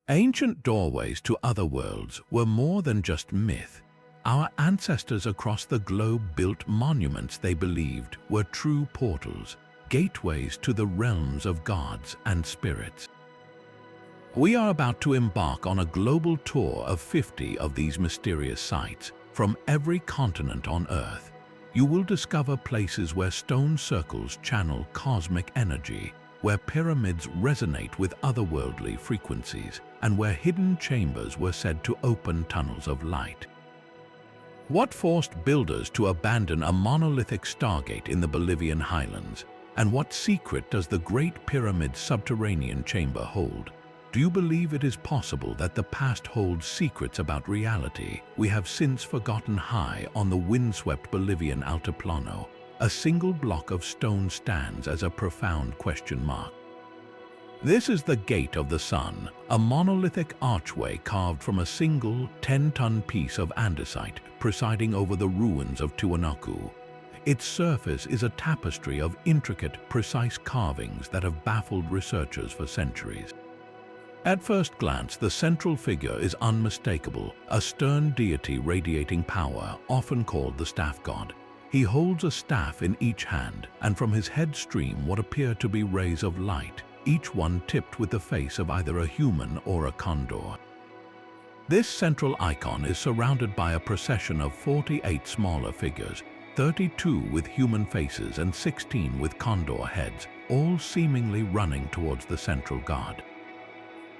Ancient doorways to other worlds were more than just myth. Our ancestors across the globe built monuments they believed were true portals, gateways to the realms of gods and spirits. We are about to embark on a global tour of 50 of these mysterious sites from every continent on Earth. You will discover places where stone circles channel cosmic energy, where pyramids resonate with otherworldly frequencies, and where hidden chambers were said to open tunnels of light. What forced builders to abandon a monolithic stargate in the Bolivian highlands? And what secret does the Great Pyramid's subterranean chamber hold? Do you believe it is possible that the past holds secrets about reality we have since forgotten? High on the windswept Bolivian Altiplano, a single block of stone stands as a profound question mark. This is the Gate of the Sun, a monolithic archway carved from a single 10-ton piece of andesite presiding over the ruins of Tiwanaku. Its surface is a tapestry of intricate, precise carvings that have baffled researchers for centuries. At first glance, the central figure is unmistakable, a stern deity radiating power, often called the staff god. He holds a staff in each hand, and from his head stream what appear to be rays of light, each one tipped with the face of either a human or a condor. This central icon is surrounded by a procession of 48 smaller figures, 32 with human faces and 16 with condor heads, all seemingly running towards the central god.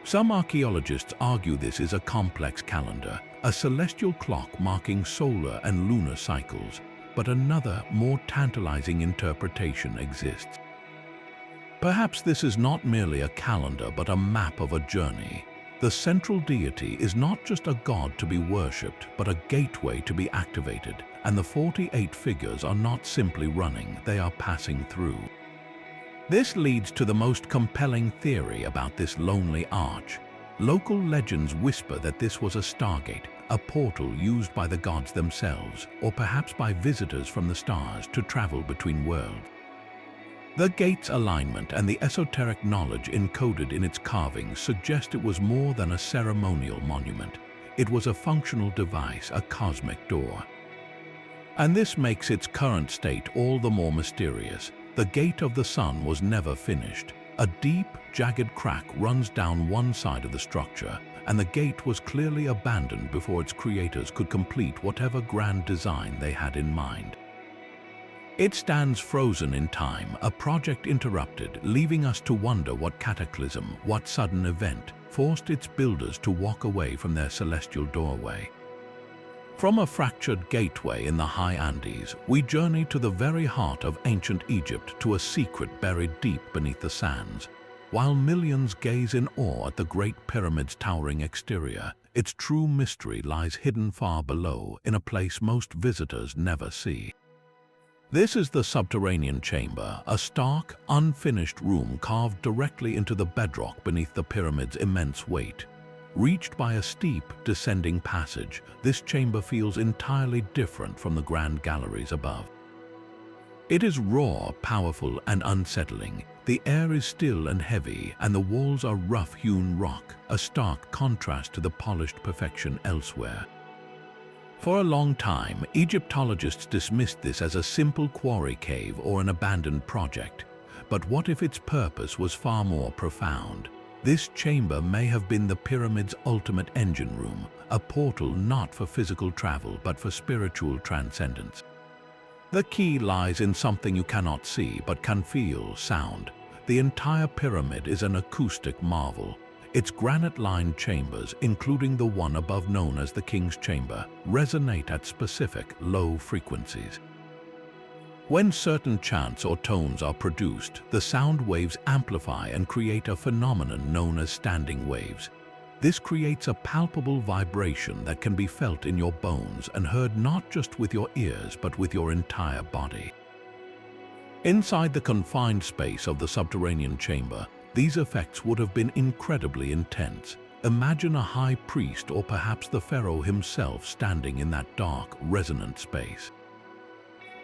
Some archaeologists argue this is a complex calendar, a celestial clock marking solar and lunar cycles, but another, more tantalizing interpretation exists. Perhaps this is not merely a calendar but a map of a journey. The central deity is not just a god to be worshipped, but a gateway to be activated, and the 48 figures are not simply running, they are passing through. This leads to the most compelling theory about this lonely arch. Local legends whisper that this was a stargate, a portal used by the gods themselves, or perhaps by visitors from the stars to travel between worlds. The gate's alignment and the esoteric knowledge encoded in its carvings suggest it was more than a ceremonial monument. It was a functional device, a cosmic door. And this makes its current state all the more mysterious. The Gate of the Sun was never finished. A deep, jagged crack runs down one side of the structure, and the gate was clearly abandoned before its creators could complete whatever grand design they had in mind. It stands frozen in time, a project interrupted, leaving us to wonder what cataclysm, what sudden event, forced its builders to walk away from their celestial doorway. From a fractured gateway in the high Andes, we journey to the very heart of ancient Egypt, to a secret buried deep beneath the sands. While millions gaze in awe at the Great Pyramid's towering exterior, its true mystery lies hidden far below, in a place most visitors never see. This is the subterranean chamber, a stark, unfinished room carved directly into the bedrock beneath the pyramid's immense weight. Reached by a steep, descending passage, this chamber feels entirely different from the grand galleries above. It is raw, powerful, and unsettling. The air is still and heavy, and the walls are rough-hewn rock, a stark contrast to the polished perfection elsewhere. For a long time, Egyptologists dismissed this as a simple quarry cave or an abandoned project. But what if its purpose was far more profound? This chamber may have been the pyramid's ultimate engine room, a portal not for physical travel but for spiritual transcendence. The key lies in something you cannot see but can feel: sound. The entire pyramid is an acoustic marvel. Its granite-lined chambers, including the one above known as the King's Chamber, resonate at specific, low frequencies. When certain chants or tones are produced, the sound waves amplify and create a phenomenon known as standing waves. This creates a palpable vibration that can be felt in your bones and heard not just with your ears but with your entire body. Inside the confined space of the subterranean chamber, these effects would have been incredibly intense. Imagine a high priest or perhaps the pharaoh himself standing in that dark, resonant space.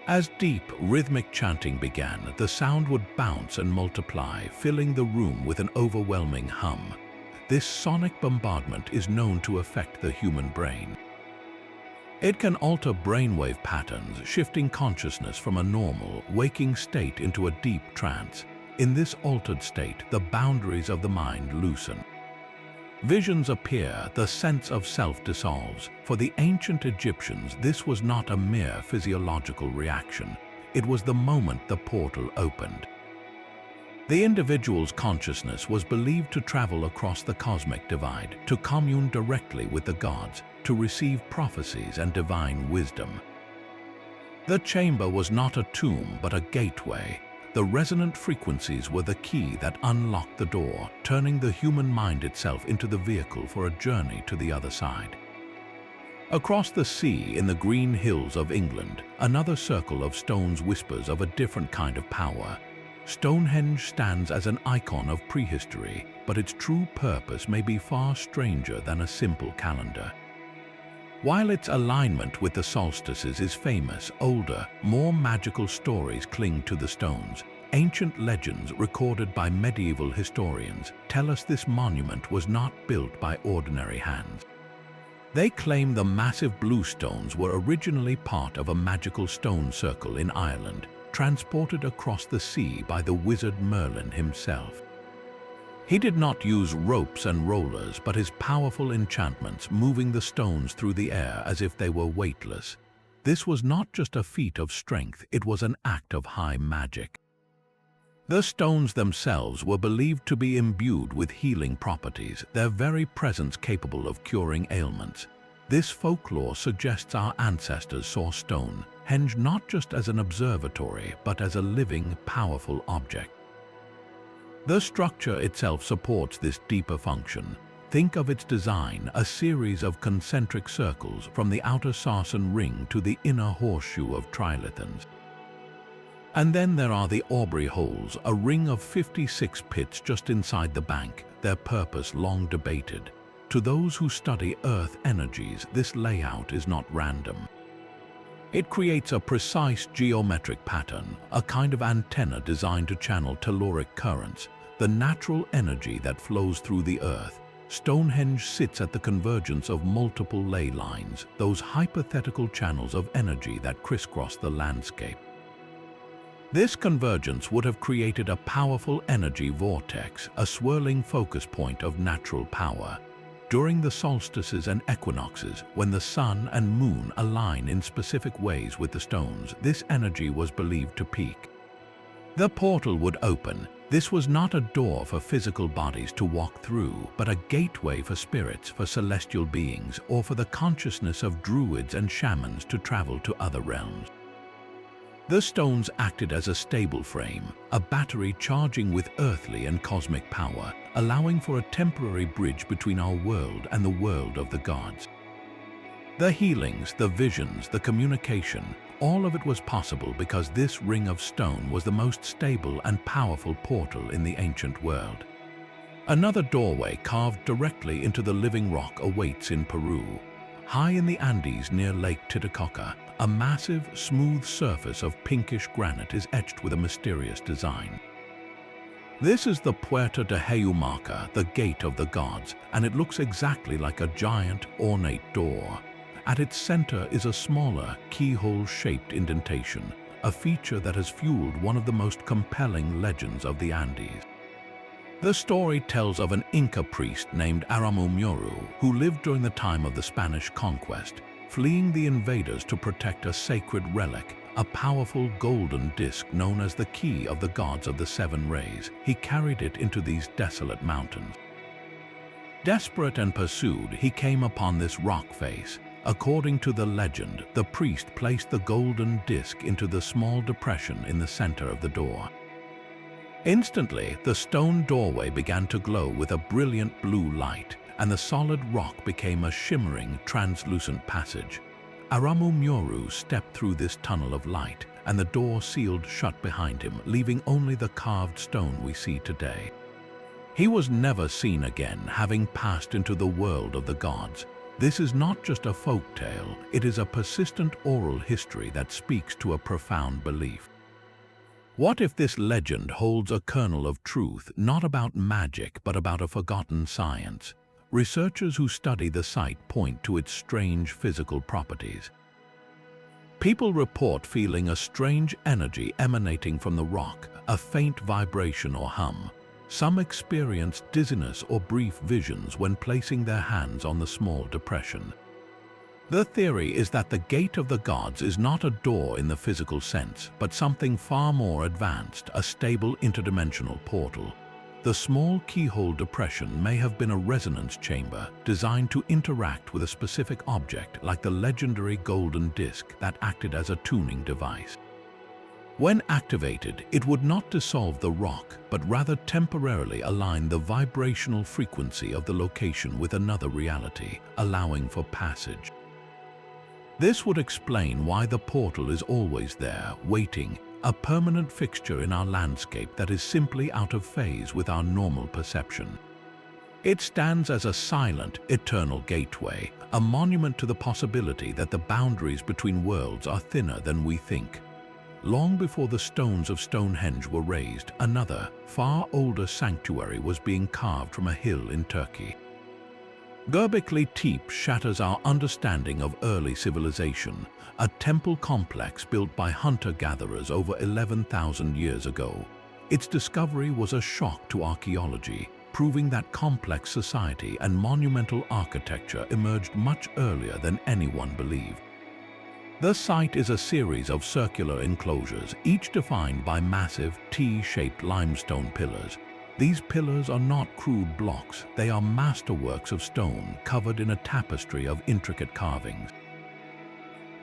As deep, rhythmic chanting began, the sound would bounce and multiply, filling the room with an overwhelming hum. this sonic bombardment is known to affect the human brain. It can alter brainwave patterns, shifting consciousness from a normal, waking state into a deep trance. In this altered state, the boundaries of the mind loosen. Visions appear, the sense of self dissolves. For the ancient Egyptians, this was not a mere physiological reaction. It was the moment the portal opened. The individual's consciousness was believed to travel across the cosmic divide, to commune directly with the gods, to receive prophecies and divine wisdom. The chamber was not a tomb, but a gateway. The resonant frequencies were the key that unlocked the door, turning the human mind itself into the vehicle for a journey to the other side. Across the sea, in the green hills of England, another circle of stones whispers of a different kind of power. Stonehenge stands as an icon of prehistory, but its true purpose may be far stranger than a simple calendar. While its alignment with the solstices is famous, older, more magical stories cling to the stones. Ancient legends recorded by medieval historians tell us this monument was not built by ordinary hands. They claim the massive blue stones were originally part of a magical stone circle in Ireland, transported across the sea by the wizard Merlin himself. He did not use ropes and rollers, but his powerful enchantments, moving the stones through the air as if they were weightless. This was not just a feat of strength, it was an act of high magic. The stones themselves were believed to be imbued with healing properties, their very presence capable of curing ailments. This folklore suggests our ancestors saw Stonehenge not just as an observatory, but as a living, powerful object. The structure itself supports this deeper function. Think of its design, a series of concentric circles from the outer sarsen ring to the inner horseshoe of trilithons. And then there are the Aubrey holes, a ring of 56 pits just inside the bank, their purpose long debated. To those who study Earth energies, this layout is not random. It creates a precise geometric pattern, a kind of antenna designed to channel telluric currents, the natural energy that flows through the Earth. Stonehenge sits at the convergence of multiple ley lines, those hypothetical channels of energy that crisscross the landscape. This convergence would have created a powerful energy vortex, a swirling focus point of natural power. During the solstices and equinoxes, when the sun and moon align in specific ways with the stones, this energy was believed to peak. The portal would open. This was not a door for physical bodies to walk through, but a gateway for spirits, for celestial beings, or for the consciousness of druids and shamans to travel to other realms. The stones acted as a stable frame, a battery charging with earthly and cosmic power, allowing for a temporary bridge between our world and the world of the gods. The healings, the visions, the communication, all of it was possible because this ring of stone was the most stable and powerful portal in the ancient world. Another doorway carved directly into the living rock awaits in Peru. High in the Andes near Lake Titicaca, a massive, smooth surface of pinkish granite is etched with a mysterious design. This is the Puerta de Hayumaca, the Gate of the Gods, and it looks exactly like a giant, ornate door. At its center is a smaller, keyhole-shaped indentation, a feature that has fueled one of the most compelling legends of the Andes. The story tells of an Inca priest named Aramumuru who lived during the time of the Spanish conquest, fleeing the invaders to protect a sacred relic, a powerful golden disc known as the Key of the Gods of the Seven Rays. He carried it into these desolate mountains. Desperate and pursued, he came upon this rock face. According to the legend, the priest placed the golden disc into the small depression in the center of the door. Instantly, the stone doorway began to glow with a brilliant blue light, and the solid rock became a shimmering, translucent passage. Aramumuru stepped through this tunnel of light, and the door sealed shut behind him, leaving only the carved stone we see today. He was never seen again, having passed into the world of the gods. This is not just a folk tale, it is a persistent oral history that speaks to a profound belief. What if this legend holds a kernel of truth, not about magic, but about a forgotten science? Researchers who study the site point to its strange physical properties. People report feeling a strange energy emanating from the rock, a faint vibration or hum. Some experience dizziness or brief visions when placing their hands on the small depression. The theory is that the Gate of the Gods is not a door in the physical sense, but something far more advanced, a stable interdimensional portal. The small keyhole depression may have been a resonance chamber designed to interact with a specific object, like the legendary golden disc that acted as a tuning device. When activated, it would not dissolve the rock, but rather temporarily align the vibrational frequency of the location with another reality, allowing for passage. This would explain why the portal is always there, waiting, a permanent fixture in our landscape that is simply out of phase with our normal perception. It stands as a silent, eternal gateway, a monument to the possibility that the boundaries between worlds are thinner than we think. Long before the stones of Stonehenge were raised, another, far older sanctuary was being carved from a hill in Turkey. Göbekli Tepe shatters our understanding of early civilization, a temple complex built by hunter-gatherers over 11,000 years ago. Its discovery was a shock to archaeology, proving that complex society and monumental architecture emerged much earlier than anyone believed. The site is a series of circular enclosures, each defined by massive T-shaped limestone pillars. These pillars are not crude blocks, they are masterworks of stone covered in a tapestry of intricate carvings.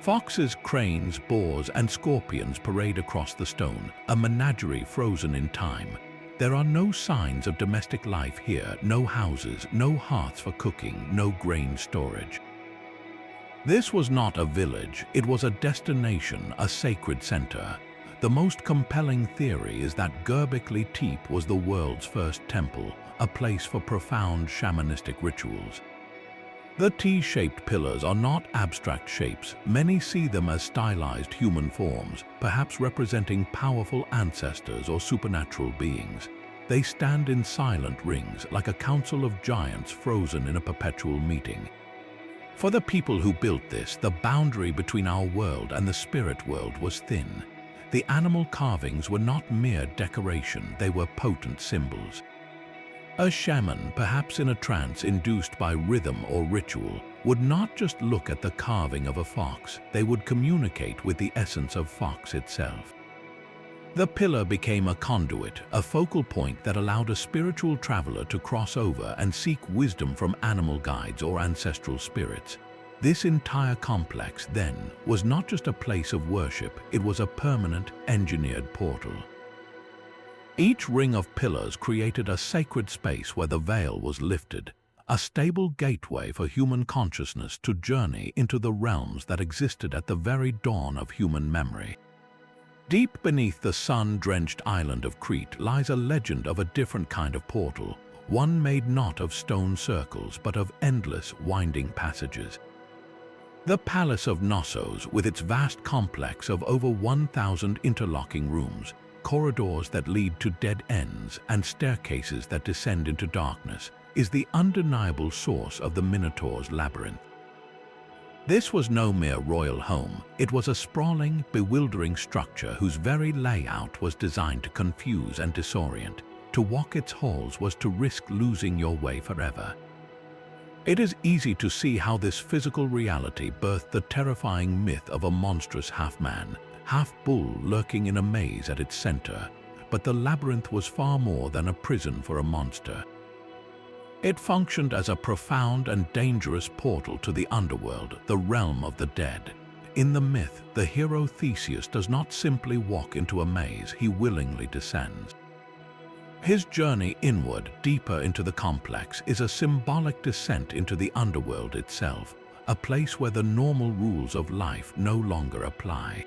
Foxes, cranes, boars, and scorpions parade across the stone, a menagerie frozen in time. There are no signs of domestic life here, no houses, no hearths for cooking, no grain storage. This was not a village, it was a destination, a sacred center. The most compelling theory is that Göbekli Tepe was the world's first temple, a place for profound shamanistic rituals. The T-shaped pillars are not abstract shapes. Many see them as stylized human forms, perhaps representing powerful ancestors or supernatural beings. They stand in silent rings, like a council of giants frozen in a perpetual meeting. For the people who built this, the boundary between our world and the spirit world was thin. The animal carvings were not mere decoration, they were potent symbols. A shaman, perhaps in a trance induced by rhythm or ritual, would not just look at the carving of a fox, they would communicate with the essence of fox itself. The pillar became a conduit, a focal point that allowed a spiritual traveler to cross over and seek wisdom from animal guides or ancestral spirits. This entire complex, then, was not just a place of worship, it was a permanent, engineered portal. Each ring of pillars created a sacred space where the veil was lifted, a stable gateway for human consciousness to journey into the realms that existed at the very dawn of human memory. Deep beneath the sun-drenched island of Crete lies a legend of a different kind of portal, one made not of stone circles but of endless, winding passages. The Palace of Knossos, with its vast complex of over 1,000 interlocking rooms, corridors that lead to dead ends, and staircases that descend into darkness, is the undeniable source of the Minotaur's labyrinth. This was no mere royal home, it was a sprawling, bewildering structure whose very layout was designed to confuse and disorient. To walk its halls was to risk losing your way forever. It is easy to see how this physical reality birthed the terrifying myth of a monstrous half-man, half-bull lurking in a maze at its center. But the labyrinth was far more than a prison for a monster. It functioned as a profound and dangerous portal to the underworld, the realm of the dead. In the myth, the hero Theseus does not simply walk into a maze, he willingly descends. His journey inward, deeper into the complex, is a symbolic descent into the underworld itself, a place where the normal rules of life no longer apply.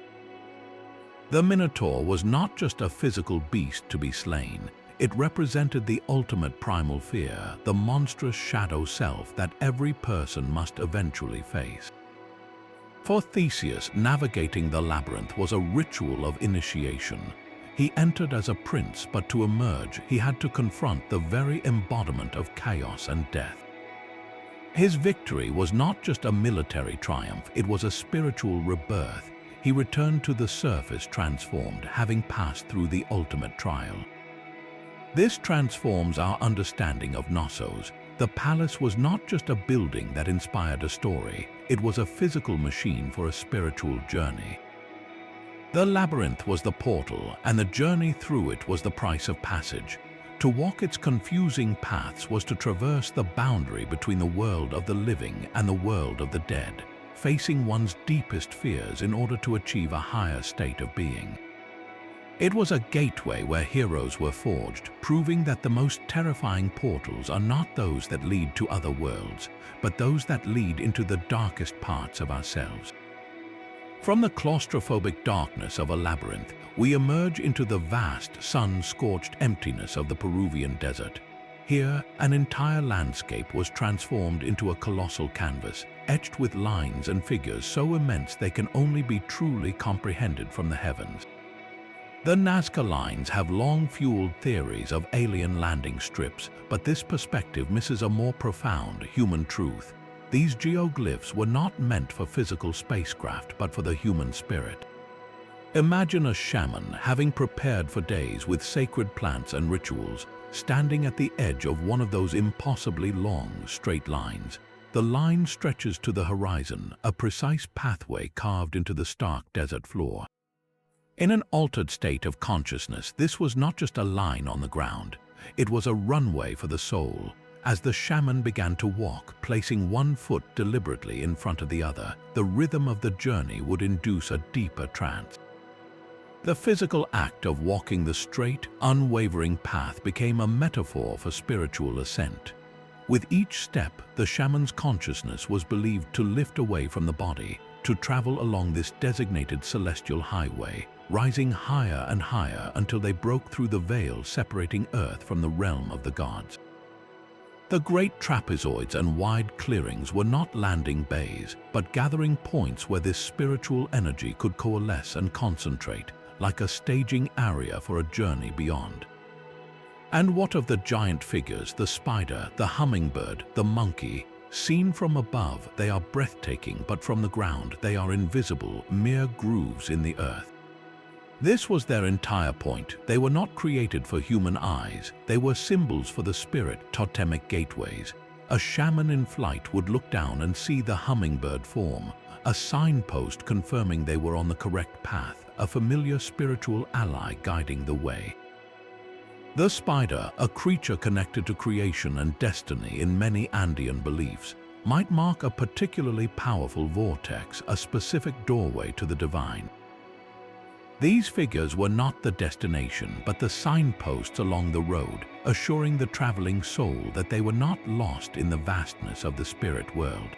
The Minotaur was not just a physical beast to be slain. It represented the ultimate primal fear, the monstrous shadow self that every person must eventually face. For Theseus, navigating the labyrinth was a ritual of initiation. He entered as a prince, but to emerge, he had to confront the very embodiment of chaos and death. His victory was not just a military triumph, it was a spiritual rebirth. He returned to the surface transformed, having passed through the ultimate trial. This transforms our understanding of Knossos. The palace was not just a building that inspired a story, it was a physical machine for a spiritual journey. The labyrinth was the portal, and the journey through it was the price of passage. To walk its confusing paths was to traverse the boundary between the world of the living and the world of the dead, facing one's deepest fears in order to achieve a higher state of being. It was a gateway where heroes were forged, proving that the most terrifying portals are not those that lead to other worlds, but those that lead into the darkest parts of ourselves. From the claustrophobic darkness of a labyrinth, we emerge into the vast, sun-scorched emptiness of the Peruvian desert. Here, an entire landscape was transformed into a colossal canvas, etched with lines and figures so immense they can only be truly comprehended from the heavens. The Nazca lines have long fueled theories of alien landing strips, but this perspective misses a more profound human truth. These geoglyphs were not meant for physical spacecraft, but for the human spirit. Imagine a shaman, having prepared for days with sacred plants and rituals, standing at the edge of one of those impossibly long, straight lines. The line stretches to the horizon, a precise pathway carved into the stark desert floor. In an altered state of consciousness, this was not just a line on the ground. It was a runway for the soul. As the shaman began to walk, placing one foot deliberately in front of the other, the rhythm of the journey would induce a deeper trance. The physical act of walking the straight, unwavering path became a metaphor for spiritual ascent. With each step, the shaman's consciousness was believed to lift away from the body, to travel along this designated celestial highway, rising higher and higher until they broke through the veil separating Earth from the realm of the gods. The great trapezoids and wide clearings were not landing bays, but gathering points where this spiritual energy could coalesce and concentrate, like a staging area for a journey beyond. And what of the giant figures, the spider, the hummingbird, the monkey? Seen from above, they are breathtaking, but from the ground, they are invisible, mere grooves in the earth. This was their entire point. They were not created for human eyes. They were symbols for the spirit, totemic gateways. A shaman in flight would look down and see the hummingbird form, a signpost confirming they were on the correct path, a familiar spiritual ally guiding the way. The spider, a creature connected to creation and destiny in many Andean beliefs, might mark a particularly powerful vortex, a specific doorway to the divine. These figures were not the destination, but the signposts along the road, assuring the traveling soul that they were not lost in the vastness of the spirit world.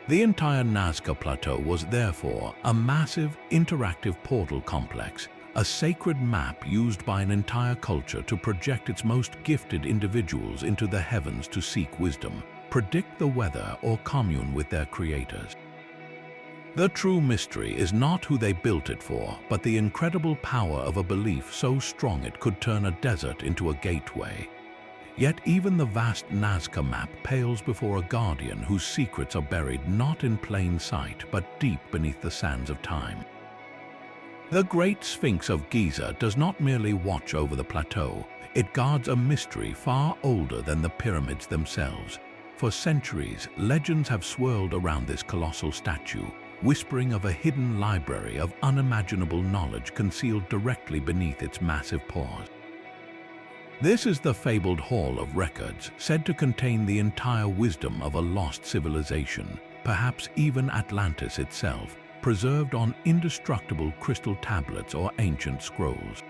The entire Nazca Plateau was therefore a massive, interactive portal complex, a sacred map used by an entire culture to project its most gifted individuals into the heavens to seek wisdom, predict the weather, or commune with their creators. The true mystery is not who they built it for, but the incredible power of a belief so strong it could turn a desert into a gateway. Yet even the vast Nazca map pales before a guardian whose secrets are buried not in plain sight, but deep beneath the sands of time. The Great Sphinx of Giza does not merely watch over the plateau, it guards a mystery far older than the pyramids themselves. For centuries, legends have swirled around this colossal statue, whispering of a hidden library of unimaginable knowledge concealed directly beneath its massive paws. This is the fabled Hall of Records, said to contain the entire wisdom of a lost civilization, perhaps even Atlantis itself, preserved on indestructible crystal tablets or ancient scrolls.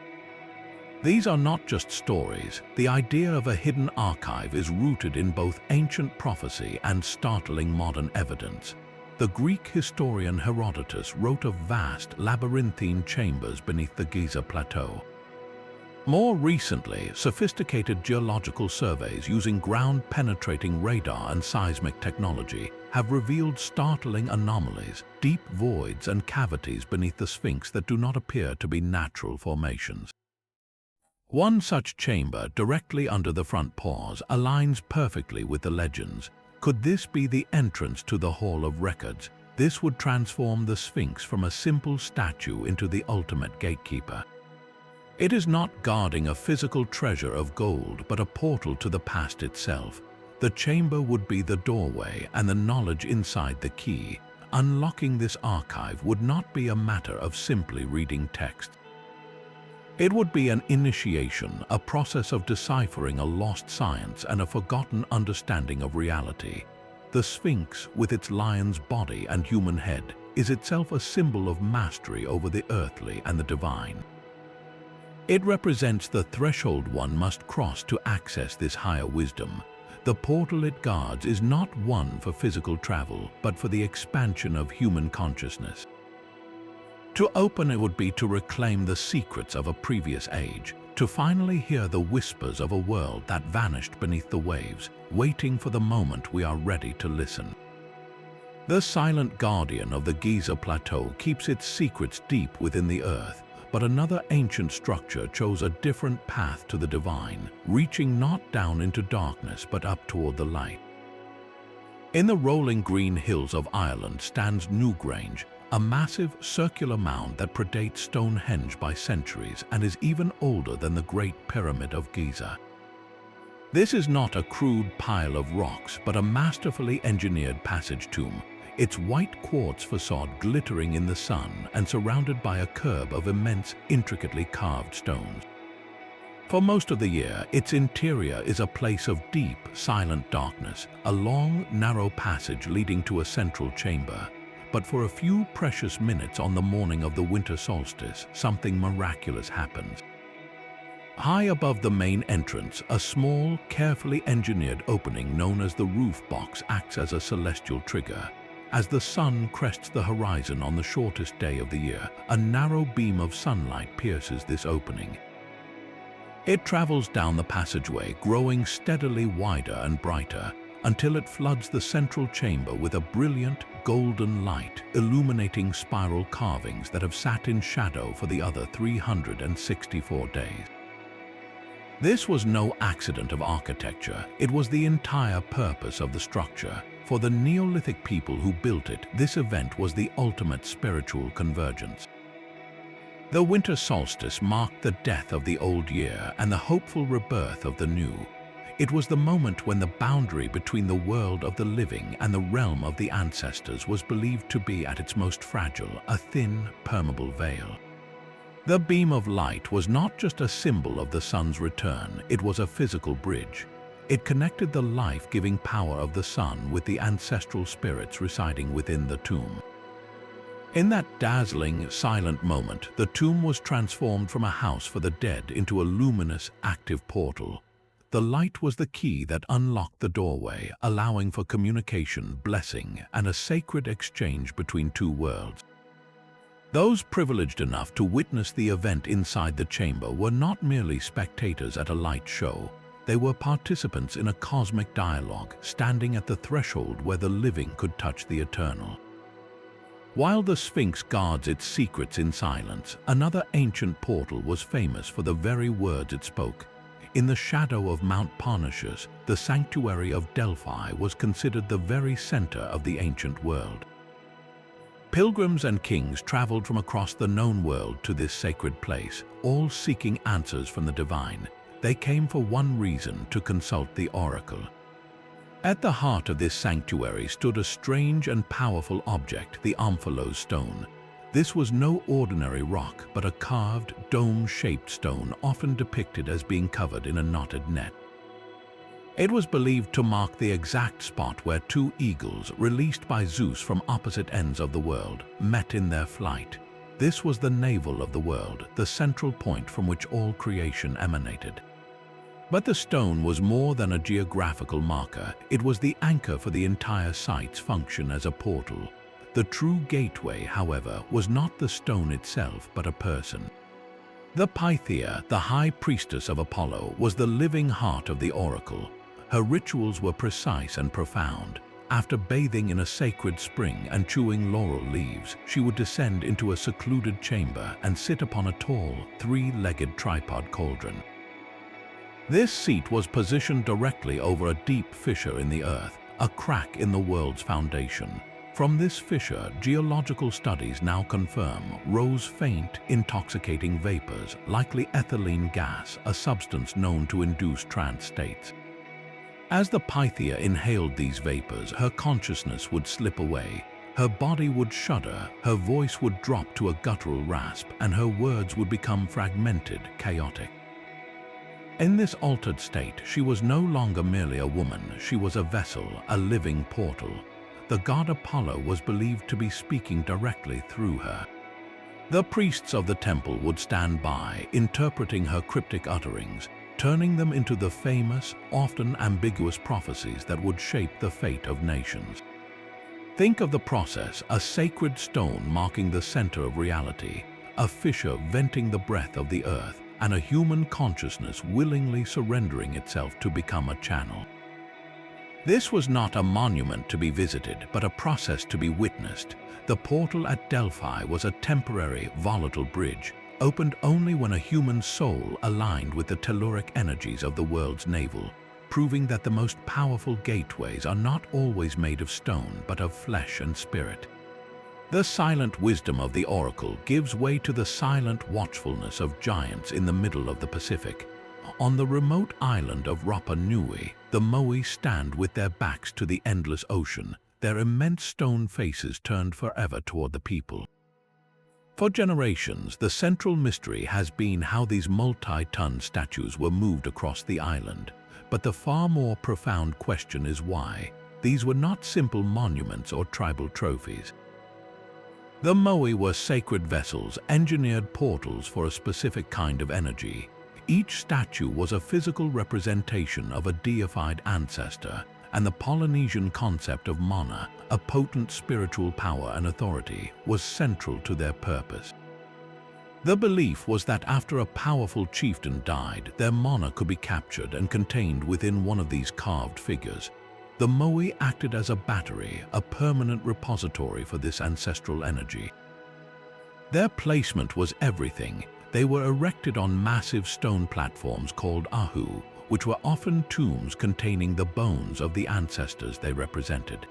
These are not just stories. The idea of a hidden archive is rooted in both ancient prophecy and startling modern evidence. The Greek historian Herodotus wrote of vast, labyrinthine chambers beneath the Giza Plateau. More recently, sophisticated geological surveys using ground-penetrating radar and seismic technology have revealed startling anomalies, deep voids and cavities beneath the Sphinx that do not appear to be natural formations. One such chamber, directly under the front paws, aligns perfectly with the legends. Could this be the entrance to the Hall of Records? This would transform the Sphinx from a simple statue into the ultimate gatekeeper. It is not guarding a physical treasure of gold, but a portal to the past itself. The chamber would be the doorway and the knowledge inside the key. Unlocking this archive would not be a matter of simply reading text. It would be an initiation, a process of deciphering a lost science and a forgotten understanding of reality. The Sphinx, with its lion's body and human head, is itself a symbol of mastery over the earthly and the divine. It represents the threshold one must cross to access this higher wisdom. The portal it guards is not one for physical travel, but for the expansion of human consciousness. To open it would be to reclaim the secrets of a previous age, to finally hear the whispers of a world that vanished beneath the waves, waiting for the moment we are ready to listen. The silent guardian of the Giza Plateau keeps its secrets deep within the earth, but another ancient structure chose a different path to the divine, reaching not down into darkness but up toward the light. In the rolling green hills of Ireland stands Newgrange, a massive circular mound that predates Stonehenge by centuries and is even older than the Great Pyramid of Giza. This is not a crude pile of rocks, but a masterfully engineered passage tomb, its white quartz facade glittering in the sun and surrounded by a curb of immense, intricately carved stones. For most of the year, its interior is a place of deep, silent darkness, a long, narrow passage leading to a central chamber. But for a few precious minutes on the morning of the winter solstice, something miraculous happens. High above the main entrance, a small, carefully engineered opening known as the roof box acts as a celestial trigger. As the sun crests the horizon on the shortest day of the year, a narrow beam of sunlight pierces this opening. It travels down the passageway, growing steadily wider and brighter, until it floods the central chamber with a brilliant, golden light, illuminating spiral carvings that have sat in shadow for the other 364 days. This was no accident of architecture, it was the entire purpose of the structure. For the Neolithic people who built it, this event was the ultimate spiritual convergence. The winter solstice marked the death of the old year and the hopeful rebirth of the new. It was the moment when the boundary between the world of the living and the realm of the ancestors was believed to be at its most fragile, a thin, permeable veil. The beam of light was not just a symbol of the sun's return, it was a physical bridge. It connected the life-giving power of the sun with the ancestral spirits residing within the tomb. In that dazzling, silent moment, the tomb was transformed from a house for the dead into a luminous, active portal. The light was the key that unlocked the doorway, allowing for communication, blessing, and a sacred exchange between two worlds. Those privileged enough to witness the event inside the chamber were not merely spectators at a light show. They were participants in a cosmic dialogue, standing at the threshold where the living could touch the eternal. While the Sphinx guards its secrets in silence, another ancient portal was famous for the very words it spoke. In the shadow of Mount Parnassus, the sanctuary of Delphi was considered the very center of the ancient world. Pilgrims and kings traveled from across the known world to this sacred place, all seeking answers from the divine. They came for one reason: to consult the oracle. At the heart of this sanctuary stood a strange and powerful object, the Omphalos stone. This was no ordinary rock, but a carved, dome-shaped stone often depicted as being covered in a knotted net. It was believed to mark the exact spot where two eagles, released by Zeus from opposite ends of the world, met in their flight. This was the navel of the world, the central point from which all creation emanated. But the stone was more than a geographical marker. It was the anchor for the entire site's function as a portal. The true gateway, however, was not the stone itself, but a person. The Pythia, the high priestess of Apollo, was the living heart of the oracle. Her rituals were precise and profound. After bathing in a sacred spring and chewing laurel leaves, she would descend into a secluded chamber and sit upon a tall, three-legged tripod cauldron. This seat was positioned directly over a deep fissure in the earth, a crack in the world's foundation. From this fissure, geological studies now confirm rose faint, intoxicating vapors, likely ethylene gas, a substance known to induce trance states. As the Pythia inhaled these vapors, her consciousness would slip away. Her body would shudder, her voice would drop to a guttural rasp, and her words would become fragmented, chaotic. In this altered state, she was no longer merely a woman, she was a vessel, a living portal. The god Apollo was believed to be speaking directly through her. The priests of the temple would stand by, interpreting her cryptic utterings, turning them into the famous, often ambiguous prophecies that would shape the fate of nations. Think of the process: a sacred stone marking the center of reality, a fissure venting the breath of the earth, and a human consciousness willingly surrendering itself to become a channel. This was not a monument to be visited, but a process to be witnessed. The portal at Delphi was a temporary, volatile bridge, opened only when a human soul aligned with the telluric energies of the world's navel, proving that the most powerful gateways are not always made of stone, but of flesh and spirit. The silent wisdom of the oracle gives way to the silent watchfulness of giants in the middle of the Pacific. On the remote island of Rapa Nui, the Moai stand with their backs to the endless ocean, their immense stone faces turned forever toward the people. For generations, the central mystery has been how these multi-ton statues were moved across the island. But the far more profound question is why. These were not simple monuments or tribal trophies. The Moai were sacred vessels, engineered portals for a specific kind of energy. Each statue was a physical representation of a deified ancestor, and the Polynesian concept of mana, a potent spiritual power and authority, was central to their purpose. The belief was that after a powerful chieftain died, their mana could be captured and contained within one of these carved figures. The Moai acted as a battery, a permanent repository for this ancestral energy. Their placement was everything. They were erected on massive stone platforms called ahu, which were often tombs containing the bones of the ancestors they represented.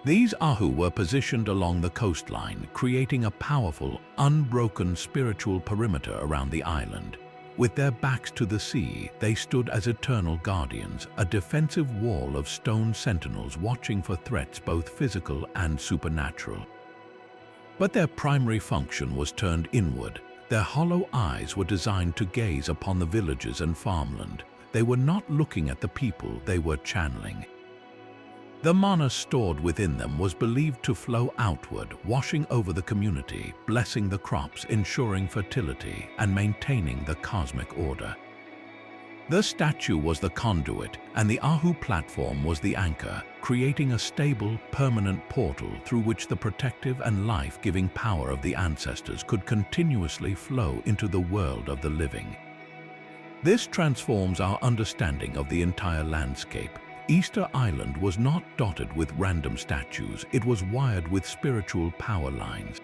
These ahu were positioned along the coastline, creating a powerful, unbroken spiritual perimeter around the island. With their backs to the sea, they stood as eternal guardians, a defensive wall of stone sentinels watching for threats both physical and supernatural. But their primary function was turned inward. Their hollow eyes were designed to gaze upon the villages and farmland. They were not looking at the people, they were channeling. The mana stored within them was believed to flow outward, washing over the community, blessing the crops, ensuring fertility, and maintaining the cosmic order. The statue was the conduit, and the ahu platform was the anchor, creating a stable, permanent portal through which the protective and life-giving power of the ancestors could continuously flow into the world of the living. This transforms our understanding of the entire landscape. Easter Island was not dotted with random statues, it was wired with spiritual power lines.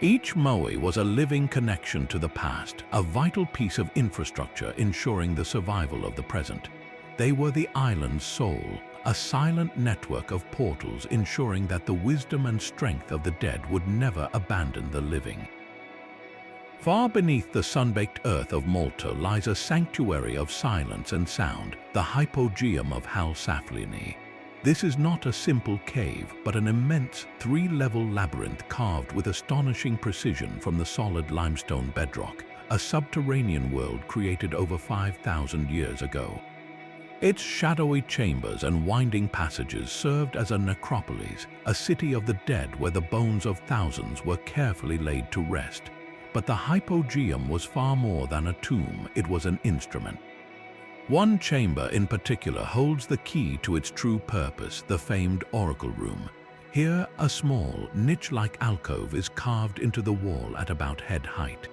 Each Moai was a living connection to the past, a vital piece of infrastructure ensuring the survival of the present. They were the island's soul, a silent network of portals ensuring that the wisdom and strength of the dead would never abandon the living. Far beneath the sun-baked earth of Malta lies a sanctuary of silence and sound, the hypogeum of Hal Saflieni. This is not a simple cave, but an immense three-level labyrinth carved with astonishing precision from the solid limestone bedrock, a subterranean world created over 5,000 years ago. Its shadowy chambers and winding passages served as a necropolis, a city of the dead where the bones of thousands were carefully laid to rest. But the hypogeum was far more than a tomb, it was an instrument. One chamber in particular holds the key to its true purpose, the famed oracle room. Here, a small, niche-like alcove is carved into the wall at about head height.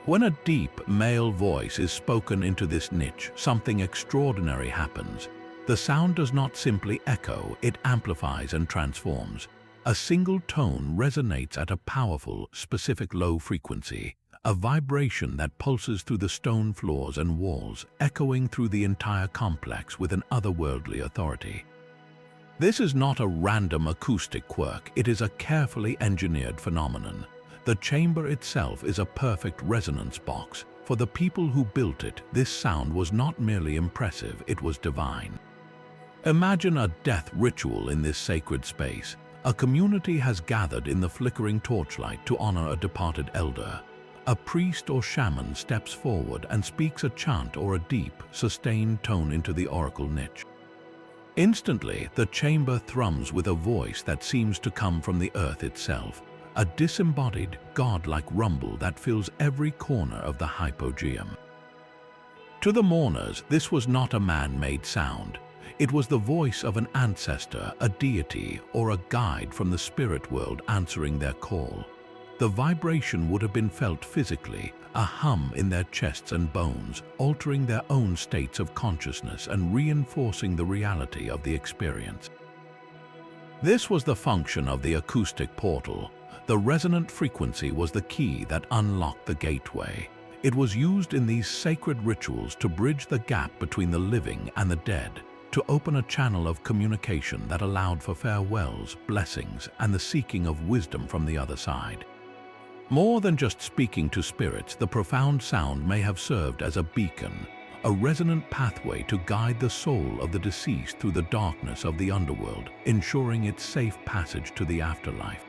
When a deep male voice is spoken into this niche, something extraordinary happens. The sound does not simply echo, it amplifies and transforms. A single tone resonates at a powerful, specific low frequency, a vibration that pulses through the stone floors and walls, echoing through the entire complex with an otherworldly authority. This is not a random acoustic quirk, it is a carefully engineered phenomenon. The chamber itself is a perfect resonance box. For the people who built it, this sound was not merely impressive, it was divine. Imagine a death ritual in this sacred space. A community has gathered in the flickering torchlight to honor a departed elder. A priest or shaman steps forward and speaks a chant or a deep, sustained tone into the oracle niche. Instantly, the chamber thrums with a voice that seems to come from the earth itself, a disembodied, godlike rumble that fills every corner of the hypogeum. To the mourners, this was not a man-made sound. It was the voice of an ancestor, a deity, or a guide from the spirit world answering their call. The vibration would have been felt physically, a hum in their chests and bones, altering their own states of consciousness and reinforcing the reality of the experience. This was the function of the acoustic portal. The resonant frequency was the key that unlocked the gateway. It was used in these sacred rituals to bridge the gap between the living and the dead, to open a channel of communication that allowed for farewells, blessings, and the seeking of wisdom from the other side. More than just speaking to spirits, the profound sound may have served as a beacon, a resonant pathway to guide the soul of the deceased through the darkness of the underworld, ensuring its safe passage to the afterlife.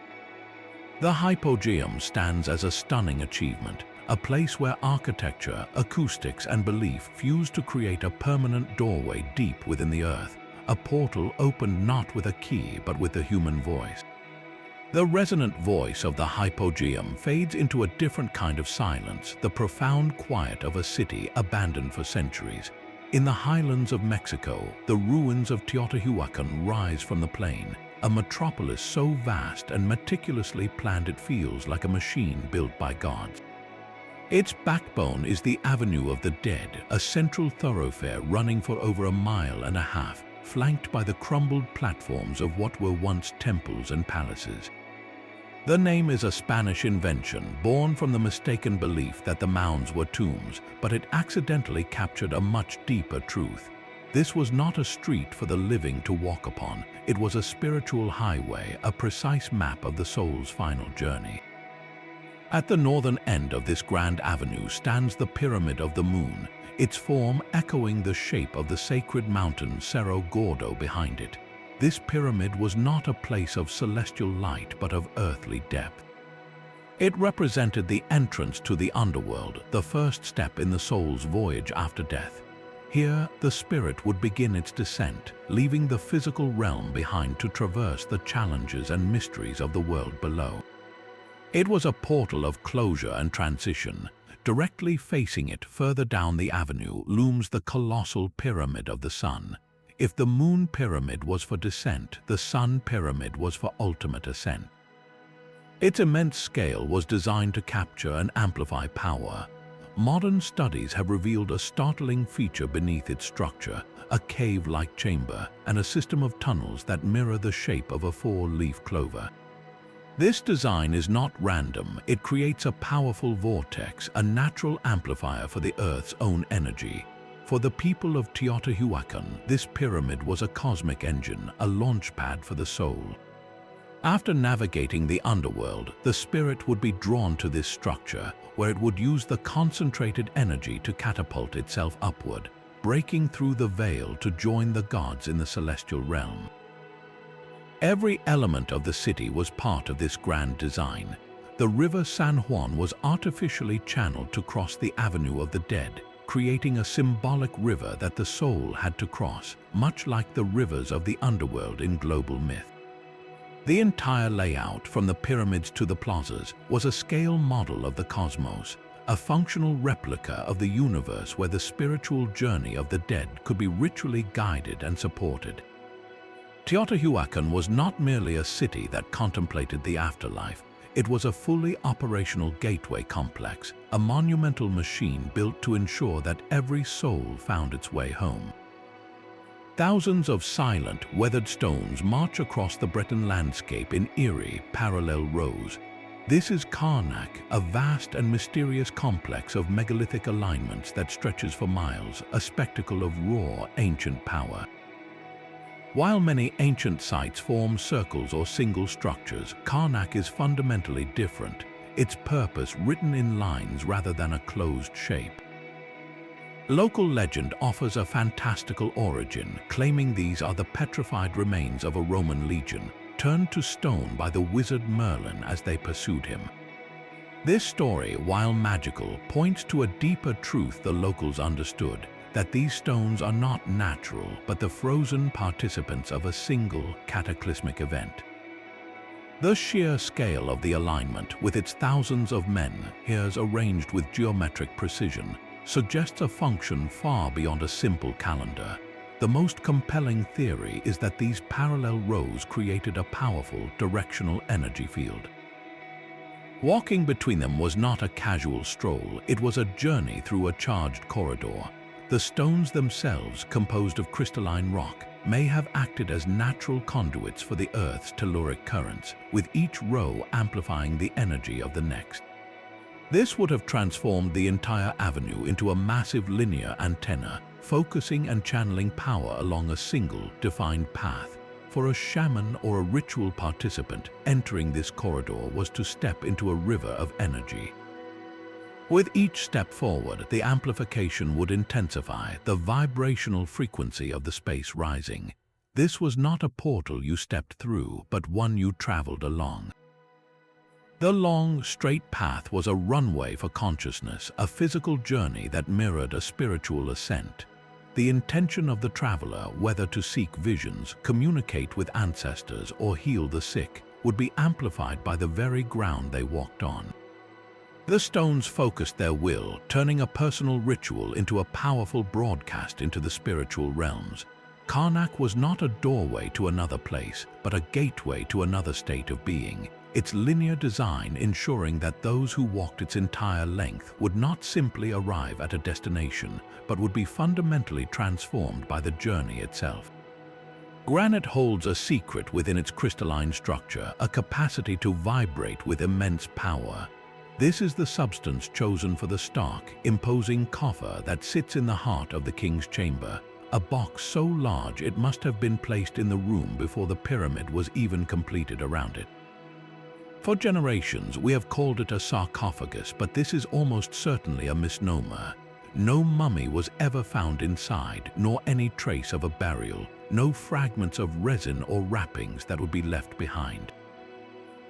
The hypogeum stands as a stunning achievement, a place where architecture, acoustics, and belief fuse to create a permanent doorway deep within the earth, a portal opened not with a key but with the human voice. The resonant voice of the hypogeum fades into a different kind of silence, the profound quiet of a city abandoned for centuries. In the highlands of Mexico, the ruins of Teotihuacan rise from the plain, a metropolis so vast and meticulously planned it feels like a machine built by gods. Its backbone is the Avenue of the Dead, a central thoroughfare running for over a mile and a half, flanked by the crumbled platforms of what were once temples and palaces. The name is a Spanish invention, born from the mistaken belief that the mounds were tombs, but it accidentally captured a much deeper truth. This was not a street for the living to walk upon, it was a spiritual highway, a precise map of the soul's final journey. At the northern end of this grand avenue stands the Pyramid of the Moon, its form echoing the shape of the sacred mountain Cerro Gordo behind it. This pyramid was not a place of celestial light but of earthly depth. It represented the entrance to the underworld, the first step in the soul's voyage after death. Here, the spirit would begin its descent, leaving the physical realm behind to traverse the challenges and mysteries of the world below. It was a portal of closure and transition. Directly facing it, further down the avenue, looms the colossal Pyramid of the Sun. If the Moon Pyramid was for descent, the Sun Pyramid was for ultimate ascent. Its immense scale was designed to capture and amplify power. Modern studies have revealed a startling feature beneath its structure, a cave-like chamber and a system of tunnels that mirror the shape of a four-leaf clover. This design is not random, it creates a powerful vortex, a natural amplifier for the Earth's own energy. For the people of Teotihuacan, this pyramid was a cosmic engine, a launchpad for the soul. After navigating the underworld, the spirit would be drawn to this structure, where it would use the concentrated energy to catapult itself upward, breaking through the veil to join the gods in the celestial realm. Every element of the city was part of this grand design. The river San Juan was artificially channeled to cross the Avenue of the Dead, creating a symbolic river that the soul had to cross, much like the rivers of the underworld in global myth. The entire layout, from the pyramids to the plazas, was a scale model of the cosmos, a functional replica of the universe where the spiritual journey of the dead could be ritually guided and supported. Teotihuacan was not merely a city that contemplated the afterlife, It was a fully operational gateway complex, a monumental machine built to ensure that every soul found its way home. Thousands of silent, weathered stones march across the Breton landscape in eerie, parallel rows. This is Karnak, a vast and mysterious complex of megalithic alignments that stretches for miles, a spectacle of raw, ancient power. While many ancient sites form circles or single structures, Karnak is fundamentally different, its purpose written in lines rather than a closed shape. Local legend offers a fantastical origin, claiming these are the petrified remains of a Roman legion, turned to stone by the wizard Merlin as they pursued him. This story, while magical, points to a deeper truth the locals understood, that these stones are not natural, but the frozen participants of a single cataclysmic event. The sheer scale of the alignment, with its thousands of men, here arranged with geometric precision, suggests a function far beyond a simple calendar. The most compelling theory is that these parallel rows created a powerful directional energy field. Walking between them was not a casual stroll, it was a journey through a charged corridor. The stones themselves, composed of crystalline rock, may have acted as natural conduits for the Earth's telluric currents, with each row amplifying the energy of the next. This would have transformed the entire avenue into a massive linear antenna, focusing and channeling power along a single, defined path. For a shaman or a ritual participant, entering this corridor was to step into a river of energy. With each step forward, the amplification would intensify, the vibrational frequency of the space rising. This was not a portal you stepped through, but one you traveled along. The long, straight path was a runway for consciousness, a physical journey that mirrored a spiritual ascent. The intention of the traveler, whether to seek visions, communicate with ancestors, or heal the sick, would be amplified by the very ground they walked on. The stones focused their will, turning a personal ritual into a powerful broadcast into the spiritual realms. Karnak was not a doorway to another place, but a gateway to another state of being. Its linear design ensuring that those who walked its entire length would not simply arrive at a destination, but would be fundamentally transformed by the journey itself. Granite holds a secret within its crystalline structure, a capacity to vibrate with immense power. This is the substance chosen for the stark, imposing coffer that sits in the heart of the king's chamber, a box so large it must have been placed in the room before the pyramid was even completed around it. For generations, we have called it a sarcophagus, but this is almost certainly a misnomer. No mummy was ever found inside, nor any trace of a burial, no fragments of resin or wrappings that would be left behind.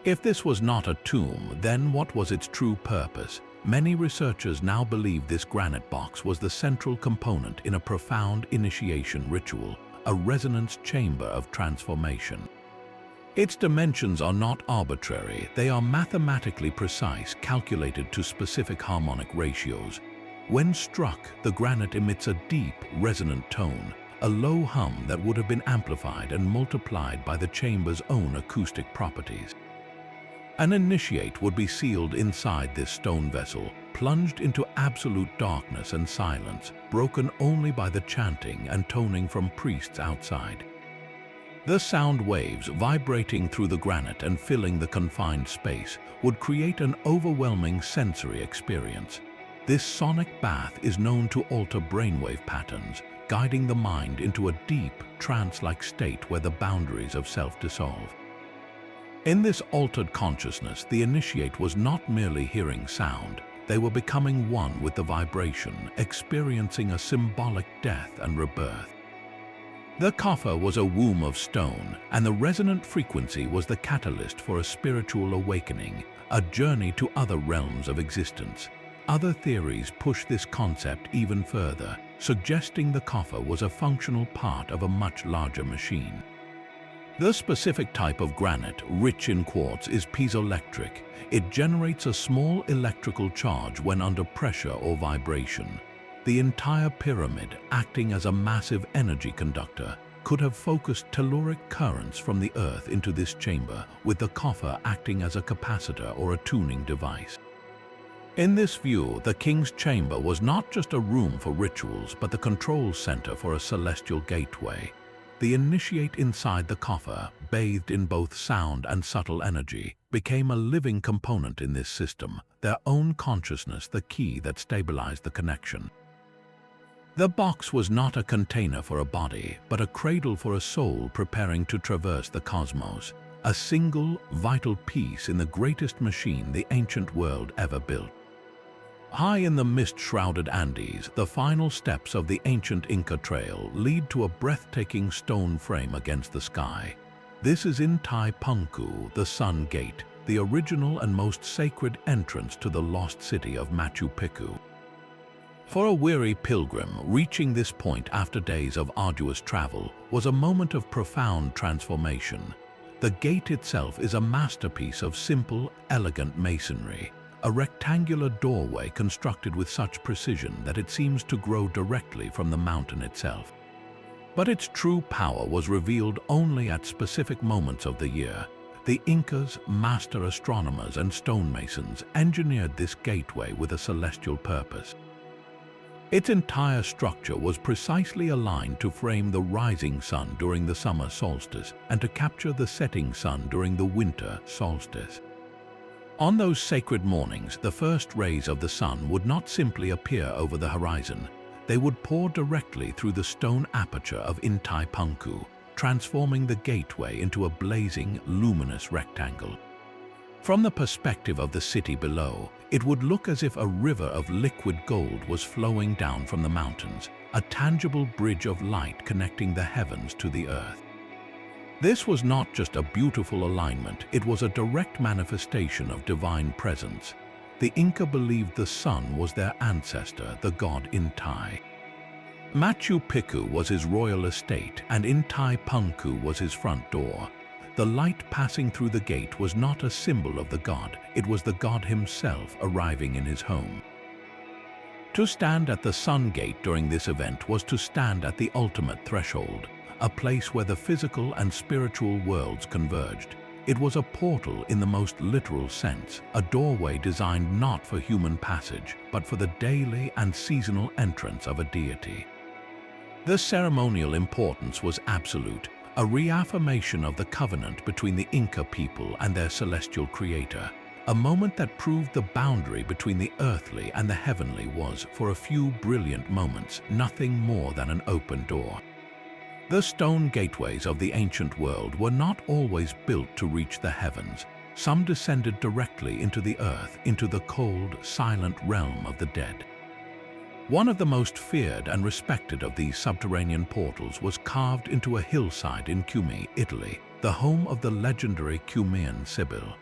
If this was not a tomb, then what was its true purpose? Many researchers now believe this granite box was the central component in a profound initiation ritual, a resonance chamber of transformation. Its dimensions are not arbitrary, they are mathematically precise, calculated to specific harmonic ratios. When struck, the granite emits a deep, resonant tone, a low hum that would have been amplified and multiplied by the chamber's own acoustic properties. An initiate would be sealed inside this stone vessel, plunged into absolute darkness and silence, broken only by the chanting and toning from priests outside. The sound waves vibrating through the granite and filling the confined space would create an overwhelming sensory experience. This sonic bath is known to alter brainwave patterns, guiding the mind into a deep, trance-like state where the boundaries of self dissolve. In this altered consciousness, the initiate was not merely hearing sound, they were becoming one with the vibration, experiencing a symbolic death and rebirth. The coffer was a womb of stone, and the resonant frequency was the catalyst for a spiritual awakening, a journey to other realms of existence. Other theories push this concept even further, suggesting the coffer was a functional part of a much larger machine. The specific type of granite, rich in quartz, is piezoelectric. It generates a small electrical charge when under pressure or vibration. The entire pyramid, acting as a massive energy conductor, could have focused telluric currents from the Earth into this chamber, with the coffer acting as a capacitor or a tuning device. In this view, the king's chamber was not just a room for rituals, but the control center for a celestial gateway. The initiate inside the coffer, bathed in both sound and subtle energy, became a living component in this system, their own consciousness the key that stabilized the connection. The box was not a container for a body, but a cradle for a soul preparing to traverse the cosmos, a single, vital piece in the greatest machine the ancient world ever built. High in the mist-shrouded Andes, the final steps of the ancient Inca Trail lead to a breathtaking stone frame against the sky. This is Inti Punku, the Sun Gate, the original and most sacred entrance to the lost city of Machu Picchu. For a weary pilgrim, reaching this point after days of arduous travel was a moment of profound transformation. The gate itself is a masterpiece of simple, elegant masonry, a rectangular doorway constructed with such precision that it seems to grow directly from the mountain itself. But its true power was revealed only at specific moments of the year. The Incas, master astronomers and stonemasons engineered this gateway with a celestial purpose. Its entire structure was precisely aligned to frame the rising sun during the summer solstice and to capture the setting sun during the winter solstice. On those sacred mornings, the first rays of the sun would not simply appear over the horizon. They would pour directly through the stone aperture of Inti Punku, transforming the gateway into a blazing, luminous rectangle. From the perspective of the city below, it would look as if a river of liquid gold was flowing down from the mountains, a tangible bridge of light connecting the heavens to the earth. This was not just a beautiful alignment, it was a direct manifestation of divine presence. The Inca believed the sun was their ancestor, the god Inti. Machu Picchu was his royal estate, and Inti Punku was his front door. The light passing through the gate was not a symbol of the god, it was the god himself arriving in his home. To stand at the Sun Gate during this event was to stand at the ultimate threshold, a place where the physical and spiritual worlds converged. It was a portal in the most literal sense, a doorway designed not for human passage, but for the daily and seasonal entrance of a deity. The ceremonial importance was absolute, a reaffirmation of the covenant between the Inca people and their celestial creator. A moment that proved the boundary between the earthly and the heavenly was, for a few brilliant moments, nothing more than an open door. The stone gateways of the ancient world were not always built to reach the heavens. Some descended directly into the earth, into the cold, silent realm of the dead. One of the most feared and respected of these subterranean portals was carved into a hillside in Cumae, Italy, the home of the legendary Cumaean Sibyl.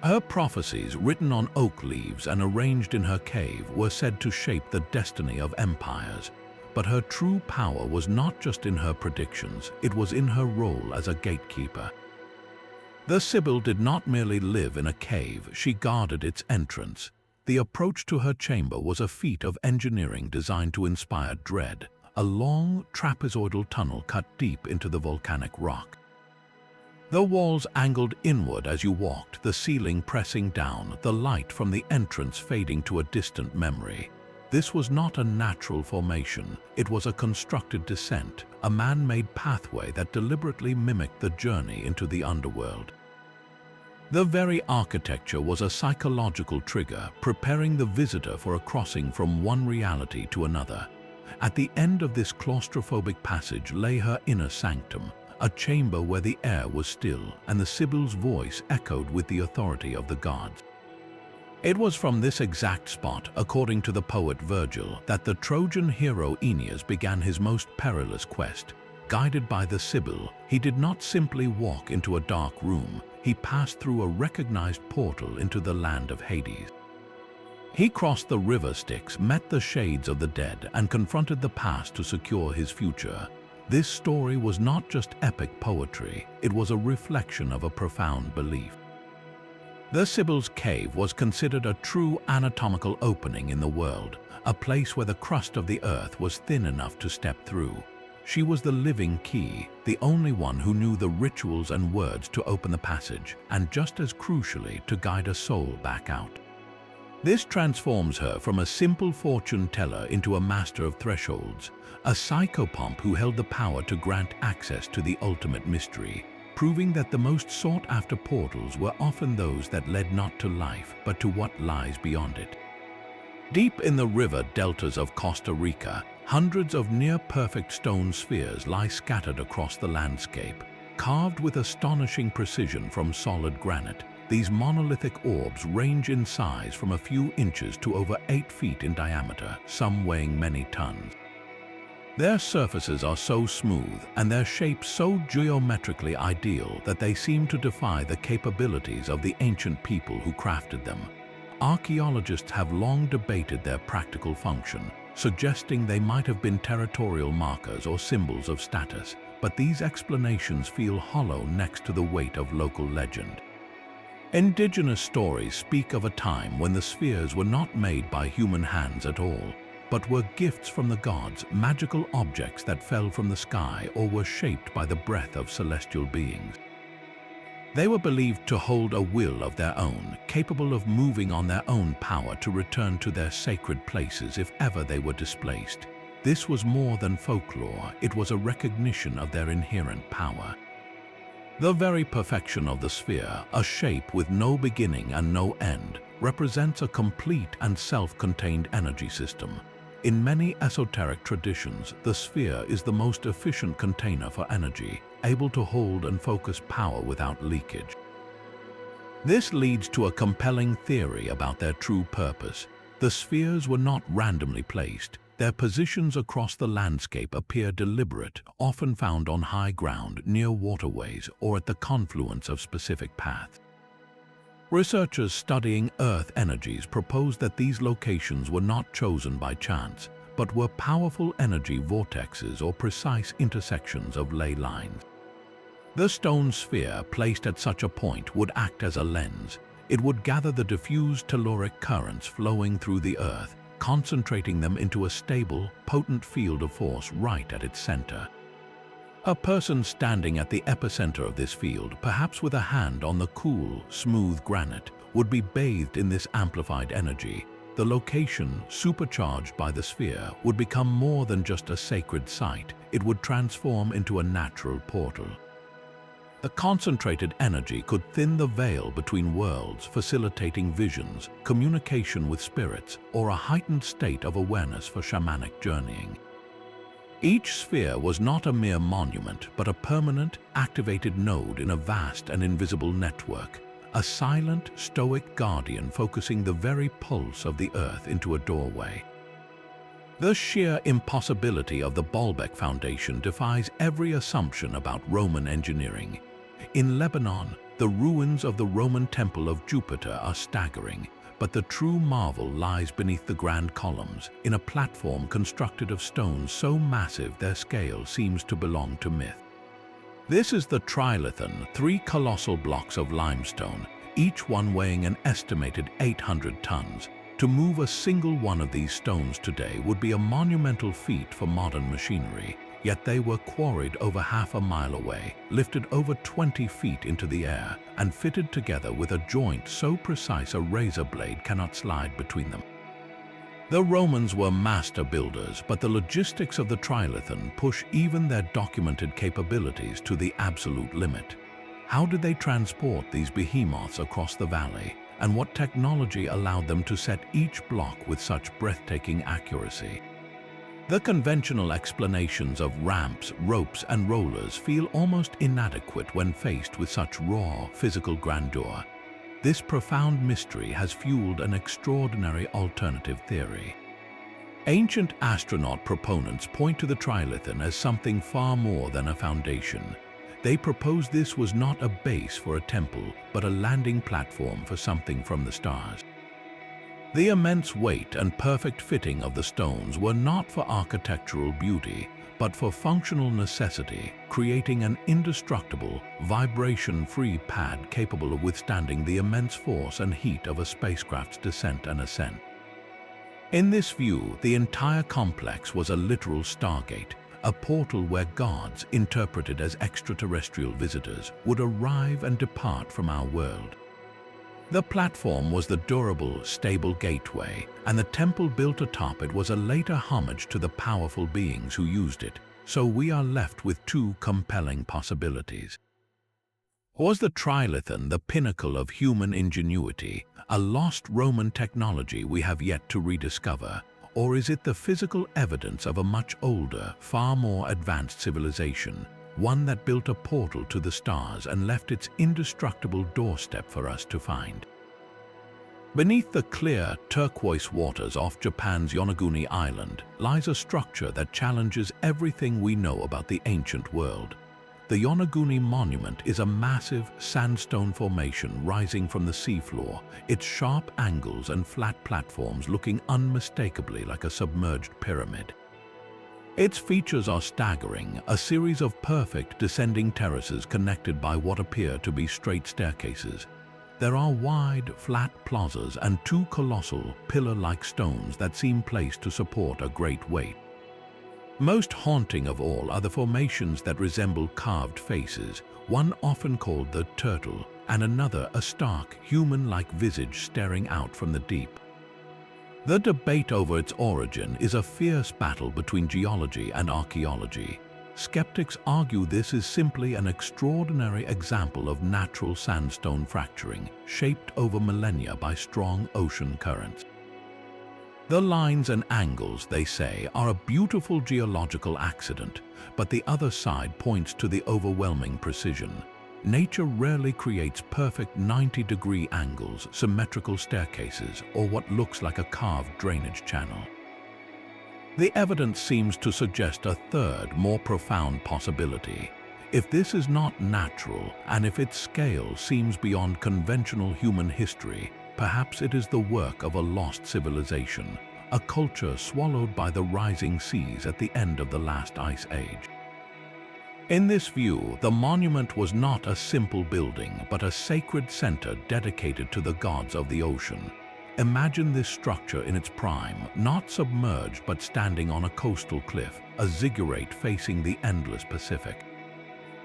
Her prophecies, written on oak leaves and arranged in her cave, were said to shape the destiny of empires. But her true power was not just in her predictions, it was in her role as a gatekeeper. The Sibyl did not merely live in a cave, she guarded its entrance. The approach to her chamber was a feat of engineering designed to inspire dread, a long, trapezoidal tunnel cut deep into the volcanic rock. The walls angled inward as you walked, the ceiling pressing down, the light from the entrance fading to a distant memory. This was not a natural formation, it was a constructed descent, a man-made pathway that deliberately mimicked the journey into the underworld. The very architecture was a psychological trigger, preparing the visitor for a crossing from one reality to another. At the end of this claustrophobic passage lay her inner sanctum, a chamber where the air was still and the Sibyl's voice echoed with the authority of the gods. It was from this exact spot, according to the poet Virgil, that the Trojan hero Aeneas began his most perilous quest. Guided by the Sibyl, he did not simply walk into a dark room, he passed through a recognized portal into the land of Hades. He crossed the river Styx, met the shades of the dead, and confronted the past to secure his future. This story was not just epic poetry, it was a reflection of a profound belief. The Sibyl's cave was considered a true anatomical opening in the world, a place where the crust of the earth was thin enough to step through. She was the living key, the only one who knew the rituals and words to open the passage, and just as crucially, to guide a soul back out. This transforms her from a simple fortune teller into a master of thresholds, a psychopomp who held the power to grant access to the ultimate mystery, proving that the most sought-after portals were often those that led not to life, but to what lies beyond it. Deep in the river deltas of Costa Rica, hundreds of near-perfect stone spheres lie scattered across the landscape, carved with astonishing precision from solid granite. These monolithic orbs range in size from a few inches to over 8 feet in diameter, some weighing many tons. Their surfaces are so smooth and their shapes so geometrically ideal that they seem to defy the capabilities of the ancient people who crafted them. Archaeologists have long debated their practical function, suggesting they might have been territorial markers or symbols of status, but these explanations feel hollow next to the weight of local legend. Indigenous stories speak of a time when the spheres were not made by human hands at all, but were gifts from the gods, magical objects that fell from the sky or were shaped by the breath of celestial beings. They were believed to hold a will of their own, capable of moving on their own power to return to their sacred places if ever they were displaced. This was more than folklore, it was a recognition of their inherent power. The very perfection of the sphere, a shape with no beginning and no end, represents a complete and self-contained energy system. In many esoteric traditions, the sphere is the most efficient container for energy, able to hold and focus power without leakage. This leads to a compelling theory about their true purpose. The spheres were not randomly placed. Their positions across the landscape appear deliberate, often found on high ground, near waterways, or at the confluence of specific paths. Researchers studying Earth energies propose that these locations were not chosen by chance, but were powerful energy vortexes or precise intersections of ley lines. The stone sphere placed at such a point would act as a lens. It would gather the diffused telluric currents flowing through the Earth, concentrating them into a stable, potent field of force right at its center. A person standing at the epicenter of this field, perhaps with a hand on the cool, smooth granite, would be bathed in this amplified energy. The location, supercharged by the sphere, would become more than just a sacred site. It would transform into a natural portal. The concentrated energy could thin the veil between worlds, facilitating visions, communication with spirits, or a heightened state of awareness for shamanic journeying. Each sphere was not a mere monument, but a permanent, activated node in a vast and invisible network, a silent, stoic guardian focusing the very pulse of the Earth into a doorway. The sheer impossibility of the Baalbek Foundation defies every assumption about Roman engineering. In Lebanon, the ruins of the Roman Temple of Jupiter are staggering, but the true marvel lies beneath the grand columns, in a platform constructed of stones so massive their scale seems to belong to myth. This is the Trilithon, 3 colossal blocks of limestone, each one weighing an estimated 800 tons. To move a single one of these stones today would be a monumental feat for modern machinery, yet they were quarried over half a mile away, lifted over 20 feet into the air, and fitted together with a joint so precise a razor blade cannot slide between them. The Romans were master builders, but the logistics of the Trilithon push even their documented capabilities to the absolute limit. How did they transport these behemoths across the valley, and what technology allowed them to set each block with such breathtaking accuracy? The conventional explanations of ramps, ropes, and rollers feel almost inadequate when faced with such raw, physical grandeur. This profound mystery has fueled an extraordinary alternative theory. Ancient astronaut proponents point to the Trilithon as something far more than a foundation. They propose this was not a base for a temple, but a landing platform for something from the stars. The immense weight and perfect fitting of the stones were not for architectural beauty, but for functional necessity, creating an indestructible, vibration-free pad capable of withstanding the immense force and heat of a spacecraft's descent and ascent. In this view, the entire complex was a literal stargate, a portal where gods, interpreted as extraterrestrial visitors, would arrive and depart from our world. The platform was the durable, stable gateway, and the temple built atop it was a later homage to the powerful beings who used it, so we are left with two compelling possibilities. Was the trilithon the pinnacle of human ingenuity, a lost Roman technology we have yet to rediscover, or is it the physical evidence of a much older, far more advanced civilization, one that built a portal to the stars and left its indestructible doorstep for us to find? Beneath the clear, turquoise waters off Japan's Yonaguni Island lies a structure that challenges everything we know about the ancient world. The Yonaguni Monument is a massive sandstone formation rising from the seafloor, its sharp angles and flat platforms looking unmistakably like a submerged pyramid. Its features are staggering, a series of perfect descending terraces connected by what appear to be straight staircases. There are wide, flat plazas and two colossal, pillar-like stones that seem placed to support a great weight. Most haunting of all are the formations that resemble carved faces, one often called the turtle, and another a stark, human-like visage staring out from the deep. The debate over its origin is a fierce battle between geology and archaeology. Skeptics argue this is simply an extraordinary example of natural sandstone fracturing, shaped over millennia by strong ocean currents. The lines and angles, they say, are a beautiful geological accident, but the other side points to the overwhelming precision. Nature rarely creates perfect 90-degree angles, symmetrical staircases, or what looks like a carved drainage channel. The evidence seems to suggest a third, more profound possibility. If this is not natural, and if its scale seems beyond conventional human history, perhaps it is the work of a lost civilization, a culture swallowed by the rising seas at the end of the last ice age. In this view, the monument was not a simple building, but a sacred center dedicated to the gods of the ocean. Imagine this structure in its prime, not submerged but standing on a coastal cliff, a ziggurat facing the endless Pacific.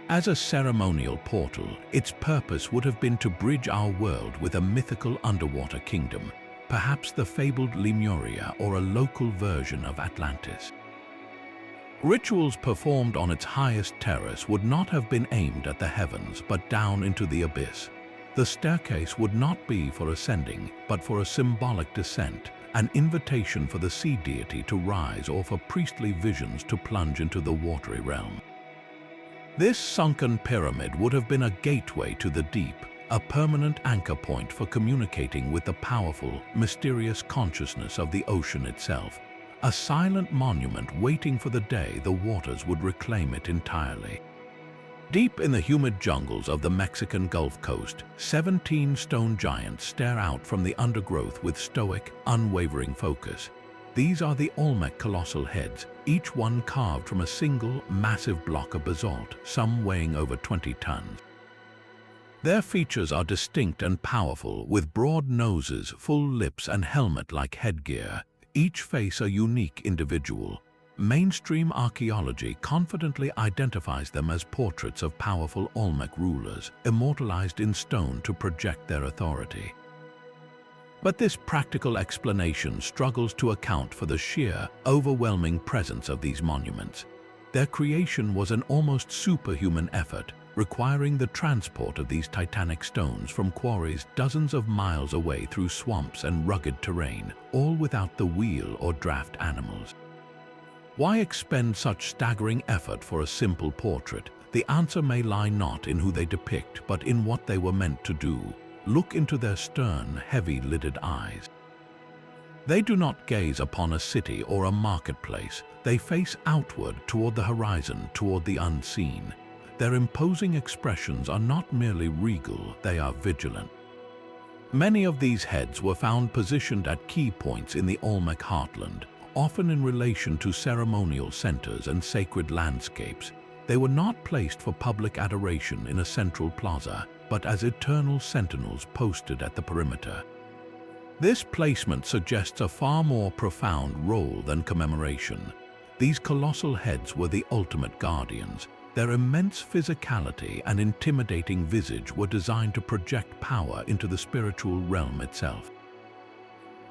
As a ceremonial portal, its purpose would have been to bridge our world with a mythical underwater kingdom, perhaps the fabled Lemuria or a local version of Atlantis. Rituals performed on its highest terrace would not have been aimed at the heavens but down into the abyss. The staircase would not be for ascending, but for a symbolic descent, an invitation for the sea deity to rise or for priestly visions to plunge into the watery realm. This sunken pyramid would have been a gateway to the deep, a permanent anchor point for communicating with the powerful, mysterious consciousness of the ocean itself, a silent monument waiting for the day the waters would reclaim it entirely. Deep in the humid jungles of the Mexican Gulf Coast, 17 stone giants stare out from the undergrowth with stoic, unwavering focus. These are the Olmec colossal heads, each one carved from a single, massive block of basalt, some weighing over 20 tons. Their features are distinct and powerful, with broad noses, full lips, and helmet-like headgear, each face a unique individual. Mainstream archaeology confidently identifies them as portraits of powerful Olmec rulers, immortalized in stone to project their authority. But this practical explanation struggles to account for the sheer, overwhelming presence of these monuments. Their creation was an almost superhuman effort, requiring the transport of these titanic stones from quarries dozens of miles away through swamps and rugged terrain, all without the wheel or draft animals. Why expend such staggering effort for a simple portrait? The answer may lie not in who they depict, but in what they were meant to do. Look into their stern, heavy-lidded eyes. They do not gaze upon a city or a marketplace. They face outward toward the horizon, toward the unseen. Their imposing expressions are not merely regal, they are vigilant. Many of these heads were found positioned at key points in the Olmec heartland, often in relation to ceremonial centers and sacred landscapes. They were not placed for public adoration in a central plaza, but as eternal sentinels posted at the perimeter. This placement suggests a far more profound role than commemoration. These colossal heads were the ultimate guardians. Their immense physicality and intimidating visage were designed to project power into the spiritual realm itself.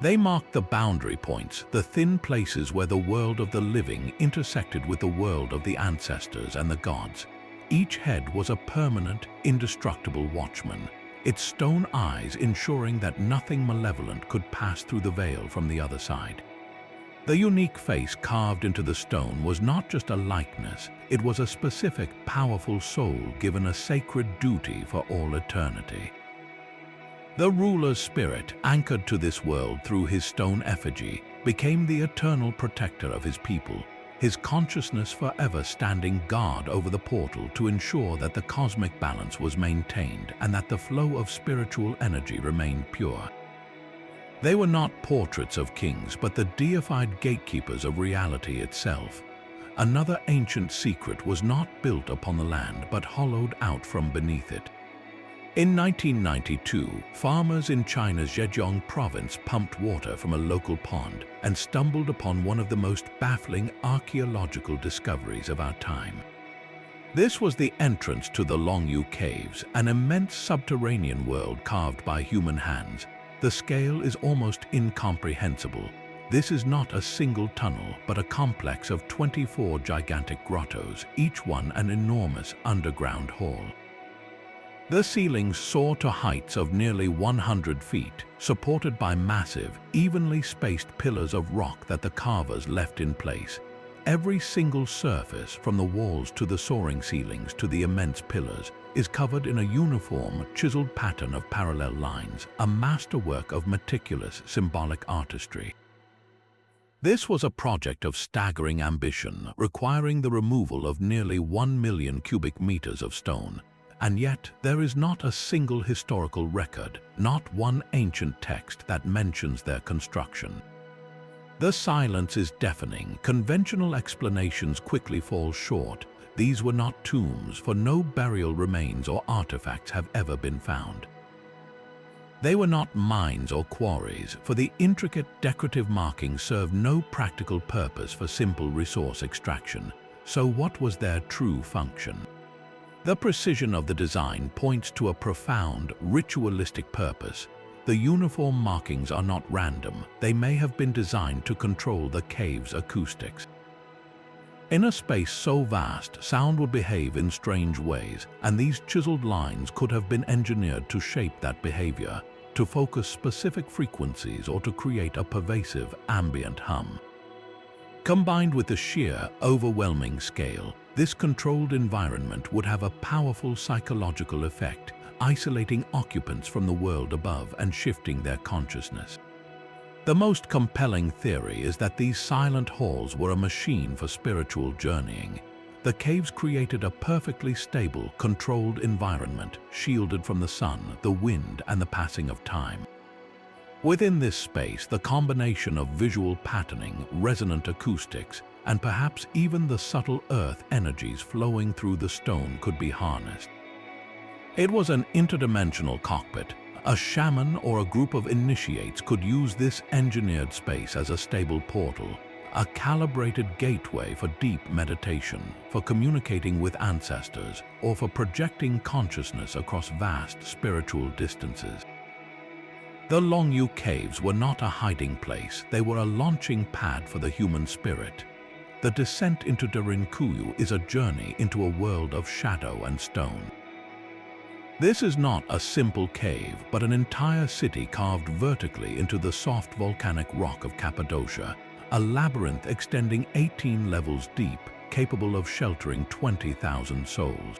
They marked the boundary points, the thin places where the world of the living intersected with the world of the ancestors and the gods. Each head was a permanent, indestructible watchman, its stone eyes ensuring that nothing malevolent could pass through the veil from the other side. The unique face carved into the stone was not just a likeness, it was a specific, powerful soul given a sacred duty for all eternity. The ruler's spirit, anchored to this world through his stone effigy, became the eternal protector of his people, his consciousness forever standing guard over the portal to ensure that the cosmic balance was maintained and that the flow of spiritual energy remained pure. They were not portraits of kings, but the deified gatekeepers of reality itself. Another ancient secret was not built upon the land, but hollowed out from beneath it. In 1992, farmers in China's Zhejiang province pumped water from a local pond and stumbled upon one of the most baffling archaeological discoveries of our time. This was the entrance to the Longyu Caves, an immense subterranean world carved by human hands. The scale is almost incomprehensible. This is not a single tunnel, but a complex of 24 gigantic grottos, each one an enormous underground hall. The ceilings soar to heights of nearly 100 feet, supported by massive, evenly spaced pillars of rock that the carvers left in place. Every single surface, from the walls to the soaring ceilings to the immense pillars, is covered in a uniform, chiseled pattern of parallel lines, a masterwork of meticulous, symbolic artistry. This was a project of staggering ambition, requiring the removal of nearly 1 million cubic meters of stone. And yet, there is not a single historical record, not one ancient text that mentions their construction. The silence is deafening. Conventional explanations quickly fall short. These were not tombs, for no burial remains or artifacts have ever been found. They were not mines or quarries, for the intricate decorative markings served no practical purpose for simple resource extraction. So what was their true function? The precision of the design points to a profound, ritualistic purpose. The uniform markings are not random. They may have been designed to control the cave's acoustics. In a space so vast, sound would behave in strange ways, and these chiseled lines could have been engineered to shape that behavior, to focus specific frequencies or to create a pervasive ambient hum. Combined with the sheer, overwhelming scale, this controlled environment would have a powerful psychological effect, isolating occupants from the world above and shifting their consciousness. The most compelling theory is that these silent halls were a machine for spiritual journeying. The caves created a perfectly stable, controlled environment, shielded from the sun, the wind, and the passing of time. Within this space, the combination of visual patterning, resonant acoustics, and perhaps even the subtle earth energies flowing through the stone could be harnessed. It was an interdimensional cockpit. A shaman or a group of initiates could use this engineered space as a stable portal, a calibrated gateway for deep meditation, for communicating with ancestors, or for projecting consciousness across vast spiritual distances. The Longyu Caves were not a hiding place, they were a launching pad for the human spirit. The descent into Derinkuyu is a journey into a world of shadow and stone. This is not a simple cave, but an entire city carved vertically into the soft volcanic rock of Cappadocia, a labyrinth extending 18 levels deep, capable of sheltering 20,000 souls.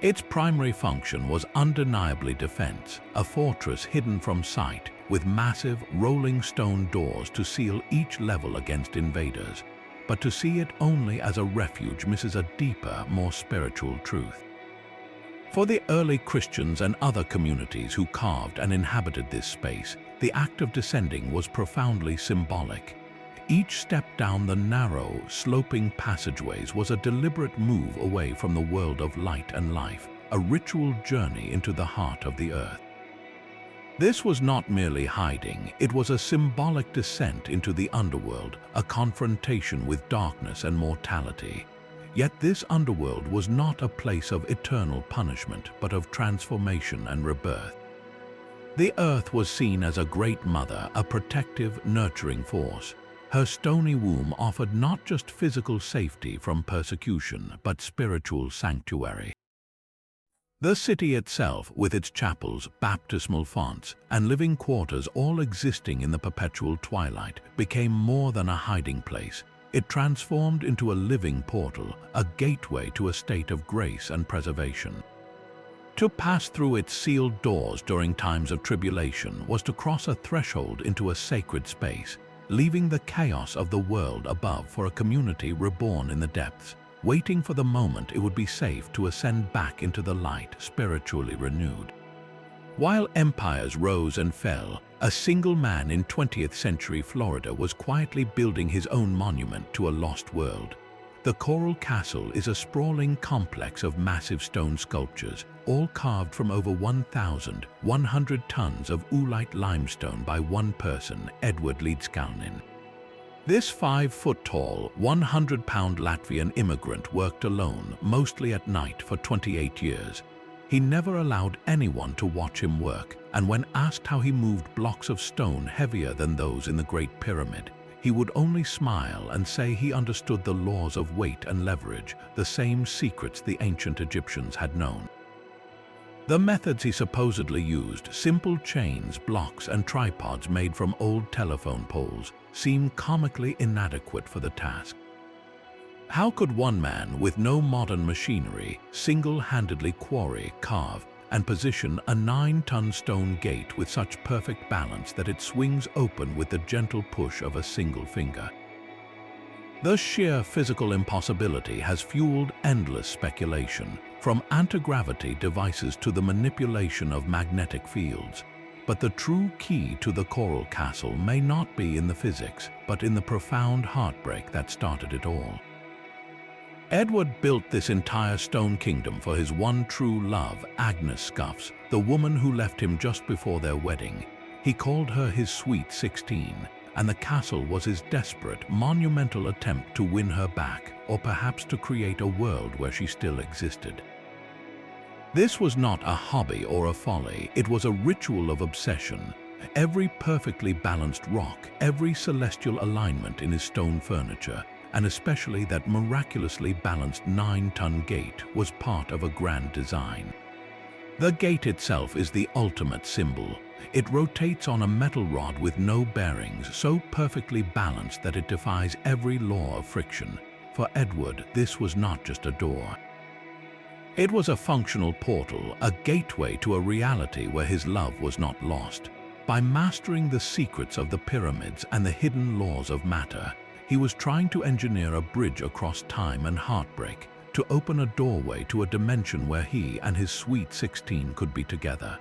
Its primary function was undeniably defense, a fortress hidden from sight, with massive, rolling stone doors to seal each level against invaders. But to see it only as a refuge misses a deeper, more spiritual truth. For the early Christians and other communities who carved and inhabited this space, the act of descending was profoundly symbolic. Each step down the narrow, sloping passageways was a deliberate move away from the world of light and life, a ritual journey into the heart of the earth. This was not merely hiding, it was a symbolic descent into the underworld, a confrontation with darkness and mortality. Yet this underworld was not a place of eternal punishment, but of transformation and rebirth. The earth was seen as a great mother, a protective, nurturing force. Her stony womb offered not just physical safety from persecution, but spiritual sanctuary. The city itself, with its chapels, baptismal fonts, and living quarters all existing in the perpetual twilight, became more than a hiding place. It transformed into a living portal, a gateway to a state of grace and preservation. To pass through its sealed doors during times of tribulation was to cross a threshold into a sacred space, leaving the chaos of the world above for a community reborn in the depths, waiting for the moment it would be safe to ascend back into the light, spiritually renewed. While empires rose and fell, a single man in 20th century Florida was quietly building his own monument to a lost world. The Coral Castle is a sprawling complex of massive stone sculptures, all carved from over 1,100 tons of oolite limestone by one person, Edward Leedskalnin. This 5-foot-tall, 100-pound Latvian immigrant worked alone, mostly at night, for 28 years. He never allowed anyone to watch him work, and when asked how he moved blocks of stone heavier than those in the Great Pyramid, he would only smile and say he understood the laws of weight and leverage, the same secrets the ancient Egyptians had known. The methods he supposedly used, simple chains, blocks, and tripods made from old telephone poles, seem comically inadequate for the task. How could one man with no modern machinery single-handedly quarry, carve, and position a 9-ton stone gate with such perfect balance that it swings open with the gentle push of a single finger? The sheer physical impossibility has fueled endless speculation, from anti-gravity devices to the manipulation of magnetic fields. But the true key to the Coral Castle may not be in the physics, but in the profound heartbreak that started it all. Edward built this entire stone kingdom for his one true love, Agnes Scuffs, the woman who left him just before their wedding. He called her his Sweet 16, and the castle was his desperate, monumental attempt to win her back, or perhaps to create a world where she still existed. This was not a hobby or a folly, it was a ritual of obsession. Every perfectly balanced rock, every celestial alignment in his stone furniture, and especially that miraculously balanced 9-ton gate, was part of a grand design. The gate itself is the ultimate symbol. It rotates on a metal rod with no bearings, so perfectly balanced that it defies every law of friction. For Edward, this was not just a door. It was a functional portal, a gateway to a reality where his love was not lost. By mastering the secrets of the pyramids and the hidden laws of matter, he was trying to engineer a bridge across time and heartbreak, to open a doorway to a dimension where he and his Sweet 16 could be together.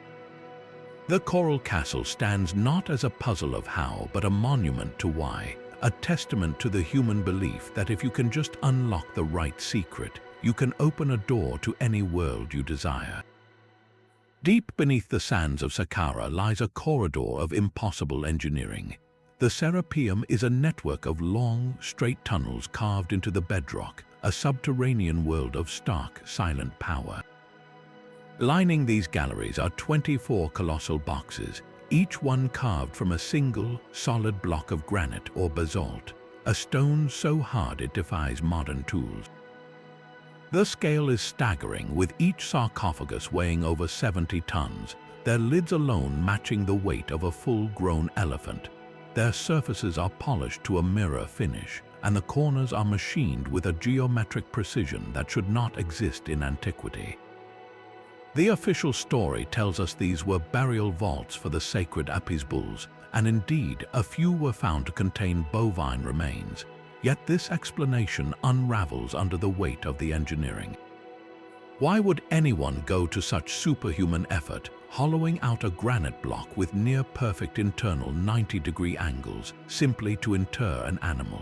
The Coral Castle stands not as a puzzle of how, but a monument to why, a testament to the human belief that if you can just unlock the right secret, you can open a door to any world you desire. Deep beneath the sands of Saqqara lies a corridor of impossible engineering. The Serapeum is a network of long, straight tunnels carved into the bedrock, a subterranean world of stark, silent power. Lining these galleries are 24 colossal boxes, each one carved from a single, solid block of granite or basalt, a stone so hard it defies modern tools. The scale is staggering, with each sarcophagus weighing over 70 tons, their lids alone matching the weight of a full-grown elephant. Their surfaces are polished to a mirror finish, and the corners are machined with a geometric precision that should not exist in antiquity. The official story tells us these were burial vaults for the sacred Apis bulls, and indeed a few were found to contain bovine remains. Yet this explanation unravels under the weight of the engineering. Why would anyone go to such superhuman effort, hollowing out a granite block with near-perfect internal 90-degree angles, simply to inter an animal?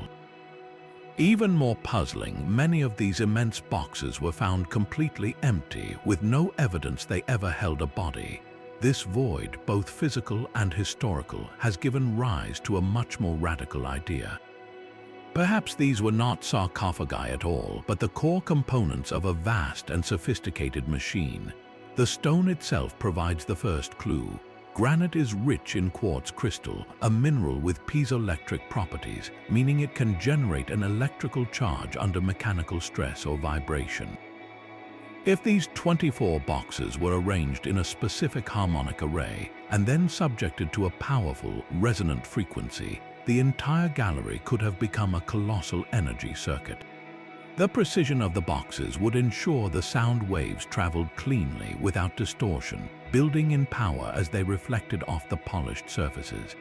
Even more puzzling, many of these immense boxes were found completely empty, with no evidence they ever held a body. This void, both physical and historical, has given rise to a much more radical idea. Perhaps these were not sarcophagi at all, but the core components of a vast and sophisticated machine. The stone itself provides the first clue. Granite is rich in quartz crystal, a mineral with piezoelectric properties, meaning it can generate an electrical charge under mechanical stress or vibration. If these 24 boxes were arranged in a specific harmonic array and then subjected to a powerful, resonant frequency, the entire gallery could have become a colossal energy circuit. The precision of the boxes would ensure the sound waves traveled cleanly without distortion, building in power as they reflected off the polished surfaces.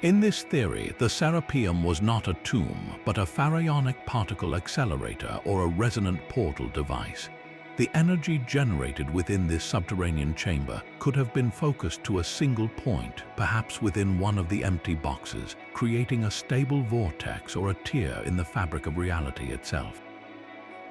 In this theory, the Serapeum was not a tomb, but a pharaonic particle accelerator or a resonant portal device. The energy generated within this subterranean chamber could have been focused to a single point, perhaps within one of the empty boxes, creating a stable vortex or a tear in the fabric of reality itself.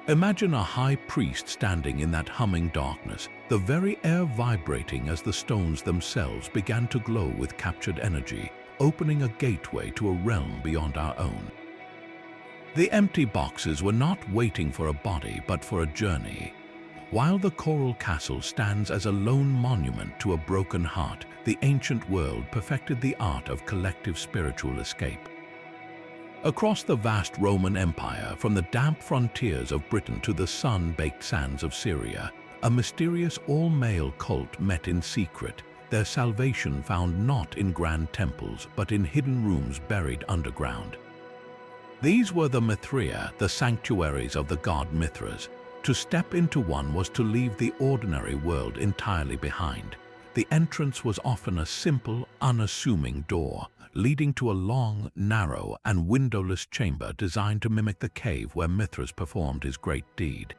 Imagine a high priest standing in that humming darkness, the very air vibrating as the stones themselves began to glow with captured energy, opening a gateway to a realm beyond our own. The empty boxes were not waiting for a body, but for a journey. While the coral castle stands as a lone monument to a broken heart, the ancient world perfected the art of collective spiritual escape. Across the vast Roman Empire, from the damp frontiers of Britain to the sun-baked sands of Syria, a mysterious all-male cult met in secret, their salvation found not in grand temples but in hidden rooms buried underground. These were the Mithraea, the sanctuaries of the god Mithras. To step into one was to leave the ordinary world entirely behind. The entrance was often a simple, unassuming door, leading to a long, narrow, and windowless chamber designed to mimic the cave where Mithras performed his great deed.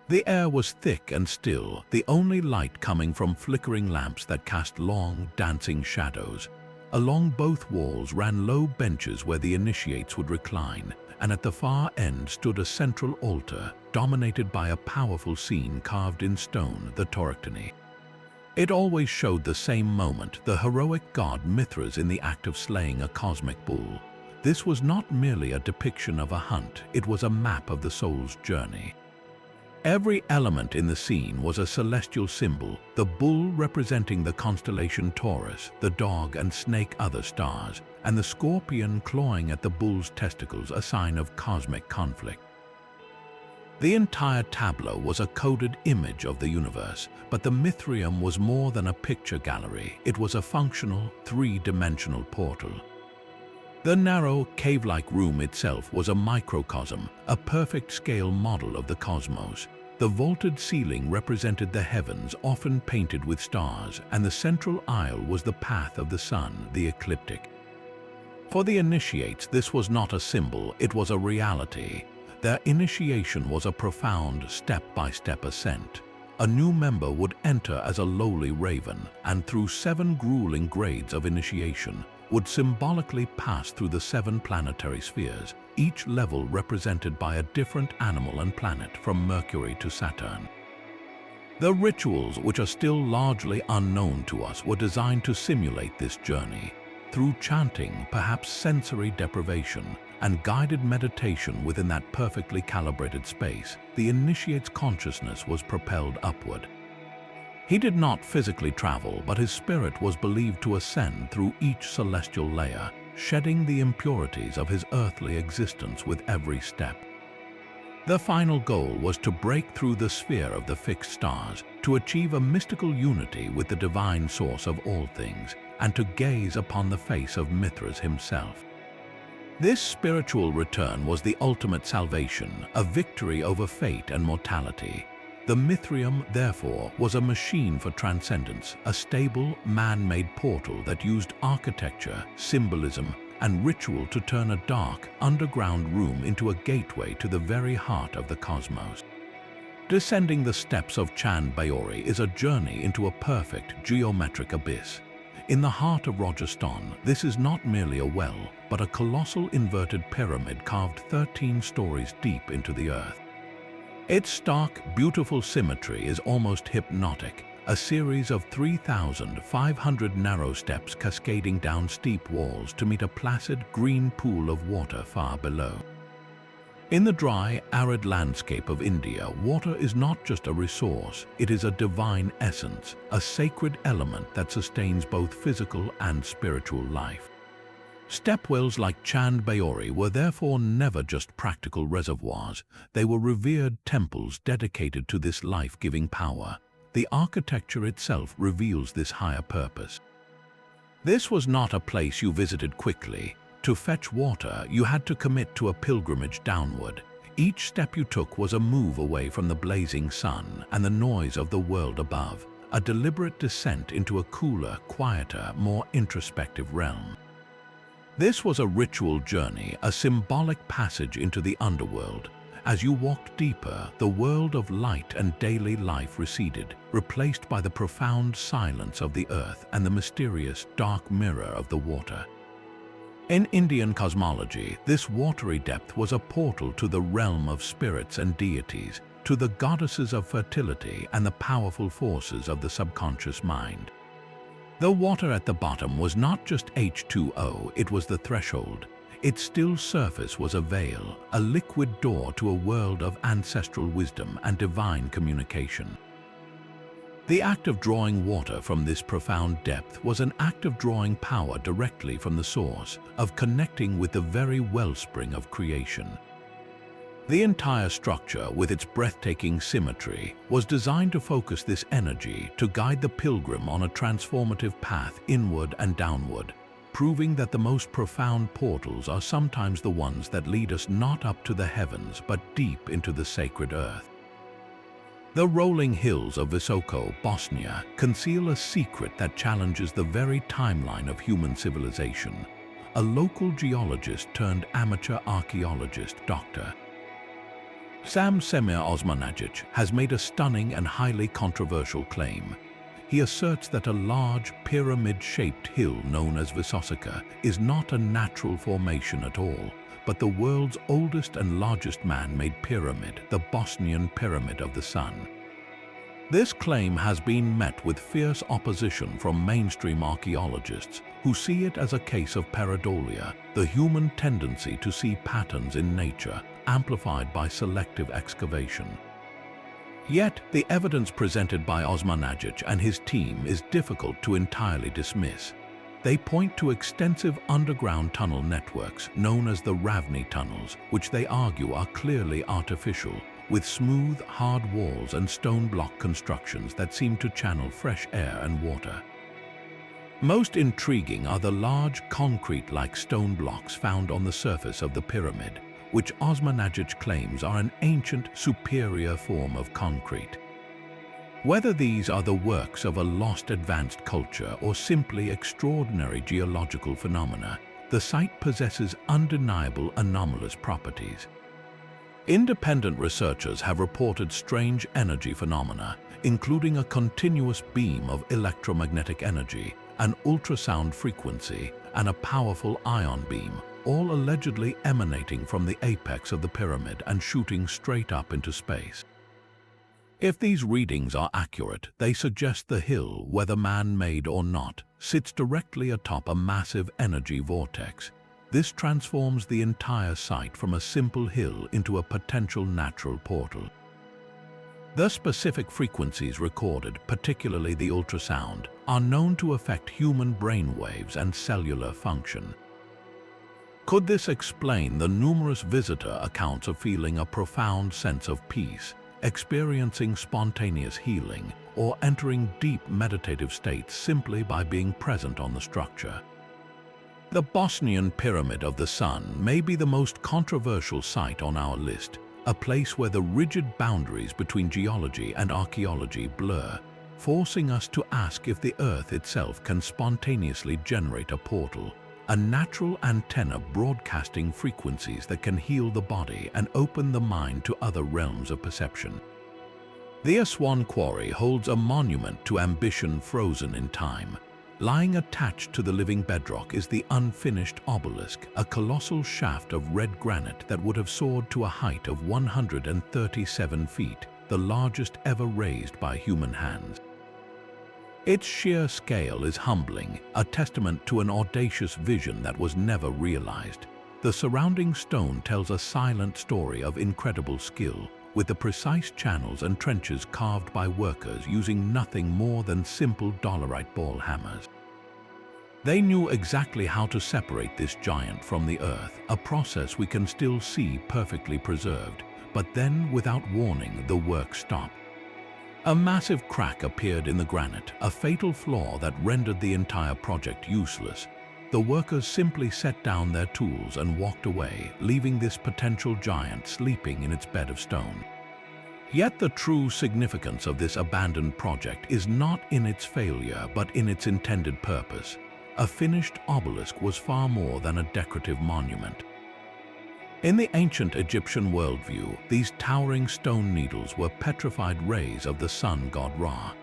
The air was thick and still, the only light coming from flickering lamps that cast long, dancing shadows. Along both walls ran low benches where the initiates would recline, and at the far end stood a central altar, dominated by a powerful scene carved in stone, the Tauroctony. It always showed the same moment, the heroic god Mithras in the act of slaying a cosmic bull. This was not merely a depiction of a hunt, it was a map of the soul's journey. Every element in the scene was a celestial symbol, the bull representing the constellation Taurus, the dog and snake other stars, and the scorpion clawing at the bull's testicles, a sign of cosmic conflict. The entire tableau was a coded image of the universe, but the Mithraeum was more than a picture gallery. It was a functional, three-dimensional portal. The narrow, cave-like room itself was a microcosm, a perfect-scale model of the cosmos. The vaulted ceiling represented the heavens, often painted with stars, and the central aisle was the path of the sun, the ecliptic. For the initiates, this was not a symbol, it was a reality. Their initiation was a profound, step-by-step ascent. A new member would enter as a lowly raven, and through 7 grueling grades of initiation, would symbolically pass through the 7 planetary spheres, each level represented by a different animal and planet from Mercury to Saturn. The rituals, which are still largely unknown to us, were designed to simulate this journey. Through chanting, perhaps sensory deprivation, and guided meditation within that perfectly calibrated space, the initiate's consciousness was propelled upward. He did not physically travel, but his spirit was believed to ascend through each celestial layer, shedding the impurities of his earthly existence with every step. The final goal was to break through the sphere of the fixed stars, to achieve a mystical unity with the divine source of all things, and to gaze upon the face of Mithras himself. This spiritual return was the ultimate salvation, a victory over fate and mortality. The Mithraeum, therefore, was a machine for transcendence, a stable, man-made portal that used architecture, symbolism, and ritual to turn a dark, underground room into a gateway to the very heart of the cosmos. Descending the steps of Chand Bayori is a journey into a perfect geometric abyss. In the heart of Rajasthan, this is not merely a well, but a colossal inverted pyramid carved 13 stories deep into the earth. Its stark, beautiful symmetry is almost hypnotic, a series of 3,500 narrow steps cascading down steep walls to meet a placid green pool of water far below. In the dry, arid landscape of India, water is not just a resource, it is a divine essence, a sacred element that sustains both physical and spiritual life. Stepwells like Chand Bayori were therefore never just practical reservoirs, they were revered temples dedicated to this life-giving power. The architecture itself reveals this higher purpose. This was not a place you visited quickly. To fetch water, you had to commit to a pilgrimage downward. Each step you took was a move away from the blazing sun and the noise of the world above, a deliberate descent into a cooler, quieter, more introspective realm. This was a ritual journey, a symbolic passage into the underworld. As you walked deeper, the world of light and daily life receded, replaced by the profound silence of the earth and the mysterious dark mirror of the water. In Indian cosmology, this watery depth was a portal to the realm of spirits and deities, to the goddesses of fertility and the powerful forces of the subconscious mind. The water at the bottom was not just H2O, it was the threshold. Its still surface was a veil, a liquid door to a world of ancestral wisdom and divine communication. The act of drawing water from this profound depth was an act of drawing power directly from the source, of connecting with the very wellspring of creation. The entire structure, with its breathtaking symmetry, was designed to focus this energy to guide the pilgrim on a transformative path inward and downward, proving that the most profound portals are sometimes the ones that lead us not up to the heavens but deep into the sacred earth. The rolling hills of Visoko, Bosnia, conceal a secret that challenges the very timeline of human civilization. A local geologist turned amateur archaeologist, Dr. Sam Semir Osmanagic, has made a stunning and highly controversial claim. He asserts that a large, pyramid-shaped hill known as Visocika is not a natural formation at all, but the world's oldest and largest man-made pyramid, the Bosnian Pyramid of the Sun. This claim has been met with fierce opposition from mainstream archaeologists who see it as a case of pareidolia, the human tendency to see patterns in nature, amplified by selective excavation. Yet, the evidence presented by Osmanagic and his team is difficult to entirely dismiss. They point to extensive underground tunnel networks known as the Ravni tunnels, which they argue are clearly artificial, with smooth, hard walls and stone block constructions that seem to channel fresh air and water. Most intriguing are the large concrete-like stone blocks found on the surface of the pyramid, which Osmanagic claims are an ancient, superior form of concrete. Whether these are the works of a lost advanced culture or simply extraordinary geological phenomena, the site possesses undeniable anomalous properties. Independent researchers have reported strange energy phenomena, including a continuous beam of electromagnetic energy, an ultrasound frequency, and a powerful ion beam, all allegedly emanating from the apex of the pyramid and shooting straight up into space. If these readings are accurate, they suggest the hill, whether man-made or not, sits directly atop a massive energy vortex. This transforms the entire site from a simple hill into a potential natural portal. The specific frequencies recorded, particularly the ultrasound, are known to affect human brain waves and cellular function. Could this explain the numerous visitor accounts of feeling a profound sense of peace, experiencing spontaneous healing, or entering deep meditative states simply by being present on the structure? The Bosnian Pyramid of the Sun may be the most controversial site on our list, a place where the rigid boundaries between geology and archaeology blur, forcing us to ask if the Earth itself can spontaneously generate a portal, a natural antenna broadcasting frequencies that can heal the body and open the mind to other realms of perception. The Aswan Quarry holds a monument to ambition frozen in time. Lying attached to the living bedrock is the unfinished obelisk, a colossal shaft of red granite that would have soared to a height of 137 feet, the largest ever raised by human hands. Its sheer scale is humbling, a testament to an audacious vision that was never realized. The surrounding stone tells a silent story of incredible skill, with the precise channels and trenches carved by workers using nothing more than simple dolerite ball hammers. They knew exactly how to separate this giant from the earth, a process we can still see perfectly preserved, but then, without warning, the work stopped. A massive crack appeared in the granite, a fatal flaw that rendered the entire project useless. The workers simply set down their tools and walked away, leaving this potential giant sleeping in its bed of stone. Yet the true significance of this abandoned project is not in its failure, but in its intended purpose. A finished obelisk was far more than a decorative monument. In the ancient Egyptian worldview, these towering stone needles were petrified rays of the sun god Ra.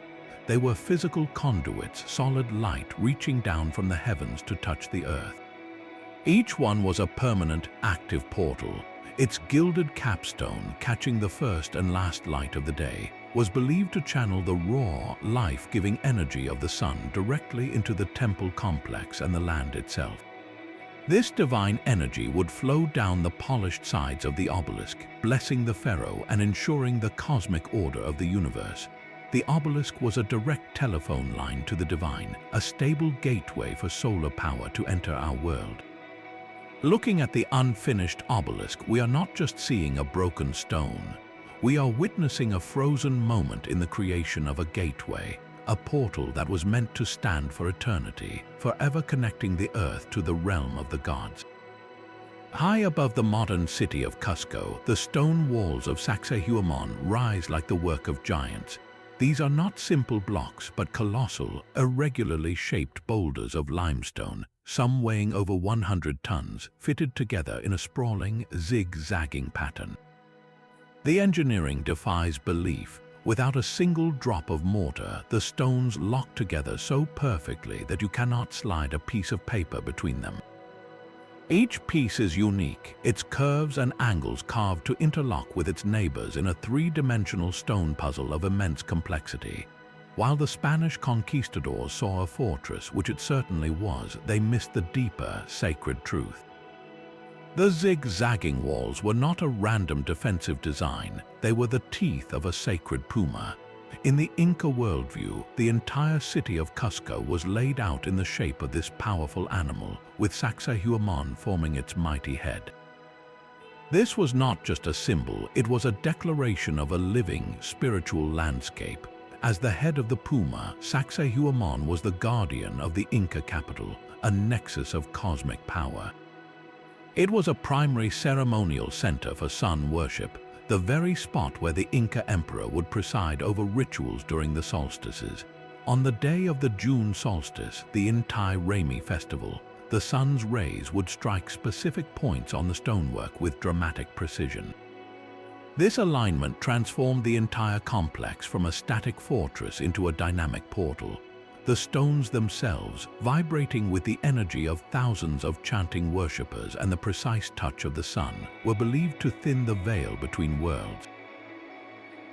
They were physical conduits, solid light reaching down from the heavens to touch the earth. Each one was a permanent, active portal. Its gilded capstone, catching the first and last light of the day, was believed to channel the raw, life-giving energy of the sun directly into the temple complex and the land itself. This divine energy would flow down the polished sides of the obelisk, blessing the pharaoh and ensuring the cosmic order of the universe. The obelisk was a direct telephone line to the divine, a stable gateway for solar power to enter our world. Looking at the unfinished obelisk, we are not just seeing a broken stone. We are witnessing a frozen moment in the creation of a gateway, a portal that was meant to stand for eternity, forever connecting the earth to the realm of the gods. High above the modern city of Cusco, the stone walls of Sacsayhuaman rise like the work of giants. These are not simple blocks, but colossal, irregularly shaped boulders of limestone, some weighing over 100 tons, fitted together in a sprawling, zigzagging pattern. The engineering defies belief. Without a single drop of mortar, the stones lock together so perfectly that you cannot slide a piece of paper between them. Each piece is unique, its curves and angles carved to interlock with its neighbors in a three-dimensional stone puzzle of immense complexity. While the Spanish conquistadors saw a fortress, which it certainly was, they missed the deeper, sacred truth. The zigzagging walls were not a random defensive design, they were the teeth of a sacred puma. In the Inca worldview, the entire city of Cusco was laid out in the shape of this powerful animal, with Sacsayhuaman forming its mighty head. This was not just a symbol, it was a declaration of a living, spiritual landscape. As the head of the puma, Sacsayhuaman was the guardian of the Inca capital, a nexus of cosmic power. It was a primary ceremonial center for sun worship, the very spot where the Inca emperor would preside over rituals during the solstices. On the day of the June solstice, the Inti Raymi festival, the sun's rays would strike specific points on the stonework with dramatic precision. This alignment transformed the entire complex from a static fortress into a dynamic portal. The stones themselves, vibrating with the energy of thousands of chanting worshippers and the precise touch of the sun, were believed to thin the veil between worlds.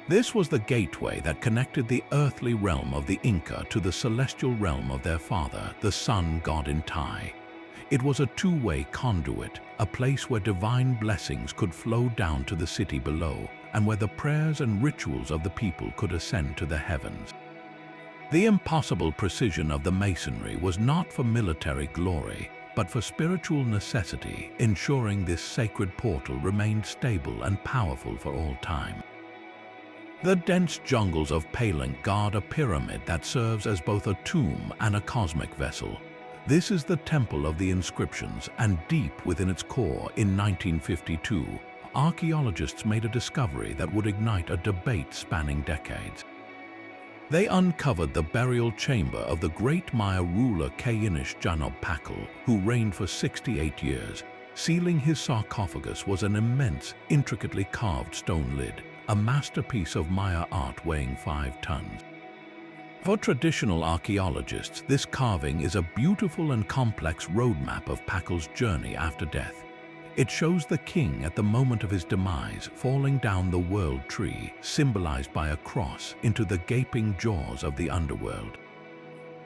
This was the gateway that connected the earthly realm of the Inca to the celestial realm of their father, the sun god Inti. It was a two-way conduit, a place where divine blessings could flow down to the city below, and where the prayers and rituals of the people could ascend to the heavens. The impossible precision of the masonry was not for military glory, but for spiritual necessity, ensuring this sacred portal remained stable and powerful for all time. The dense jungles of Palenque guard a pyramid that serves as both a tomb and a cosmic vessel. This is the Temple of the Inscriptions, and deep within its core, in 1952, archaeologists made a discovery that would ignite a debate spanning decades. They uncovered the burial chamber of the great Maya ruler Kayinish Janob Pakal, who reigned for 68 years. Sealing his sarcophagus was an immense, intricately carved stone lid, a masterpiece of Maya art weighing 5 tons. For traditional archaeologists, this carving is a beautiful and complex roadmap of Pakal's journey after death. It shows the king at the moment of his demise falling down the world tree, symbolized by a cross, into the gaping jaws of the underworld.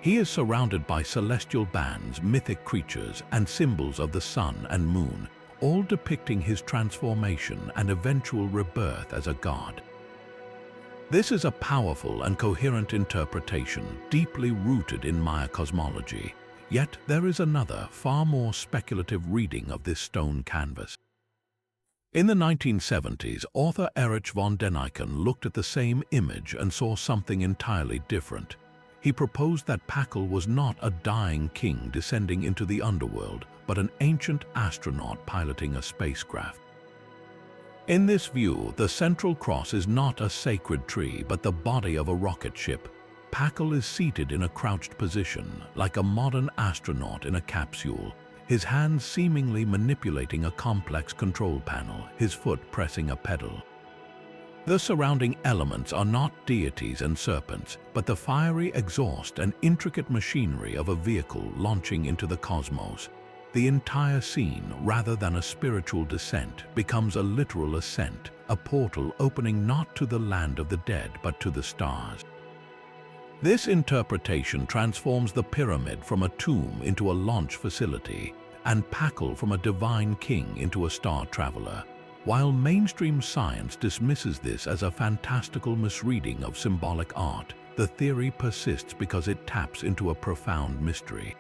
He is surrounded by celestial bands, mythic creatures, and symbols of the sun and moon, all depicting his transformation and eventual rebirth as a god. This is a powerful and coherent interpretation, deeply rooted in Maya cosmology. Yet there is another, far more speculative reading of this stone canvas. In the 1970s, author Erich von Däniken looked at the same image and saw something entirely different. He proposed that Pakal was not a dying king descending into the underworld, but an ancient astronaut piloting a spacecraft. In this view, the central cross is not a sacred tree, but the body of a rocket ship. Pakal is seated in a crouched position, like a modern astronaut in a capsule, his hands seemingly manipulating a complex control panel, his foot pressing a pedal. The surrounding elements are not deities and serpents, but the fiery exhaust and intricate machinery of a vehicle launching into the cosmos. The entire scene, rather than a spiritual descent, becomes a literal ascent, a portal opening not to the land of the dead but to the stars. This interpretation transforms the pyramid from a tomb into a launch facility, and Pakal from a divine king into a star traveler. While mainstream science dismisses this as a fantastical misreading of symbolic art, the theory persists because it taps into a profound mystery.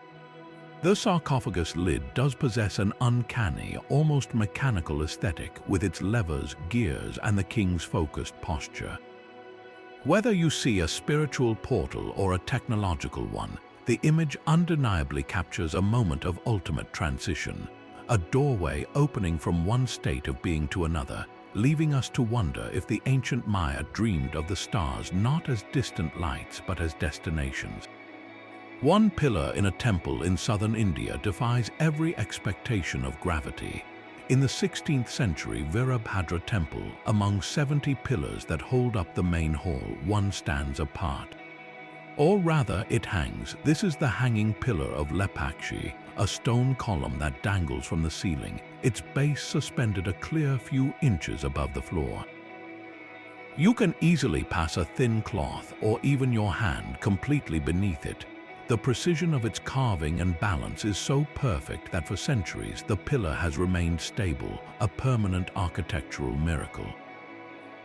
The sarcophagus lid does possess an uncanny, almost mechanical aesthetic with its levers, gears, and the king's focused posture. Whether you see a spiritual portal or a technological one, the image undeniably captures a moment of ultimate transition, a doorway opening from one state of being to another, leaving us to wonder if the ancient Maya dreamed of the stars not as distant lights but as destinations. One pillar in a temple in southern India defies every expectation of gravity. In the 16th century Virabhadra temple, among 70 pillars that hold up the main hall, one stands apart. Or rather, it hangs. This is the hanging pillar of Lepakshi, a stone column that dangles from the ceiling, its base suspended a clear few inches above the floor. You can easily pass a thin cloth or even your hand completely beneath it. The precision of its carving and balance is so perfect that for centuries the pillar has remained stable, a permanent architectural miracle.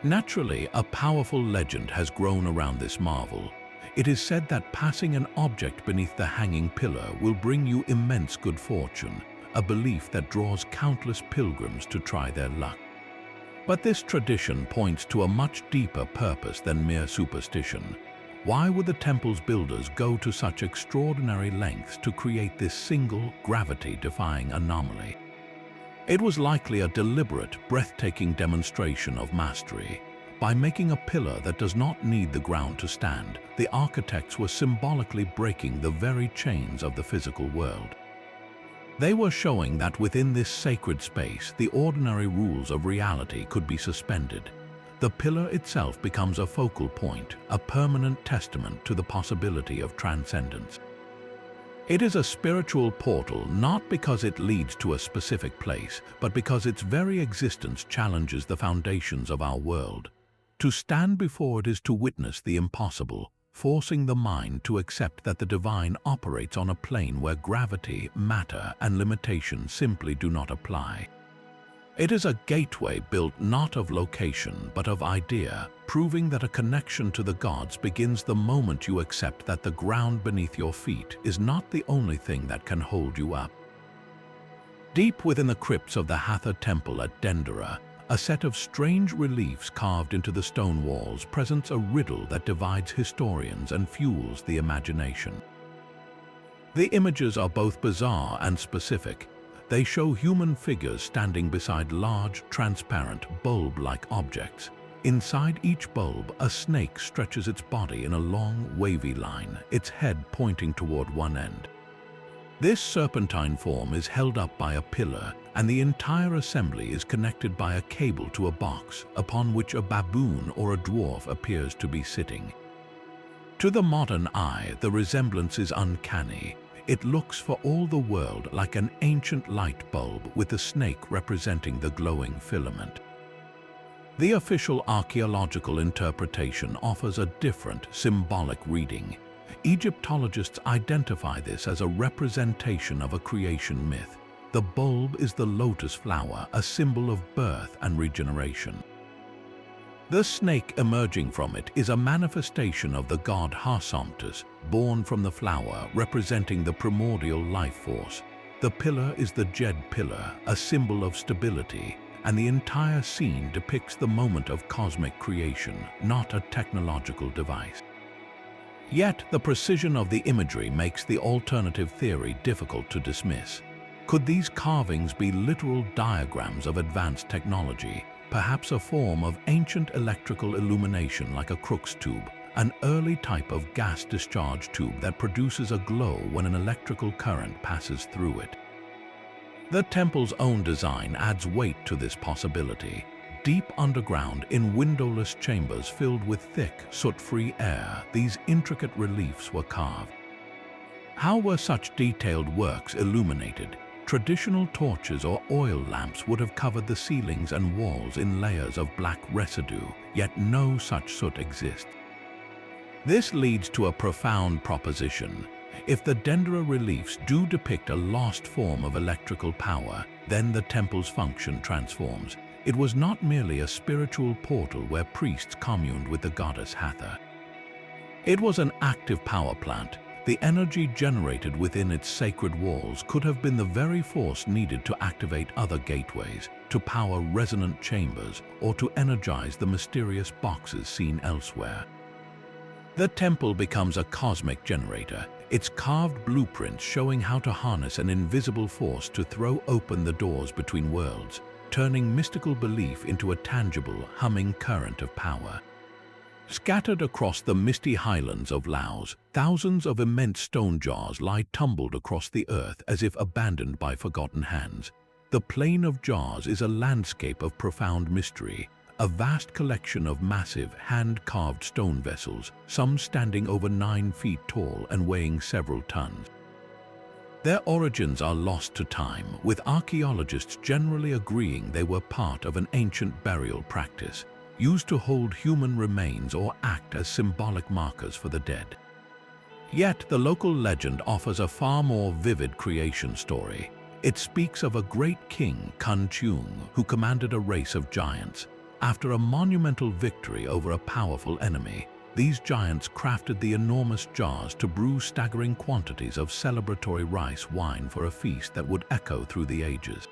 Naturally, a powerful legend has grown around this marvel. It is said that passing an object beneath the hanging pillar will bring you immense good fortune, a belief that draws countless pilgrims to try their luck. But this tradition points to a much deeper purpose than mere superstition. Why would the temple's builders go to such extraordinary lengths to create this single, gravity-defying anomaly? It was likely a deliberate, breathtaking demonstration of mastery. By making a pillar that does not need the ground to stand, the architects were symbolically breaking the very chains of the physical world. They were showing that within this sacred space, the ordinary rules of reality could be suspended. The pillar itself becomes a focal point, a permanent testament to the possibility of transcendence. It is a spiritual portal not because it leads to a specific place, but because its very existence challenges the foundations of our world. To stand before it is to witness the impossible, forcing the mind to accept that the divine operates on a plane where gravity, matter, and limitation simply do not apply. It is a gateway built not of location but of idea, proving that a connection to the gods begins the moment you accept that the ground beneath your feet is not the only thing that can hold you up. Deep within the crypts of the Hatha temple at Dendera, a set of strange reliefs carved into the stone walls presents a riddle that divides historians and fuels the imagination. The images are both bizarre and specific. They show human figures standing beside large, transparent, bulb-like objects. Inside each bulb, a snake stretches its body in a long, wavy line, its head pointing toward one end. This serpentine form is held up by a pillar, and the entire assembly is connected by a cable to a box, upon which a baboon or a dwarf appears to be sitting. To the modern eye, the resemblance is uncanny. It looks for all the world like an ancient light bulb with the snake representing the glowing filament. The official archaeological interpretation offers a different, symbolic reading. Egyptologists identify this as a representation of a creation myth. The bulb is the lotus flower, a symbol of birth and regeneration. The snake emerging from it is a manifestation of the god Harsomptus, born from the flower, representing the primordial life force. The pillar is the Jed pillar, a symbol of stability, and the entire scene depicts the moment of cosmic creation, not a technological device. Yet, the precision of the imagery makes the alternative theory difficult to dismiss. Could these carvings be literal diagrams of advanced technology, perhaps a form of ancient electrical illumination like a Crookes tube, an early type of gas discharge tube that produces a glow when an electrical current passes through it? The temple's own design adds weight to this possibility. Deep underground in windowless chambers filled with thick, soot-free air, these intricate reliefs were carved. How were such detailed works illuminated? Traditional torches or oil lamps would have covered the ceilings and walls in layers of black residue, yet no such soot exists. This leads to a profound proposition. If the Dendera reliefs do depict a lost form of electrical power, then the temple's function transforms. It was not merely a spiritual portal where priests communed with the goddess Hathor. It was an active power plant. The energy generated within its sacred walls could have been the very force needed to activate other gateways, to power resonant chambers, or to energize the mysterious boxes seen elsewhere. The temple becomes a cosmic generator, its carved blueprints showing how to harness an invisible force to throw open the doors between worlds, turning mystical belief into a tangible, humming current of power. Scattered across the misty highlands of Laos, thousands of immense stone jars lie tumbled across the earth as if abandoned by forgotten hands. The plain of jars is a landscape of profound mystery, a vast collection of massive, hand-carved stone vessels, some standing over 9 feet tall and weighing several tons. Their origins are lost to time, with archaeologists generally agreeing they were part of an ancient burial practice, used to hold human remains or act as symbolic markers for the dead. Yet the local legend offers a far more vivid creation story. It speaks of a great king, Kun Cheung, who commanded a race of giants. After a monumental victory over a powerful enemy, these giants crafted the enormous jars to brew staggering quantities of celebratory rice wine for a feast that would echo through the ages.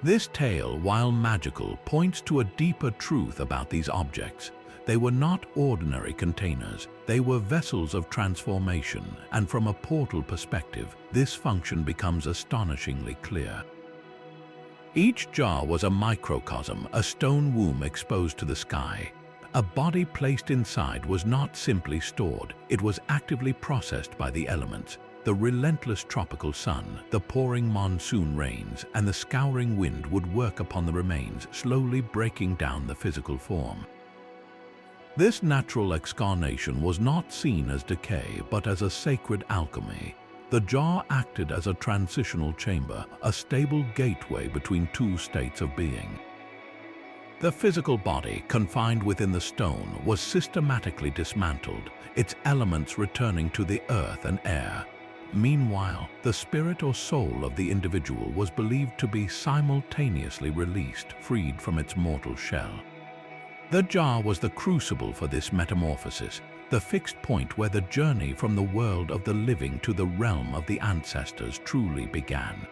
This tale, while magical, points to a deeper truth about these objects. They were not ordinary containers, they were vessels of transformation, and from a portal perspective, this function becomes astonishingly clear. Each jar was a microcosm, a stone womb exposed to the sky. A body placed inside was not simply stored, it was actively processed by the elements. The relentless tropical sun, the pouring monsoon rains, and the scouring wind would work upon the remains, slowly breaking down the physical form. This natural excarnation was not seen as decay, but as a sacred alchemy. The jar acted as a transitional chamber, a stable gateway between two states of being. The physical body, confined within the stone, was systematically dismantled, its elements returning to the earth and air. Meanwhile, the spirit or soul of the individual was believed to be simultaneously released, freed from its mortal shell. The jar was the crucible for this metamorphosis, the fixed point where the journey from the world of the living to the realm of the ancestors truly began.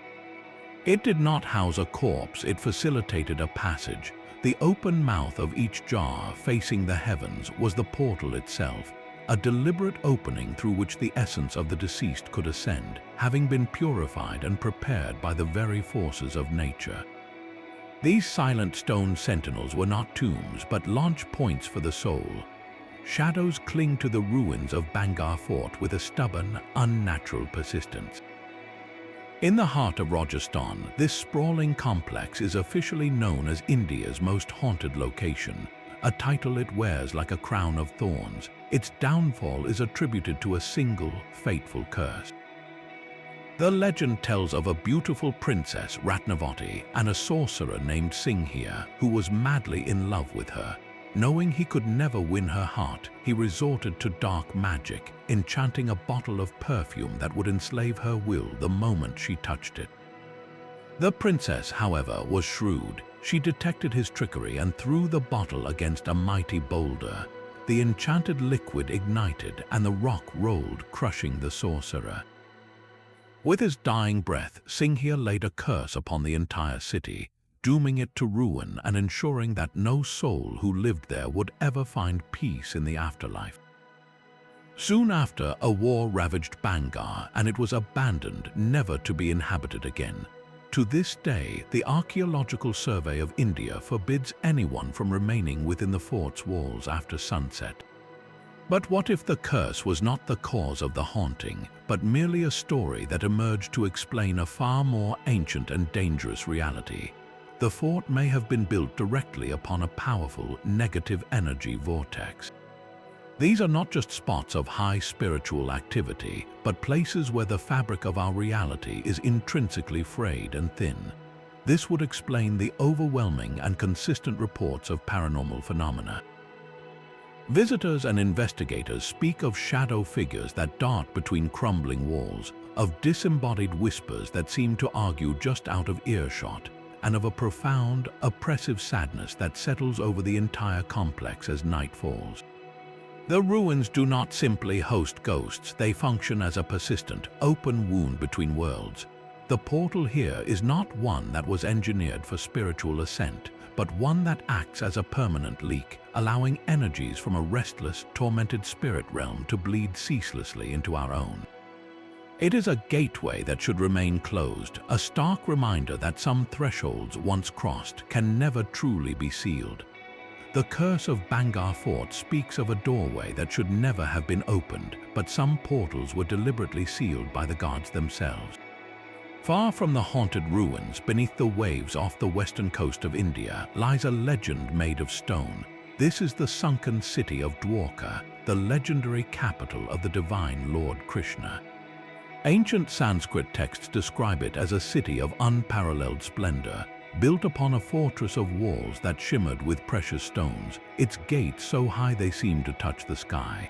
It did not house a corpse, it facilitated a passage. The open mouth of each jar, facing the heavens, was the portal itself, a deliberate opening through which the essence of the deceased could ascend, having been purified and prepared by the very forces of nature. These silent stone sentinels were not tombs, but launch points for the soul. Shadows cling to the ruins of Bangar Fort with a stubborn, unnatural persistence. In the heart of Rajasthan, this sprawling complex is officially known as India's most haunted location, a title it wears like a crown of thorns. Its downfall is attributed to a single, fateful curse. The legend tells of a beautiful princess, Ratnavati, and a sorcerer named Singhia, who was madly in love with her. Knowing he could never win her heart, he resorted to dark magic, enchanting a bottle of perfume that would enslave her will the moment she touched it. The princess, however, was shrewd. She detected his trickery and threw the bottle against a mighty boulder. The enchanted liquid ignited and the rock rolled, crushing the sorcerer. With his dying breath, Singhia laid a curse upon the entire city, dooming it to ruin and ensuring that no soul who lived there would ever find peace in the afterlife. Soon after, a war ravaged Bangar and it was abandoned, never to be inhabited again. To this day, the Archaeological Survey of India forbids anyone from remaining within the fort's walls after sunset. But what if the curse was not the cause of the haunting, but merely a story that emerged to explain a far more ancient and dangerous reality? The fort may have been built directly upon a powerful negative energy vortex. These are not just spots of high spiritual activity, but places where the fabric of our reality is intrinsically frayed and thin. This would explain the overwhelming and consistent reports of paranormal phenomena. Visitors and investigators speak of shadow figures that dart between crumbling walls, of disembodied whispers that seem to argue just out of earshot, and of a profound, oppressive sadness that settles over the entire complex as night falls. The ruins do not simply host ghosts, they function as a persistent, open wound between worlds. The portal here is not one that was engineered for spiritual ascent, but one that acts as a permanent leak, allowing energies from a restless, tormented spirit realm to bleed ceaselessly into our own. It is a gateway that should remain closed, a stark reminder that some thresholds once crossed can never truly be sealed. The curse of Bangar Fort speaks of a doorway that should never have been opened, but some portals were deliberately sealed by the gods themselves. Far from the haunted ruins, beneath the waves off the western coast of India, lies a legend made of stone. This is the sunken city of Dwarka, the legendary capital of the divine Lord Krishna. Ancient Sanskrit texts describe it as a city of unparalleled splendor, built upon a fortress of walls that shimmered with precious stones, its gates so high they seemed to touch the sky.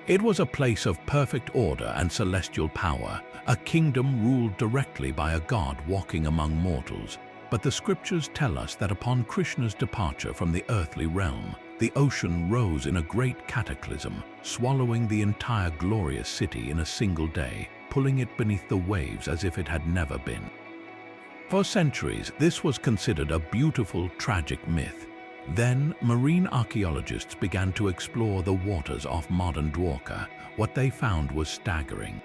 It was a place of perfect order and celestial power, a kingdom ruled directly by a god walking among mortals. But the scriptures tell us that upon Krishna's departure from the earthly realm, the ocean rose in a great cataclysm, swallowing the entire glorious city in a single day, pulling it beneath the waves as if it had never been. For centuries, this was considered a beautiful, tragic myth. Then, marine archaeologists began to explore the waters off modern Dwarka. What they found was staggering.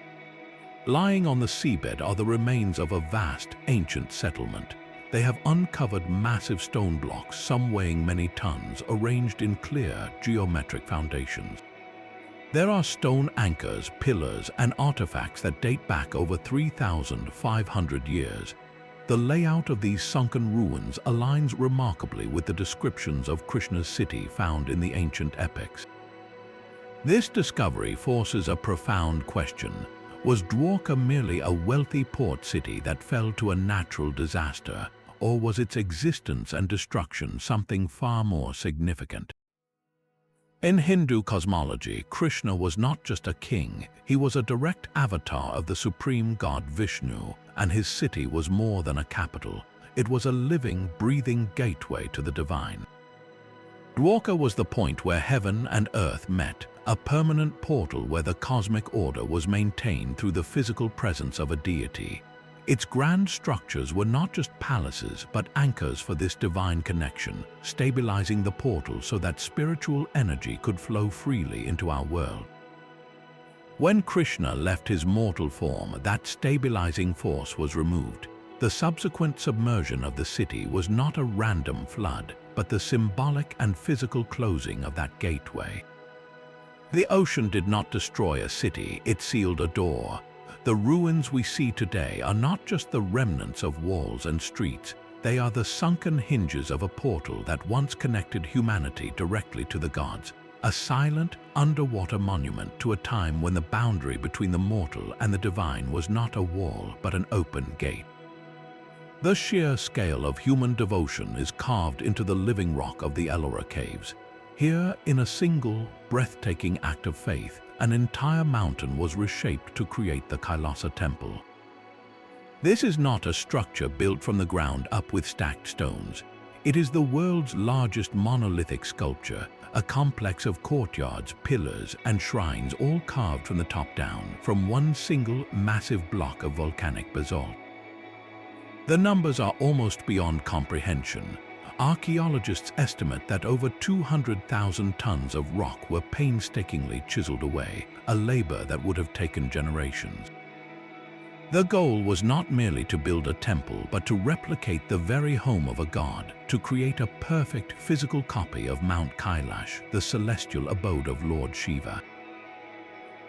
Lying on the seabed are the remains of a vast, ancient settlement. They have uncovered massive stone blocks, some weighing many tons, arranged in clear, geometric foundations. There are stone anchors, pillars, and artifacts that date back over 3,500 years. The layout of these sunken ruins aligns remarkably with the descriptions of Krishna's city found in the ancient epics. This discovery forces a profound question. Was Dwarka merely a wealthy port city that fell to a natural disaster, or was its existence and destruction something far more significant? In Hindu cosmology, Krishna was not just a king, he was a direct avatar of the supreme god Vishnu, and his city was more than a capital. It was a living, breathing gateway to the divine. Dwarka was the point where heaven and earth met, a permanent portal where the cosmic order was maintained through the physical presence of a deity. Its grand structures were not just palaces, but anchors for this divine connection, stabilizing the portal so that spiritual energy could flow freely into our world. When Krishna left his mortal form, that stabilizing force was removed. The subsequent submersion of the city was not a random flood, but the symbolic and physical closing of that gateway. The ocean did not destroy a city, it sealed a door. The ruins we see today are not just the remnants of walls and streets, they are the sunken hinges of a portal that once connected humanity directly to the gods, a silent, underwater monument to a time when the boundary between the mortal and the divine was not a wall but an open gate. The sheer scale of human devotion is carved into the living rock of the Ellora Caves. Here, in a single, breathtaking act of faith, an entire mountain was reshaped to create the Kailasa Temple. This is not a structure built from the ground up with stacked stones. It is the world's largest monolithic sculpture, a complex of courtyards, pillars, and shrines all carved from the top down, from one single, massive block of volcanic basalt. The numbers are almost beyond comprehension. Archaeologists estimate that over 200,000 tons of rock were painstakingly chiseled away, a labor that would have taken generations. The goal was not merely to build a temple, but to replicate the very home of a god, to create a perfect physical copy of Mount Kailash, the celestial abode of Lord Shiva.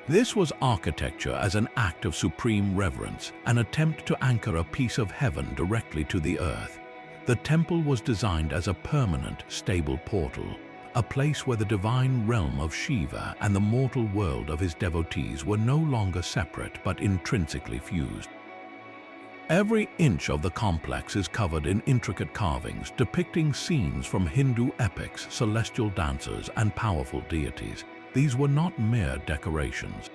This was architecture as an act of supreme reverence, an attempt to anchor a piece of heaven directly to the earth. The temple was designed as a permanent, stable portal, a place where the divine realm of Shiva and the mortal world of his devotees were no longer separate but intrinsically fused. Every inch of the complex is covered in intricate carvings depicting scenes from Hindu epics, celestial dancers, and powerful deities. These were not mere decorations.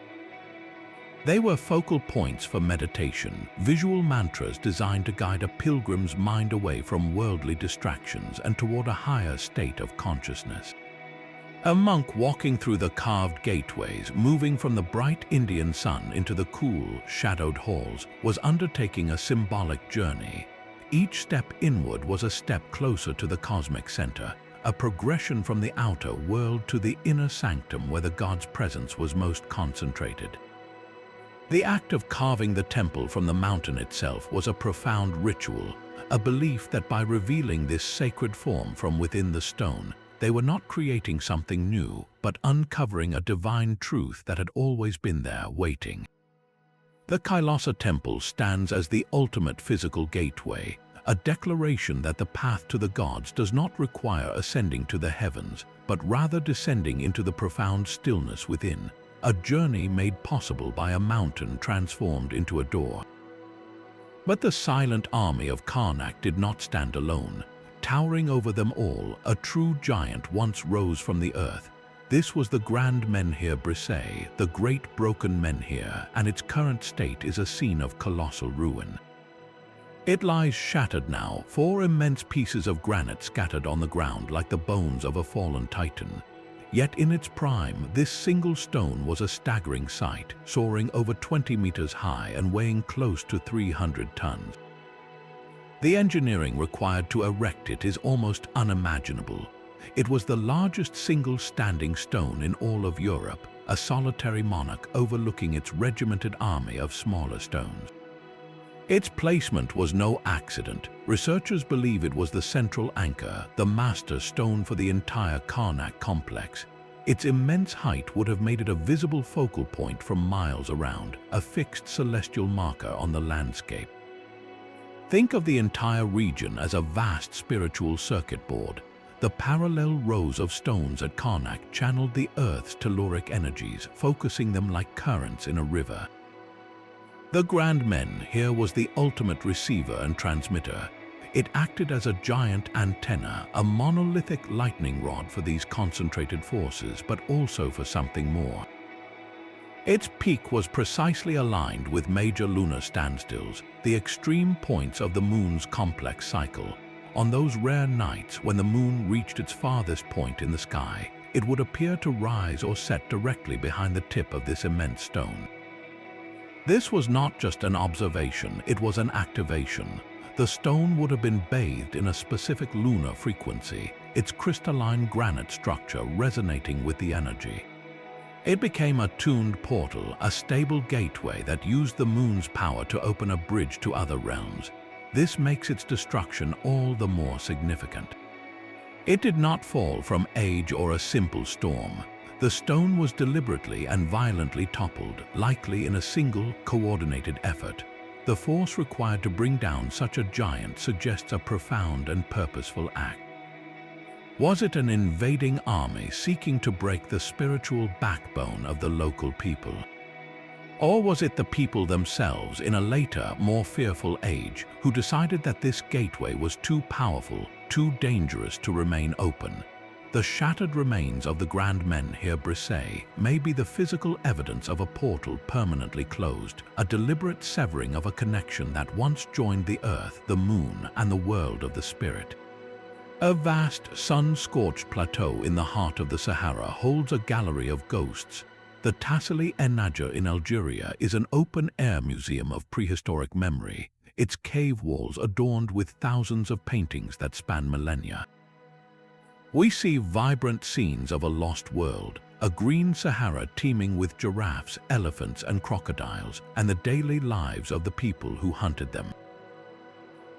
They were focal points for meditation, visual mantras designed to guide a pilgrim's mind away from worldly distractions and toward a higher state of consciousness. A monk walking through the carved gateways, moving from the bright Indian sun into the cool, shadowed halls, was undertaking a symbolic journey. Each step inward was a step closer to the cosmic center, a progression from the outer world to the inner sanctum where the god's presence was most concentrated. The act of carving the temple from the mountain itself was a profound ritual, a belief that by revealing this sacred form from within the stone, they were not creating something new, but uncovering a divine truth that had always been there, waiting. The Kailasa Temple stands as the ultimate physical gateway, a declaration that the path to the gods does not require ascending to the heavens, but rather descending into the profound stillness within. A journey made possible by a mountain transformed into a door. But the silent army of Karnak did not stand alone. Towering over them all, a true giant once rose from the earth. This was the Grand Menhir Brisset, the great broken menhir, and its current state is a scene of colossal ruin. It lies shattered now, 4 immense pieces of granite scattered on the ground like the bones of a fallen titan. Yet in its prime, this single stone was a staggering sight, soaring over 20 meters high and weighing close to 300 tons. The engineering required to erect it is almost unimaginable. It was the largest single standing stone in all of Europe, a solitary monarch overlooking its regimented army of smaller stones. Its placement was no accident. Researchers believe it was the central anchor, the master stone for the entire Karnak complex. Its immense height would have made it a visible focal point from miles around, a fixed celestial marker on the landscape. Think of the entire region as a vast spiritual circuit board. The parallel rows of stones at Karnak channeled the Earth's telluric energies, focusing them like currents in a river. The Grand Menhir was the ultimate receiver and transmitter. It acted as a giant antenna, a monolithic lightning rod for these concentrated forces, but also for something more. Its peak was precisely aligned with major lunar standstills, the extreme points of the moon's complex cycle. On those rare nights when the moon reached its farthest point in the sky, it would appear to rise or set directly behind the tip of this immense stone. This was not just an observation, it was an activation. The stone would have been bathed in a specific lunar frequency, its crystalline granite structure resonating with the energy. It became a tuned portal, a stable gateway that used the moon's power to open a bridge to other realms. This makes its destruction all the more significant. It did not fall from age or a simple storm. The stone was deliberately and violently toppled, likely in a single, coordinated effort. The force required to bring down such a giant suggests a profound and purposeful act. Was it an invading army seeking to break the spiritual backbone of the local people? Or was it the people themselves in a later, more fearful age who decided that this gateway was too powerful, too dangerous to remain open? The shattered remains of the grand menhir brise may be the physical evidence of a portal permanently closed, a deliberate severing of a connection that once joined the earth, the moon, and the world of the spirit. A vast, sun-scorched plateau in the heart of the Sahara holds a gallery of ghosts. The Tassili Ennager in Algeria is an open-air museum of prehistoric memory, its cave walls adorned with thousands of paintings that span millennia. We see vibrant scenes of a lost world, a green Sahara teeming with giraffes, elephants, and crocodiles, and the daily lives of the people who hunted them.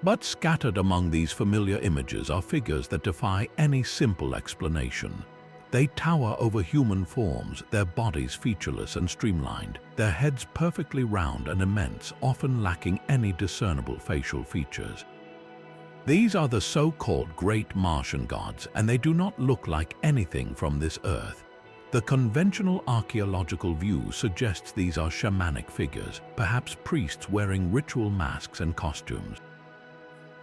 But scattered among these familiar images are figures that defy any simple explanation. They tower over human forms, their bodies featureless and streamlined, their heads perfectly round and immense, often lacking any discernible facial features. These are the so-called great Martian gods, and they do not look like anything from this earth. The conventional archaeological view suggests these are shamanic figures, perhaps priests wearing ritual masks and costumes.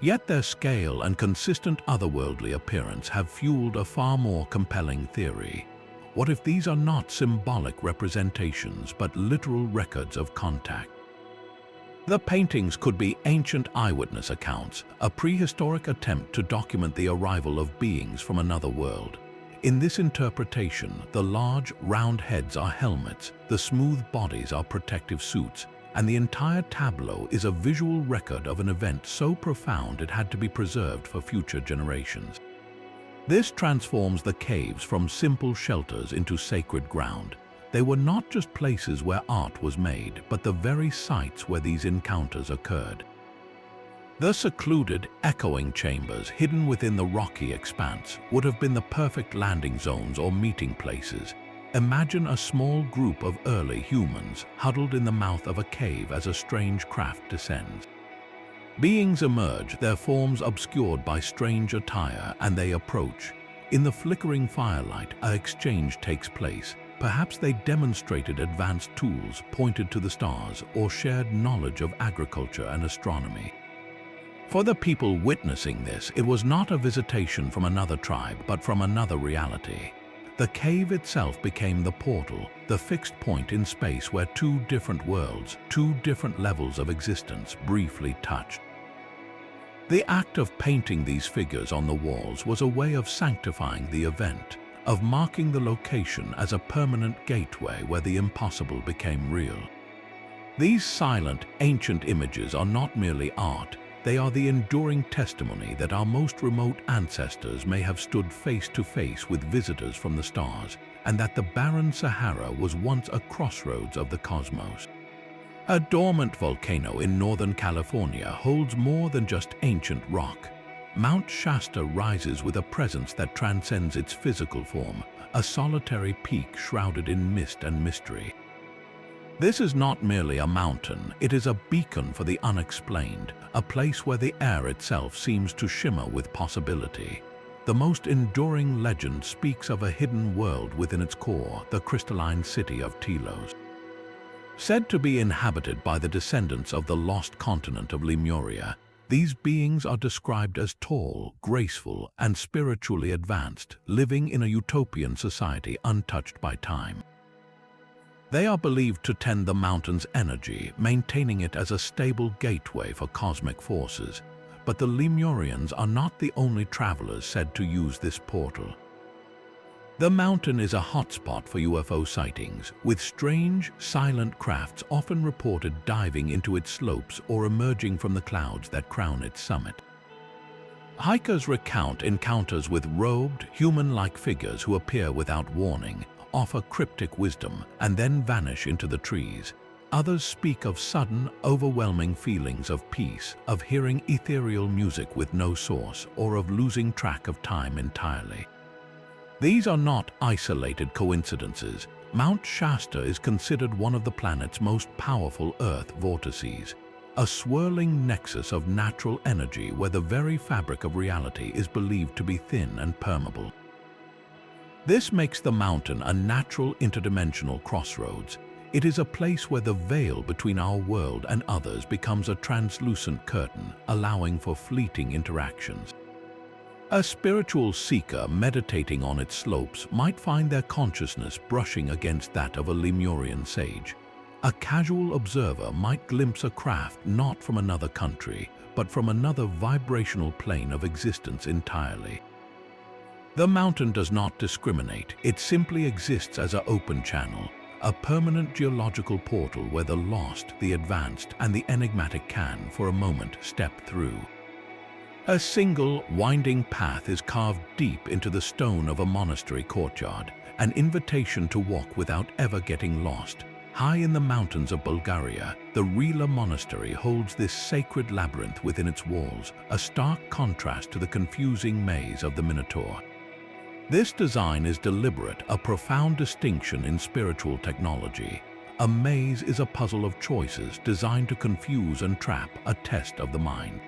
Yet their scale and consistent otherworldly appearance have fueled a far more compelling theory. What if these are not symbolic representations but literal records of contact? The paintings could be ancient eyewitness accounts, a prehistoric attempt to document the arrival of beings from another world. In this interpretation, the large, round heads are helmets, the smooth bodies are protective suits, and the entire tableau is a visual record of an event so profound it had to be preserved for future generations. This transforms the caves from simple shelters into sacred ground. They were not just places where art was made, but the very sites where these encounters occurred. The secluded, echoing chambers hidden within the rocky expanse would have been the perfect landing zones or meeting places. Imagine a small group of early humans huddled in the mouth of a cave as a strange craft descends. Beings emerge, their forms obscured by strange attire, and they approach. In the flickering firelight, an exchange takes place. Perhaps they demonstrated advanced tools, pointed to the stars, or shared knowledge of agriculture and astronomy. For the people witnessing this, it was not a visitation from another tribe, but from another reality. The cave itself became the portal, the fixed point in space where two different worlds, two different levels of existence briefly touched. The act of painting these figures on the walls was a way of sanctifying the event, of marking the location as a permanent gateway where the impossible became real. These silent, ancient images are not merely art, they are the enduring testimony that our most remote ancestors may have stood face to face with visitors from the stars, and that the barren Sahara was once a crossroads of the cosmos. A dormant volcano in Northern California holds more than just ancient rock. Mount Shasta rises with a presence that transcends its physical form, a solitary peak shrouded in mist and mystery. This is not merely a mountain, it is a beacon for the unexplained, a place where the air itself seems to shimmer with possibility. The most enduring legend speaks of a hidden world within its core, the crystalline city of Telos. Said to be inhabited by the descendants of the lost continent of Lemuria, these beings are described as tall, graceful, and spiritually advanced, living in a utopian society untouched by time. They are believed to tend the mountain's energy, maintaining it as a stable gateway for cosmic forces. But the Lemurians are not the only travelers said to use this portal. The mountain is a hotspot for UFO sightings, with strange, silent crafts often reported diving into its slopes or emerging from the clouds that crown its summit. Hikers recount encounters with robed, human-like figures who appear without warning, offer cryptic wisdom, and then vanish into the trees. Others speak of sudden, overwhelming feelings of peace, of hearing ethereal music with no source, or of losing track of time entirely. These are not isolated coincidences. Mount Shasta is considered one of the planet's most powerful Earth vortices, a swirling nexus of natural energy where the very fabric of reality is believed to be thin and permeable. This makes the mountain a natural interdimensional crossroads. It is a place where the veil between our world and others becomes a translucent curtain, allowing for fleeting interactions. A spiritual seeker meditating on its slopes might find their consciousness brushing against that of a Lemurian sage. A casual observer might glimpse a craft not from another country, but from another vibrational plane of existence entirely. The mountain does not discriminate, it simply exists as an open channel, a permanent geological portal where the lost, the advanced, and the enigmatic can, for a moment, step through. A single, winding path is carved deep into the stone of a monastery courtyard, an invitation to walk without ever getting lost. High in the mountains of Bulgaria, the Rila Monastery holds this sacred labyrinth within its walls, a stark contrast to the confusing maze of the Minotaur. This design is deliberate, a profound distinction in spiritual technology. A maze is a puzzle of choices designed to confuse and trap, a test of the mind.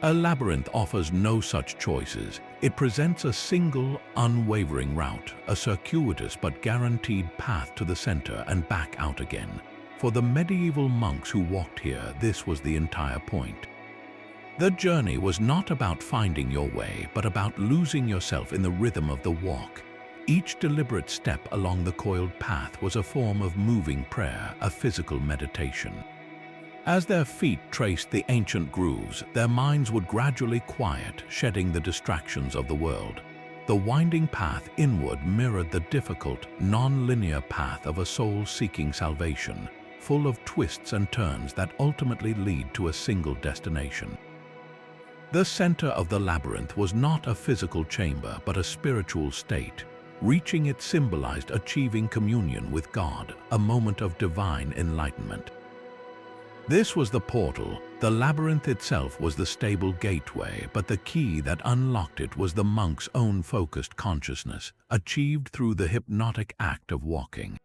A labyrinth offers no such choices. It presents a single, unwavering route, a circuitous but guaranteed path to the center and back out again. For the medieval monks who walked here, this was the entire point. The journey was not about finding your way, but about losing yourself in the rhythm of the walk. Each deliberate step along the coiled path was a form of moving prayer, a physical meditation. As their feet traced the ancient grooves, their minds would gradually quiet, shedding the distractions of the world. The winding path inward mirrored the difficult, non-linear path of a soul seeking salvation, full of twists and turns that ultimately lead to a single destination. The center of the labyrinth was not a physical chamber, but a spiritual state. Reaching it symbolized achieving communion with God, a moment of divine enlightenment. This was the portal. The labyrinth itself was the stable gateway, but the key that unlocked it was the monk's own focused consciousness, achieved through the hypnotic act of walking.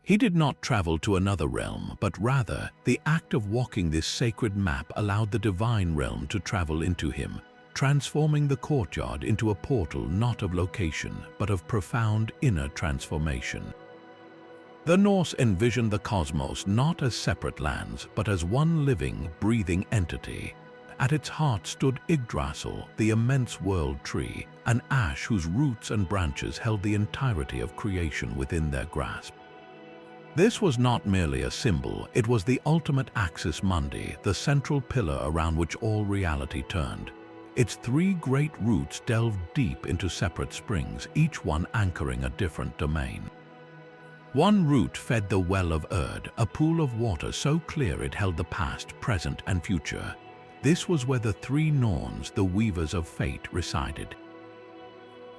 He did not travel to another realm, but rather, the act of walking this sacred map allowed the divine realm to travel into him, transforming the courtyard into a portal not of location, but of profound inner transformation. The Norse envisioned the cosmos not as separate lands, but as one living, breathing entity. At its heart stood Yggdrasil, the immense world tree, an ash whose roots and branches held the entirety of creation within their grasp. This was not merely a symbol, it was the ultimate axis mundi, the central pillar around which all reality turned. Its three great roots delved deep into separate springs, each one anchoring a different domain. One root fed the well of Erd, a pool of water so clear it held the past, present, and future. This was where the three Norns, the weavers of fate, resided.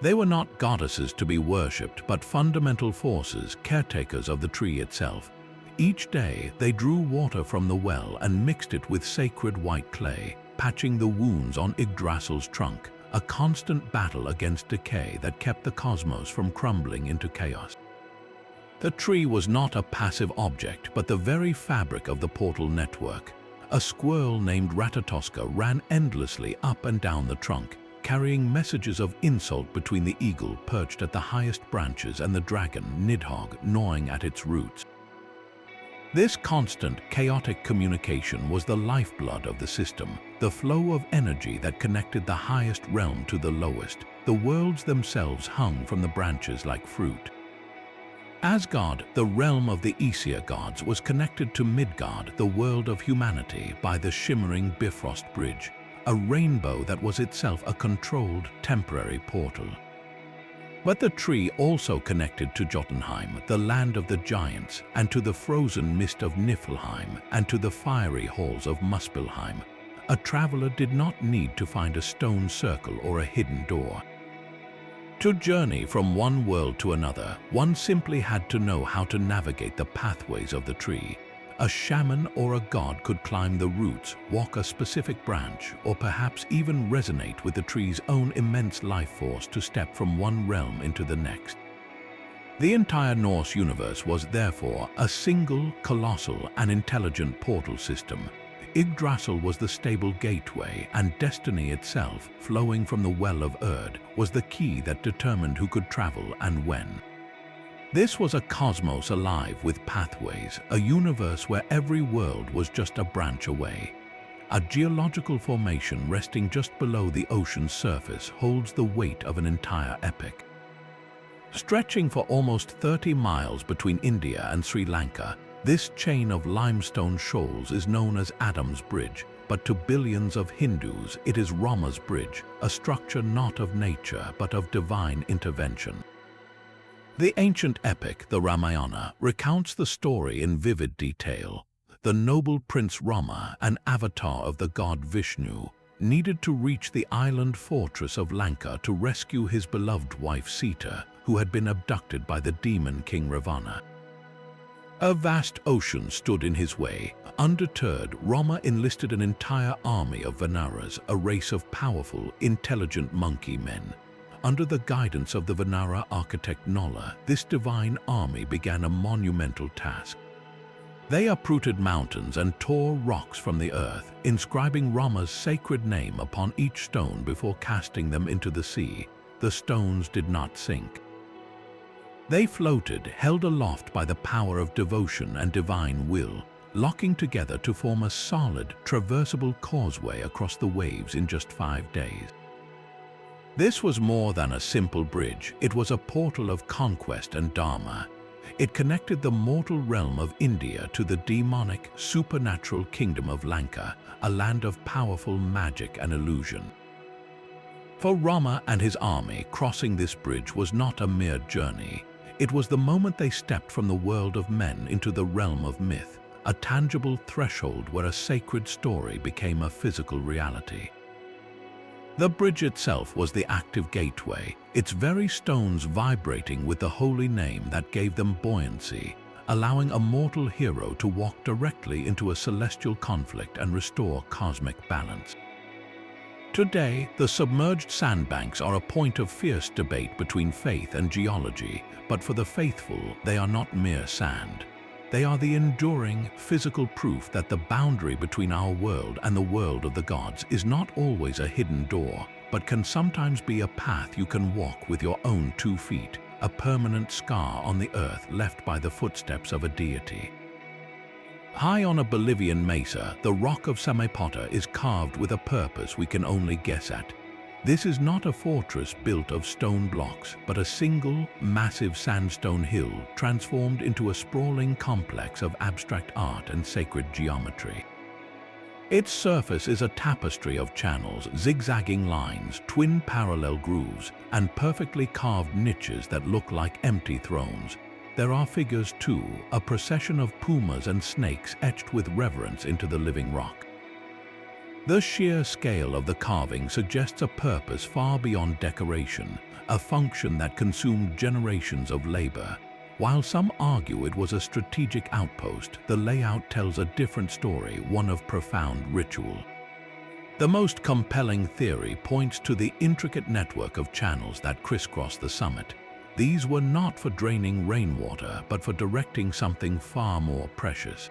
They were not goddesses to be worshipped, but fundamental forces, caretakers of the tree itself. Each day, they drew water from the well and mixed it with sacred white clay, patching the wounds on Yggdrasil's trunk, a constant battle against decay that kept the cosmos from crumbling into chaos. The tree was not a passive object, but the very fabric of the portal network. A squirrel named Ratatoska ran endlessly up and down the trunk, carrying messages of insult between the eagle perched at the highest branches and the dragon, Nidhogg, gnawing at its roots. This constant, chaotic communication was the lifeblood of the system, the flow of energy that connected the highest realm to the lowest. The worlds themselves hung from the branches like fruit. Asgard, the realm of the Aesir gods, was connected to Midgard, the world of humanity, by the shimmering Bifrost Bridge, a rainbow that was itself a controlled, temporary portal. But the tree also connected to Jotunheim, the land of the giants, and to the frozen mist of Niflheim, and to the fiery halls of Muspelheim. A traveler did not need to find a stone circle or a hidden door. To journey from one world to another, one simply had to know how to navigate the pathways of the tree. A shaman or a god could climb the roots, walk a specific branch, or perhaps even resonate with the tree's own immense life force to step from one realm into the next. The entire Norse universe was therefore a single, colossal, and intelligent portal system. Yggdrasil was the stable gateway, and destiny itself, flowing from the well of Erd, was the key that determined who could travel and when. This was a cosmos alive with pathways, a universe where every world was just a branch away. A geological formation resting just below the ocean's surface holds the weight of an entire epoch. Stretching for almost 30 miles between India and Sri Lanka, this chain of limestone shoals is known as Adam's Bridge, but to billions of Hindus it is Rama's Bridge, a structure not of nature but of divine intervention. The ancient epic, the Ramayana, recounts the story in vivid detail. The noble Prince Rama, an avatar of the god Vishnu, needed to reach the island fortress of Lanka to rescue his beloved wife Sita, who had been abducted by the demon king Ravana. A vast ocean stood in his way. Undeterred, Rama enlisted an entire army of Vanaras, a race of powerful, intelligent monkey men. Under the guidance of the Vanara architect Nala, this divine army began a monumental task. They uprooted mountains and tore rocks from the earth, inscribing Rama's sacred name upon each stone before casting them into the sea. The stones did not sink. They floated, held aloft by the power of devotion and divine will, locking together to form a solid, traversable causeway across the waves in just 5 days. This was more than a simple bridge. It was a portal of conquest and dharma. It connected the mortal realm of India to the demonic, supernatural kingdom of Lanka, a land of powerful magic and illusion. For Rama and his army, crossing this bridge was not a mere journey. It was the moment they stepped from the world of men into the realm of myth, a tangible threshold where a sacred story became a physical reality. The bridge itself was the active gateway, its very stones vibrating with the holy name that gave them buoyancy, allowing a mortal hero to walk directly into a celestial conflict and restore cosmic balance. Today, the submerged sandbanks are a point of fierce debate between faith and geology, but for the faithful, they are not mere sand. They are the enduring, physical proof that the boundary between our world and the world of the gods is not always a hidden door, but can sometimes be a path you can walk with your own 2 feet, a permanent scar on the earth left by the footsteps of a deity. High on a Bolivian mesa, the rock of Samepota is carved with a purpose we can only guess at. This is not a fortress built of stone blocks, but a single, massive sandstone hill transformed into a sprawling complex of abstract art and sacred geometry. Its surface is a tapestry of channels, zigzagging lines, twin parallel grooves, and perfectly carved niches that look like empty thrones. There are figures too, a procession of pumas and snakes etched with reverence into the living rock. The sheer scale of the carving suggests a purpose far beyond decoration, a function that consumed generations of labor. While some argue it was a strategic outpost, the layout tells a different story, one of profound ritual. The most compelling theory points to the intricate network of channels that crisscross the summit. These were not for draining rainwater, but for directing something far more precious.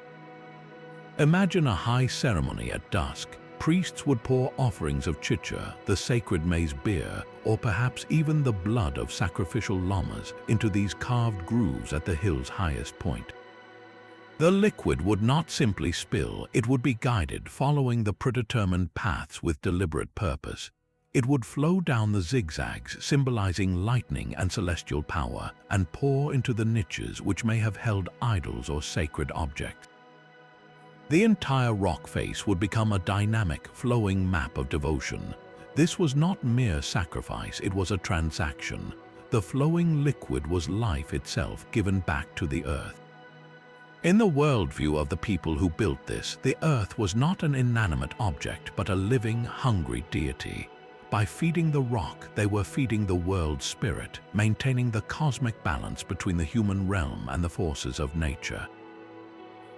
Imagine a high ceremony at dusk. Priests would pour offerings of chicha, the sacred maize beer, or perhaps even the blood of sacrificial llamas into these carved grooves at the hill's highest point. The liquid would not simply spill, it would be guided, following the predetermined paths with deliberate purpose. It would flow down the zigzags, symbolizing lightning and celestial power, and pour into the niches which may have held idols or sacred objects. The entire rock face would become a dynamic, flowing map of devotion. This was not mere sacrifice, it was a transaction. The flowing liquid was life itself given back to the earth. In the worldview of the people who built this, the earth was not an inanimate object, but a living, hungry deity. By feeding the rock, they were feeding the world's spirit, maintaining the cosmic balance between the human realm and the forces of nature.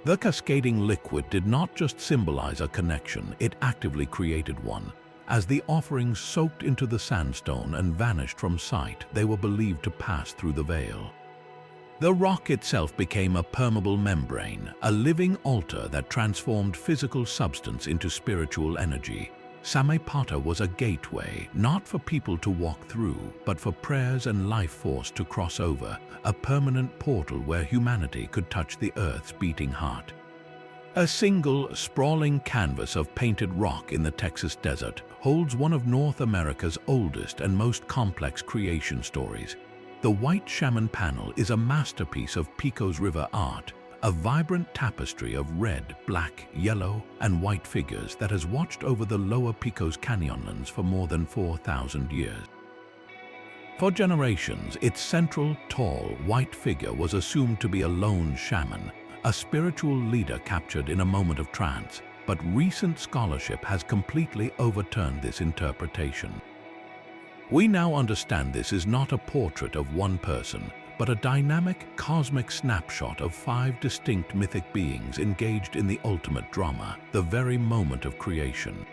The cascading liquid did not just symbolize a connection, it actively created one. As the offerings soaked into the sandstone and vanished from sight, they were believed to pass through the veil. The rock itself became a permeable membrane, a living altar that transformed physical substance into spiritual energy. Samepata was a gateway, not for people to walk through, but for prayers and life force to cross over, a permanent portal where humanity could touch the Earth's beating heart. A single, sprawling canvas of painted rock in the Texas desert holds one of North America's oldest and most complex creation stories. The White Shaman panel is a masterpiece of Pecos River art, a vibrant tapestry of red, black, yellow, and white figures that has watched over the lower Pecos Canyonlands for more than 4,000 years. For generations, its central, tall, white figure was assumed to be a lone shaman, a spiritual leader captured in a moment of trance, but recent scholarship has completely overturned this interpretation. We now understand this is not a portrait of one person, but a dynamic, cosmic snapshot of 5 distinct mythic beings engaged in the ultimate drama, the very moment of creation.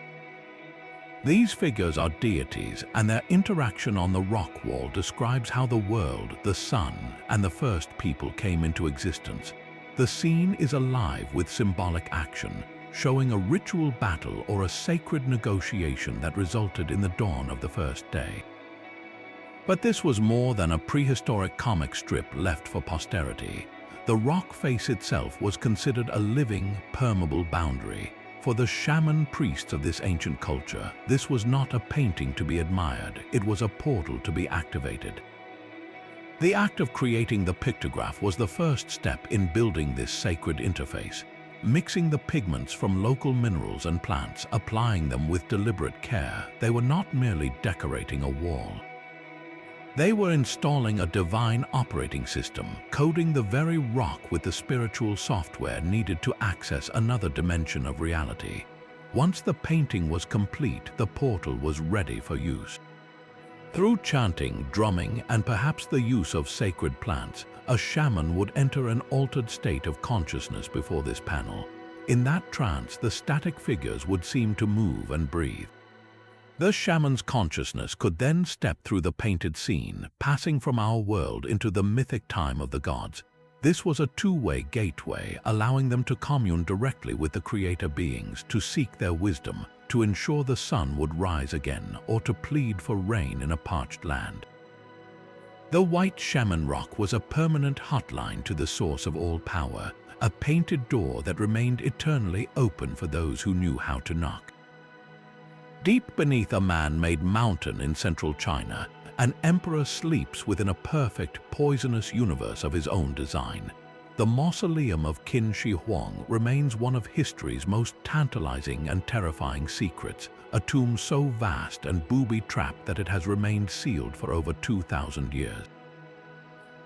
These figures are deities, and their interaction on the rock wall describes how the world, the sun, and the first people came into existence. The scene is alive with symbolic action, showing a ritual battle or a sacred negotiation that resulted in the dawn of the first day. But this was more than a prehistoric comic strip left for posterity. The rock face itself was considered a living, permeable boundary. For the shaman priests of this ancient culture, this was not a painting to be admired, it was a portal to be activated. The act of creating the pictograph was the first step in building this sacred interface. Mixing the pigments from local minerals and plants, applying them with deliberate care, they were not merely decorating a wall. They were installing a divine operating system, coding the very rock with the spiritual software needed to access another dimension of reality. Once the painting was complete, the portal was ready for use. Through chanting, drumming, and perhaps the use of sacred plants, a shaman would enter an altered state of consciousness before this panel. In that trance, the static figures would seem to move and breathe. The shaman's consciousness could then step through the painted scene, passing from our world into the mythic time of the gods. This was a two-way gateway, allowing them to commune directly with the creator beings, to seek their wisdom, to ensure the sun would rise again, or to plead for rain in a parched land. The White Shaman Rock was a permanent hotline to the source of all power, a painted door that remained eternally open for those who knew how to knock. Deep beneath a man-made mountain in central China, an emperor sleeps within a perfect, poisonous universe of his own design. The mausoleum of Qin Shi Huang remains one of history's most tantalizing and terrifying secrets, a tomb so vast and booby-trapped that it has remained sealed for over 2,000 years.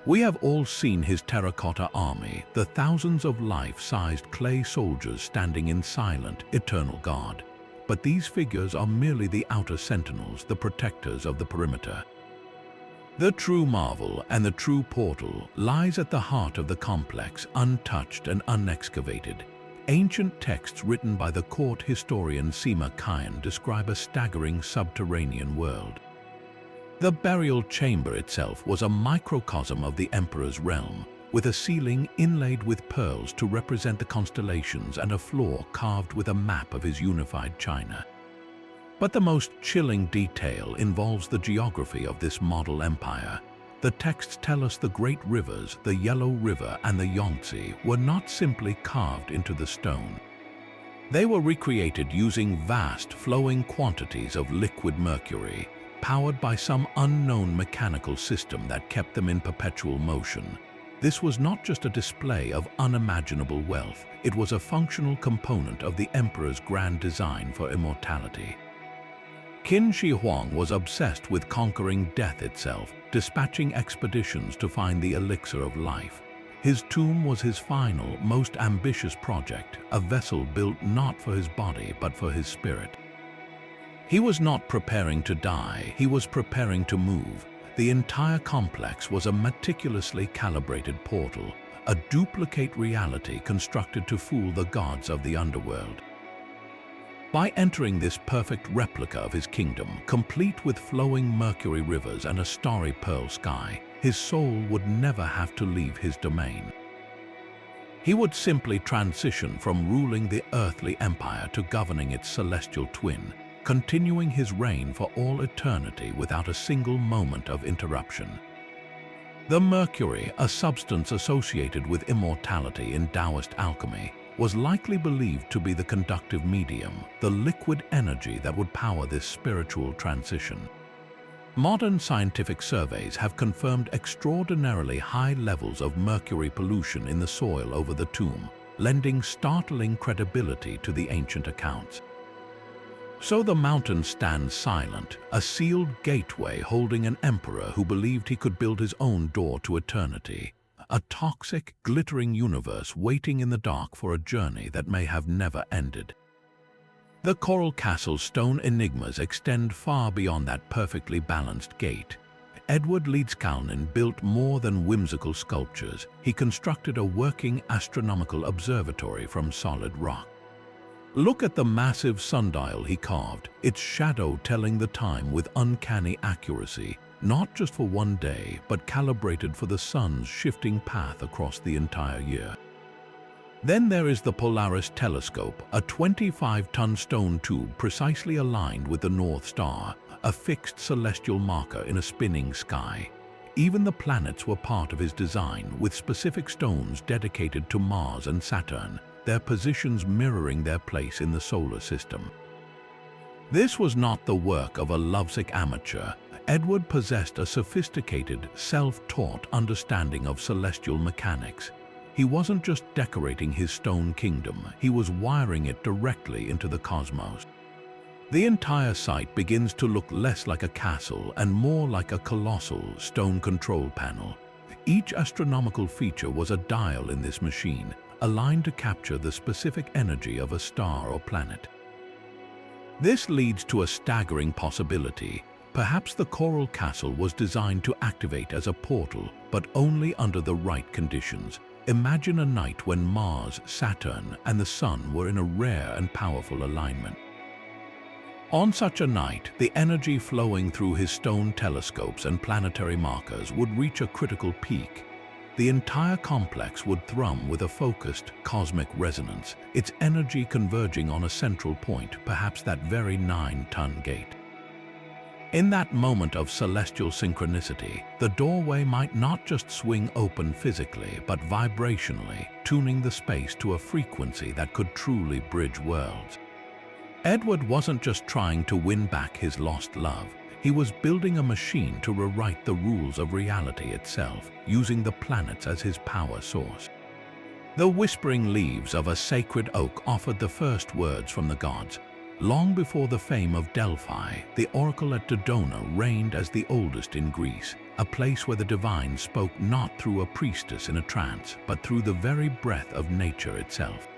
We have all seen his terracotta army, the thousands of life-sized clay soldiers standing in silent, eternal guard. But these figures are merely the outer sentinels, the protectors of the perimeter. The true marvel and the true portal lies at the heart of the complex, untouched and unexcavated. Ancient texts written by the court historian Sima Qian describe a staggering subterranean world. The burial chamber itself was a microcosm of the emperor's realm, with a ceiling inlaid with pearls to represent the constellations and a floor carved with a map of his unified China. But the most chilling detail involves the geography of this model empire. The texts tell us the great rivers, the Yellow River and the Yangtze, were not simply carved into the stone. They were recreated using vast, flowing quantities of liquid mercury, powered by some unknown mechanical system that kept them in perpetual motion. This was not just a display of unimaginable wealth, it was a functional component of the emperor's grand design for immortality. Qin Shi Huang was obsessed with conquering death itself, dispatching expeditions to find the elixir of life. His tomb was his final, most ambitious project, a vessel built not for his body but for his spirit. He was not preparing to die, he was preparing to move. The entire complex was a meticulously calibrated portal, a duplicate reality constructed to fool the gods of the underworld. By entering this perfect replica of his kingdom, complete with flowing mercury rivers and a starry pearl sky, his soul would never have to leave his domain. He would simply transition from ruling the earthly empire to governing its celestial twin, continuing his reign for all eternity without a single moment of interruption. The mercury, a substance associated with immortality in Taoist alchemy, was likely believed to be the conductive medium, the liquid energy that would power this spiritual transition. Modern scientific surveys have confirmed extraordinarily high levels of mercury pollution in the soil over the tomb, lending startling credibility to the ancient accounts. So the mountain stands silent, a sealed gateway holding an emperor who believed he could build his own door to eternity, a toxic, glittering universe waiting in the dark for a journey that may have never ended. The Coral Castle's stone enigmas extend far beyond that perfectly balanced gate. Edward Leedskalnin built more than whimsical sculptures. He constructed a working astronomical observatory from solid rock. Look at the massive sundial he carved, its shadow telling the time with uncanny accuracy, not just for one day, but calibrated for the sun's shifting path across the entire year. Then there is the Polaris telescope, a 25-ton stone tube precisely aligned with the North Star, a fixed celestial marker in a spinning sky. Even the planets were part of his design, with specific stones dedicated to Mars and Saturn, their positions mirroring their place in the solar system. This was not the work of a lovesick amateur. Edward possessed a sophisticated, self-taught understanding of celestial mechanics. He wasn't just decorating his stone kingdom, he was wiring it directly into the cosmos. The entire site begins to look less like a castle and more like a colossal stone control panel. Each astronomical feature was a dial in this machine, aligned to capture the specific energy of a star or planet. This leads to a staggering possibility. Perhaps the Coral Castle was designed to activate as a portal, but only under the right conditions. Imagine a night when Mars, Saturn, and the Sun were in a rare and powerful alignment. On such a night, the energy flowing through his stone telescopes and planetary markers would reach a critical peak. The entire complex would thrum with a focused cosmic resonance, its energy converging on a central point, perhaps that very 9-ton gate. In that moment of celestial synchronicity, the doorway might not just swing open physically, but vibrationally, tuning the space to a frequency that could truly bridge worlds. Edward wasn't just trying to win back his lost love. He was building a machine to rewrite the rules of reality itself, using the planets as his power source. The whispering leaves of a sacred oak offered the first words from the gods. Long before the fame of Delphi, the oracle at Dodona reigned as the oldest in Greece, a place where the divine spoke not through a priestess in a trance, but through the very breath of nature itself.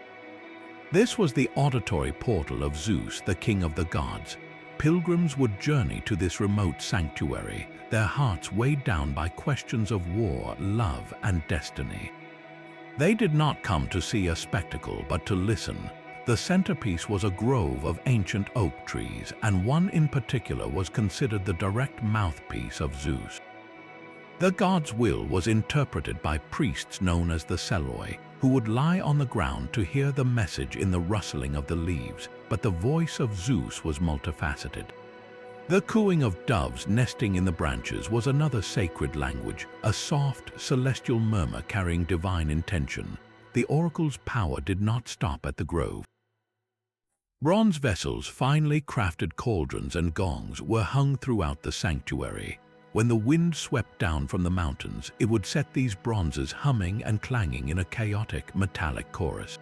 This was the auditory portal of Zeus, the king of the gods. Pilgrims would journey to this remote sanctuary, their hearts weighed down by questions of war, love, and destiny. They did not come to see a spectacle, but to listen. The centerpiece was a grove of ancient oak trees, and one in particular was considered the direct mouthpiece of Zeus. The god's will was interpreted by priests known as the Seloi, who would lie on the ground to hear the message in the rustling of the leaves, but the voice of Zeus was multifaceted. The cooing of doves nesting in the branches was another sacred language, a soft, celestial murmur carrying divine intention. The oracle's power did not stop at the grove. Bronze vessels, finely crafted cauldrons and gongs, were hung throughout the sanctuary. When the wind swept down from the mountains, it would set these bronzes humming and clanging in a chaotic, metallic chorus.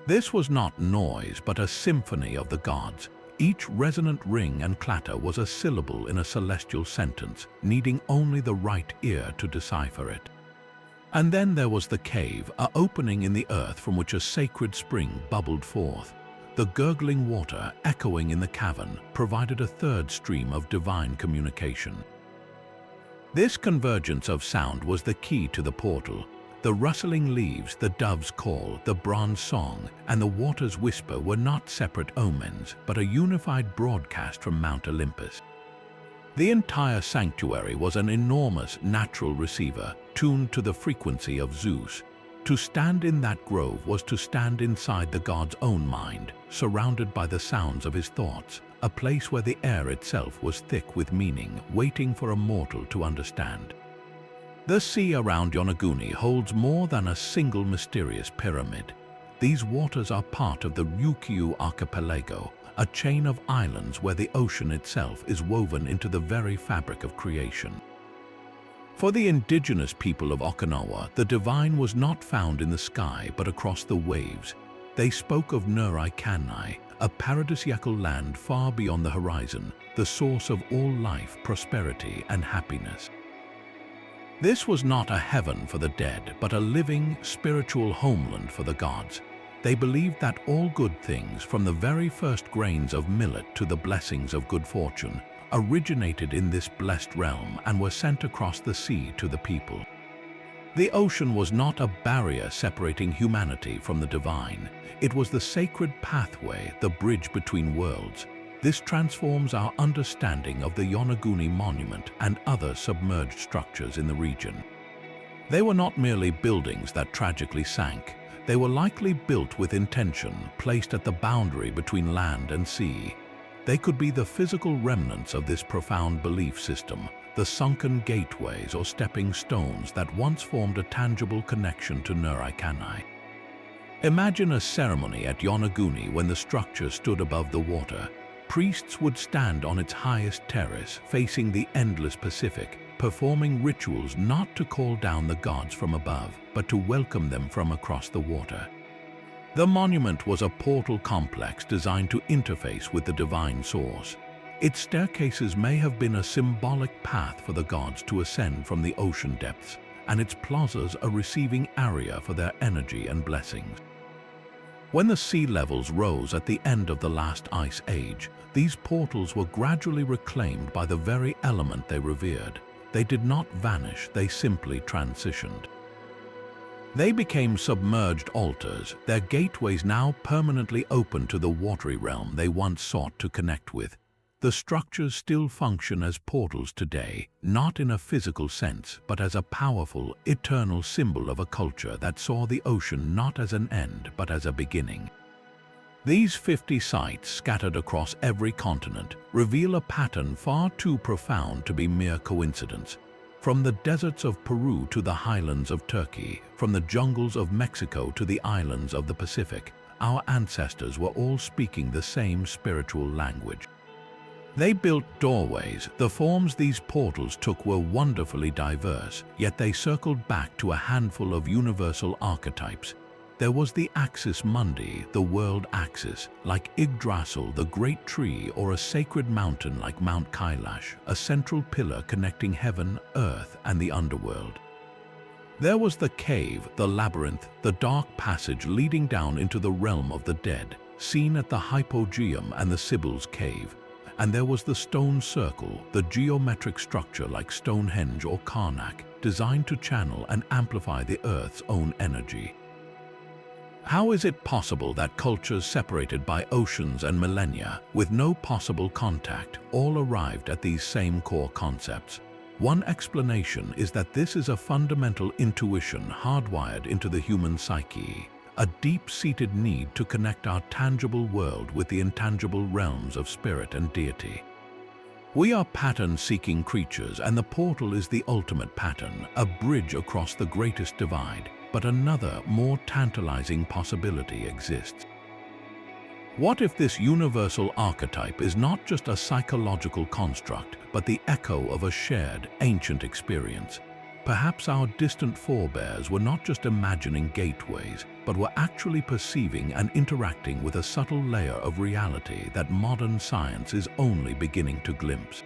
This was not noise, but a symphony of the gods. Each resonant ring and clatter was a syllable in a celestial sentence, needing only the right ear to decipher it. And then there was the cave, an opening in the earth from which a sacred spring bubbled forth. The gurgling water, echoing in the cavern, provided a third stream of divine communication. This convergence of sound was the key to the portal. The rustling leaves, the dove's call, the bronze song, and the water's whisper were not separate omens, but a unified broadcast from Mount Olympus. The entire sanctuary was an enormous natural receiver, tuned to the frequency of Zeus. To stand in that grove was to stand inside the god's own mind, surrounded by the sounds of his thoughts, a place where the air itself was thick with meaning, waiting for a mortal to understand. The sea around Yonaguni holds more than a single mysterious pyramid. These waters are part of the Ryukyu archipelago, a chain of islands where the ocean itself is woven into the very fabric of creation. For the indigenous people of Okinawa, the divine was not found in the sky but across the waves. They spoke of Nurai Kanai, a paradisiacal land far beyond the horizon, the source of all life, prosperity, and happiness. This was not a heaven for the dead, but a living, spiritual homeland for the gods. They believed that all good things, from the very first grains of millet to the blessings of good fortune, originated in this blessed realm and were sent across the sea to the people. The ocean was not a barrier separating humanity from the divine. It was the sacred pathway, the bridge between worlds. This transforms our understanding of the Yonaguni monument and other submerged structures in the region. They were not merely buildings that tragically sank. They were likely built with intention, placed at the boundary between land and sea. They could be the physical remnants of this profound belief system, the sunken gateways or stepping stones that once formed a tangible connection to Nurai Kanai. Imagine a ceremony at Yonaguni when the structure stood above the water. Priests would stand on its highest terrace, facing the endless Pacific, performing rituals not to call down the gods from above, but to welcome them from across the water. The monument was a portal complex designed to interface with the divine source. Its staircases may have been a symbolic path for the gods to ascend from the ocean depths, and its plazas a receiving area for their energy and blessings. When the sea levels rose at the end of the last ice age, these portals were gradually reclaimed by the very element they revered. They did not vanish, they simply transitioned. They became submerged altars, their gateways now permanently open to the watery realm they once sought to connect with. The structures still function as portals today, not in a physical sense, but as a powerful, eternal symbol of a culture that saw the ocean not as an end, but as a beginning. These 50 sites, scattered across every continent, reveal a pattern far too profound to be mere coincidence. From the deserts of Peru to the highlands of Turkey, from the jungles of Mexico to the islands of the Pacific, our ancestors were all speaking the same spiritual language. They built doorways. The forms these portals took were wonderfully diverse, yet they circled back to a handful of universal archetypes. There was the axis mundi, the world axis, like Yggdrasil, the great tree, or a sacred mountain like Mount Kailash, a central pillar connecting heaven, earth, and the underworld. There was the cave, the labyrinth, the dark passage leading down into the realm of the dead, seen at the Hypogeum and the Sibyl's cave. And there was the stone circle, the geometric structure like Stonehenge or Karnak, designed to channel and amplify the Earth's own energy. How is it possible that cultures separated by oceans and millennia, with no possible contact, all arrived at these same core concepts? One explanation is that this is a fundamental intuition hardwired into the human psyche, a deep-seated need to connect our tangible world with the intangible realms of spirit and deity. We are pattern-seeking creatures, and the portal is the ultimate pattern, a bridge across the greatest divide. But another, more tantalizing possibility exists. What if this universal archetype is not just a psychological construct, but the echo of a shared, ancient experience? Perhaps our distant forebears were not just imagining gateways, but were actually perceiving and interacting with a subtle layer of reality that modern science is only beginning to glimpse.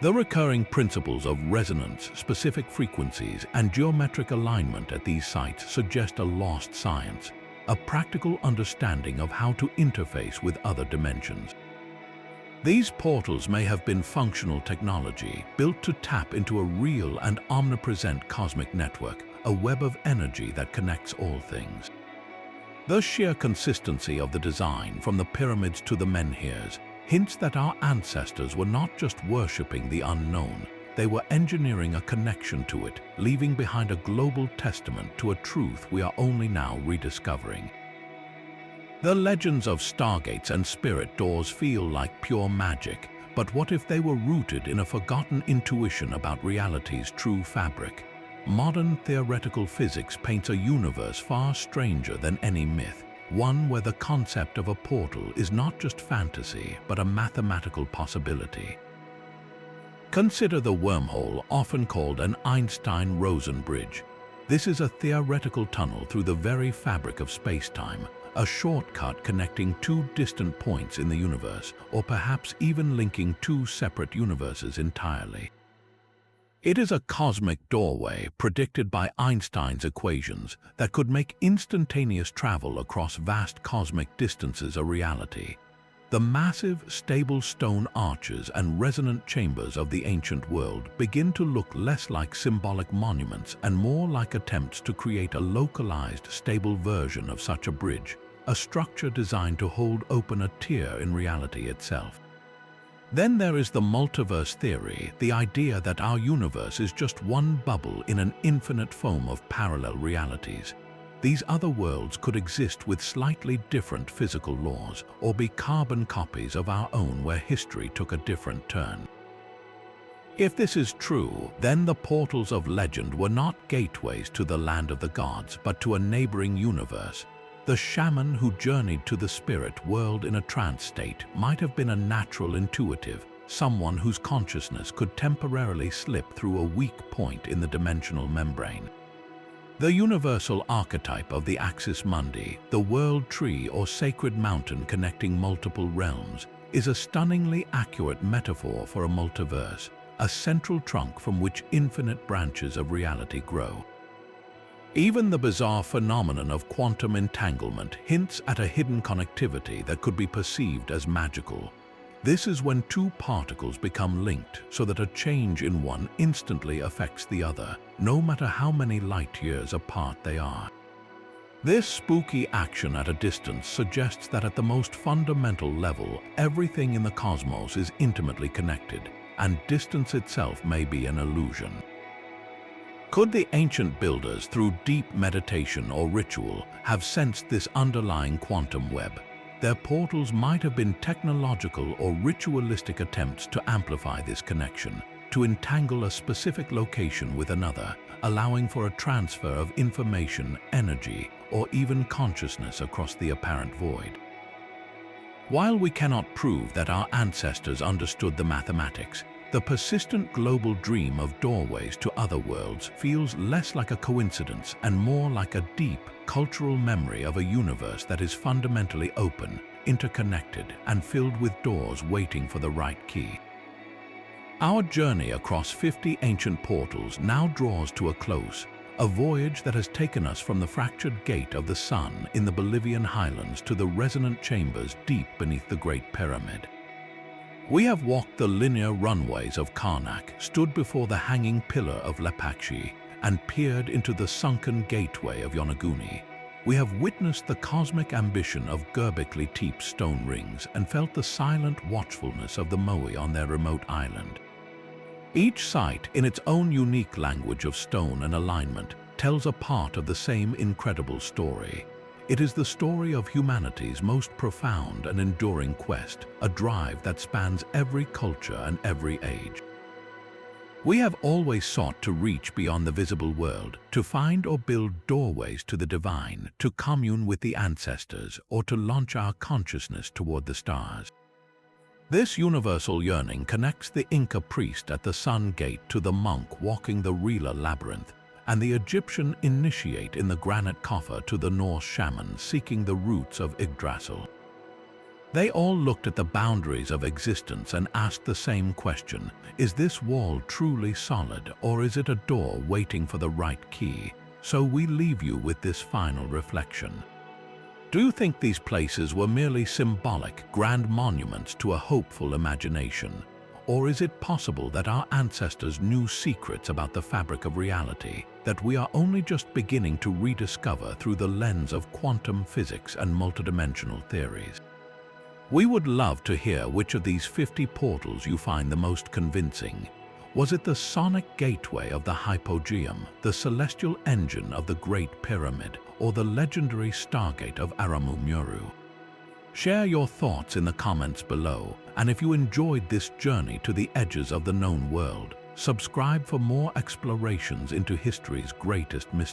The recurring principles of resonance, specific frequencies, and geometric alignment at these sites suggest a lost science, a practical understanding of how to interface with other dimensions. These portals may have been functional technology built to tap into a real and omnipresent cosmic network, a web of energy that connects all things. The sheer consistency of the design, from the pyramids to the menhirs, hints that our ancestors were not just worshipping the unknown, they were engineering a connection to it, leaving behind a global testament to a truth we are only now rediscovering. The legends of stargates and spirit doors feel like pure magic, but what if they were rooted in a forgotten intuition about reality's true fabric? Modern theoretical physics paints a universe far stranger than any myth, one where the concept of a portal is not just fantasy, but a mathematical possibility. Consider the wormhole, often called an Einstein-Rosen bridge. This is a theoretical tunnel through the very fabric of space-time, a shortcut connecting two distant points in the universe, or perhaps even linking two separate universes entirely. It is a cosmic doorway predicted by Einstein's equations that could make instantaneous travel across vast cosmic distances a reality. The massive, stable stone arches and resonant chambers of the ancient world begin to look less like symbolic monuments and more like attempts to create a localized, stable version of such a bridge, a structure designed to hold open a tear in reality itself. Then there is the multiverse theory, the idea that our universe is just one bubble in an infinite foam of parallel realities. These other worlds could exist with slightly different physical laws, or be carbon copies of our own where history took a different turn. If this is true, then the portals of legend were not gateways to the land of the gods, but to a neighboring universe. The shaman who journeyed to the spirit world in a trance state might have been a natural intuitive, someone whose consciousness could temporarily slip through a weak point in the dimensional membrane. The universal archetype of the axis mundi, the world tree or sacred mountain connecting multiple realms, is a stunningly accurate metaphor for a multiverse, a central trunk from which infinite branches of reality grow. Even the bizarre phenomenon of quantum entanglement hints at a hidden connectivity that could be perceived as magical. This is when two particles become linked so that a change in one instantly affects the other, no matter how many light years apart they are. This spooky action at a distance suggests that at the most fundamental level, everything in the cosmos is intimately connected, and distance itself may be an illusion. Could the ancient builders, through deep meditation or ritual, have sensed this underlying quantum web? Their portals might have been technological or ritualistic attempts to amplify this connection, to entangle a specific location with another, allowing for a transfer of information, energy, or even consciousness across the apparent void. While we cannot prove that our ancestors understood the mathematics, the persistent global dream of doorways to other worlds feels less like a coincidence and more like a deep, cultural memory of a universe that is fundamentally open, interconnected, and filled with doors waiting for the right key. Our journey across 50 ancient portals now draws to a close, a voyage that has taken us from the fractured gate of the sun in the Bolivian highlands to the resonant chambers deep beneath the Great Pyramid. We have walked the linear runways of Karnak, stood before the hanging pillar of Lepakshi, and peered into the sunken gateway of Yonaguni. We have witnessed the cosmic ambition of Göbekli Tepe's stone rings and felt the silent watchfulness of the Moai on their remote island. Each site, in its own unique language of stone and alignment, tells a part of the same incredible story. It is the story of humanity's most profound and enduring quest, a drive that spans every culture and every age. We have always sought to reach beyond the visible world, to find or build doorways to the divine, to commune with the ancestors, or to launch our consciousness toward the stars. This universal yearning connects the Inca priest at the Sun Gate to the monk walking the Rila labyrinth, and the Egyptian initiate in the granite coffer to the Norse shaman seeking the roots of Yggdrasil. They all looked at the boundaries of existence and asked the same question: is this wall truly solid, or is it a door waiting for the right key? So we leave you with this final reflection. Do you think these places were merely symbolic, grand monuments to a hopeful imagination? Or is it possible that our ancestors knew secrets about the fabric of reality that we are only just beginning to rediscover through the lens of quantum physics and multidimensional theories? We would love to hear which of these 50 portals you find the most convincing. Was it the sonic gateway of the hypogeum, the celestial engine of the Great Pyramid, or the legendary stargate of Aramumuru? Share your thoughts in the comments below, and if you enjoyed this journey to the edges of the known world, subscribe for more explorations into history's greatest mysteries.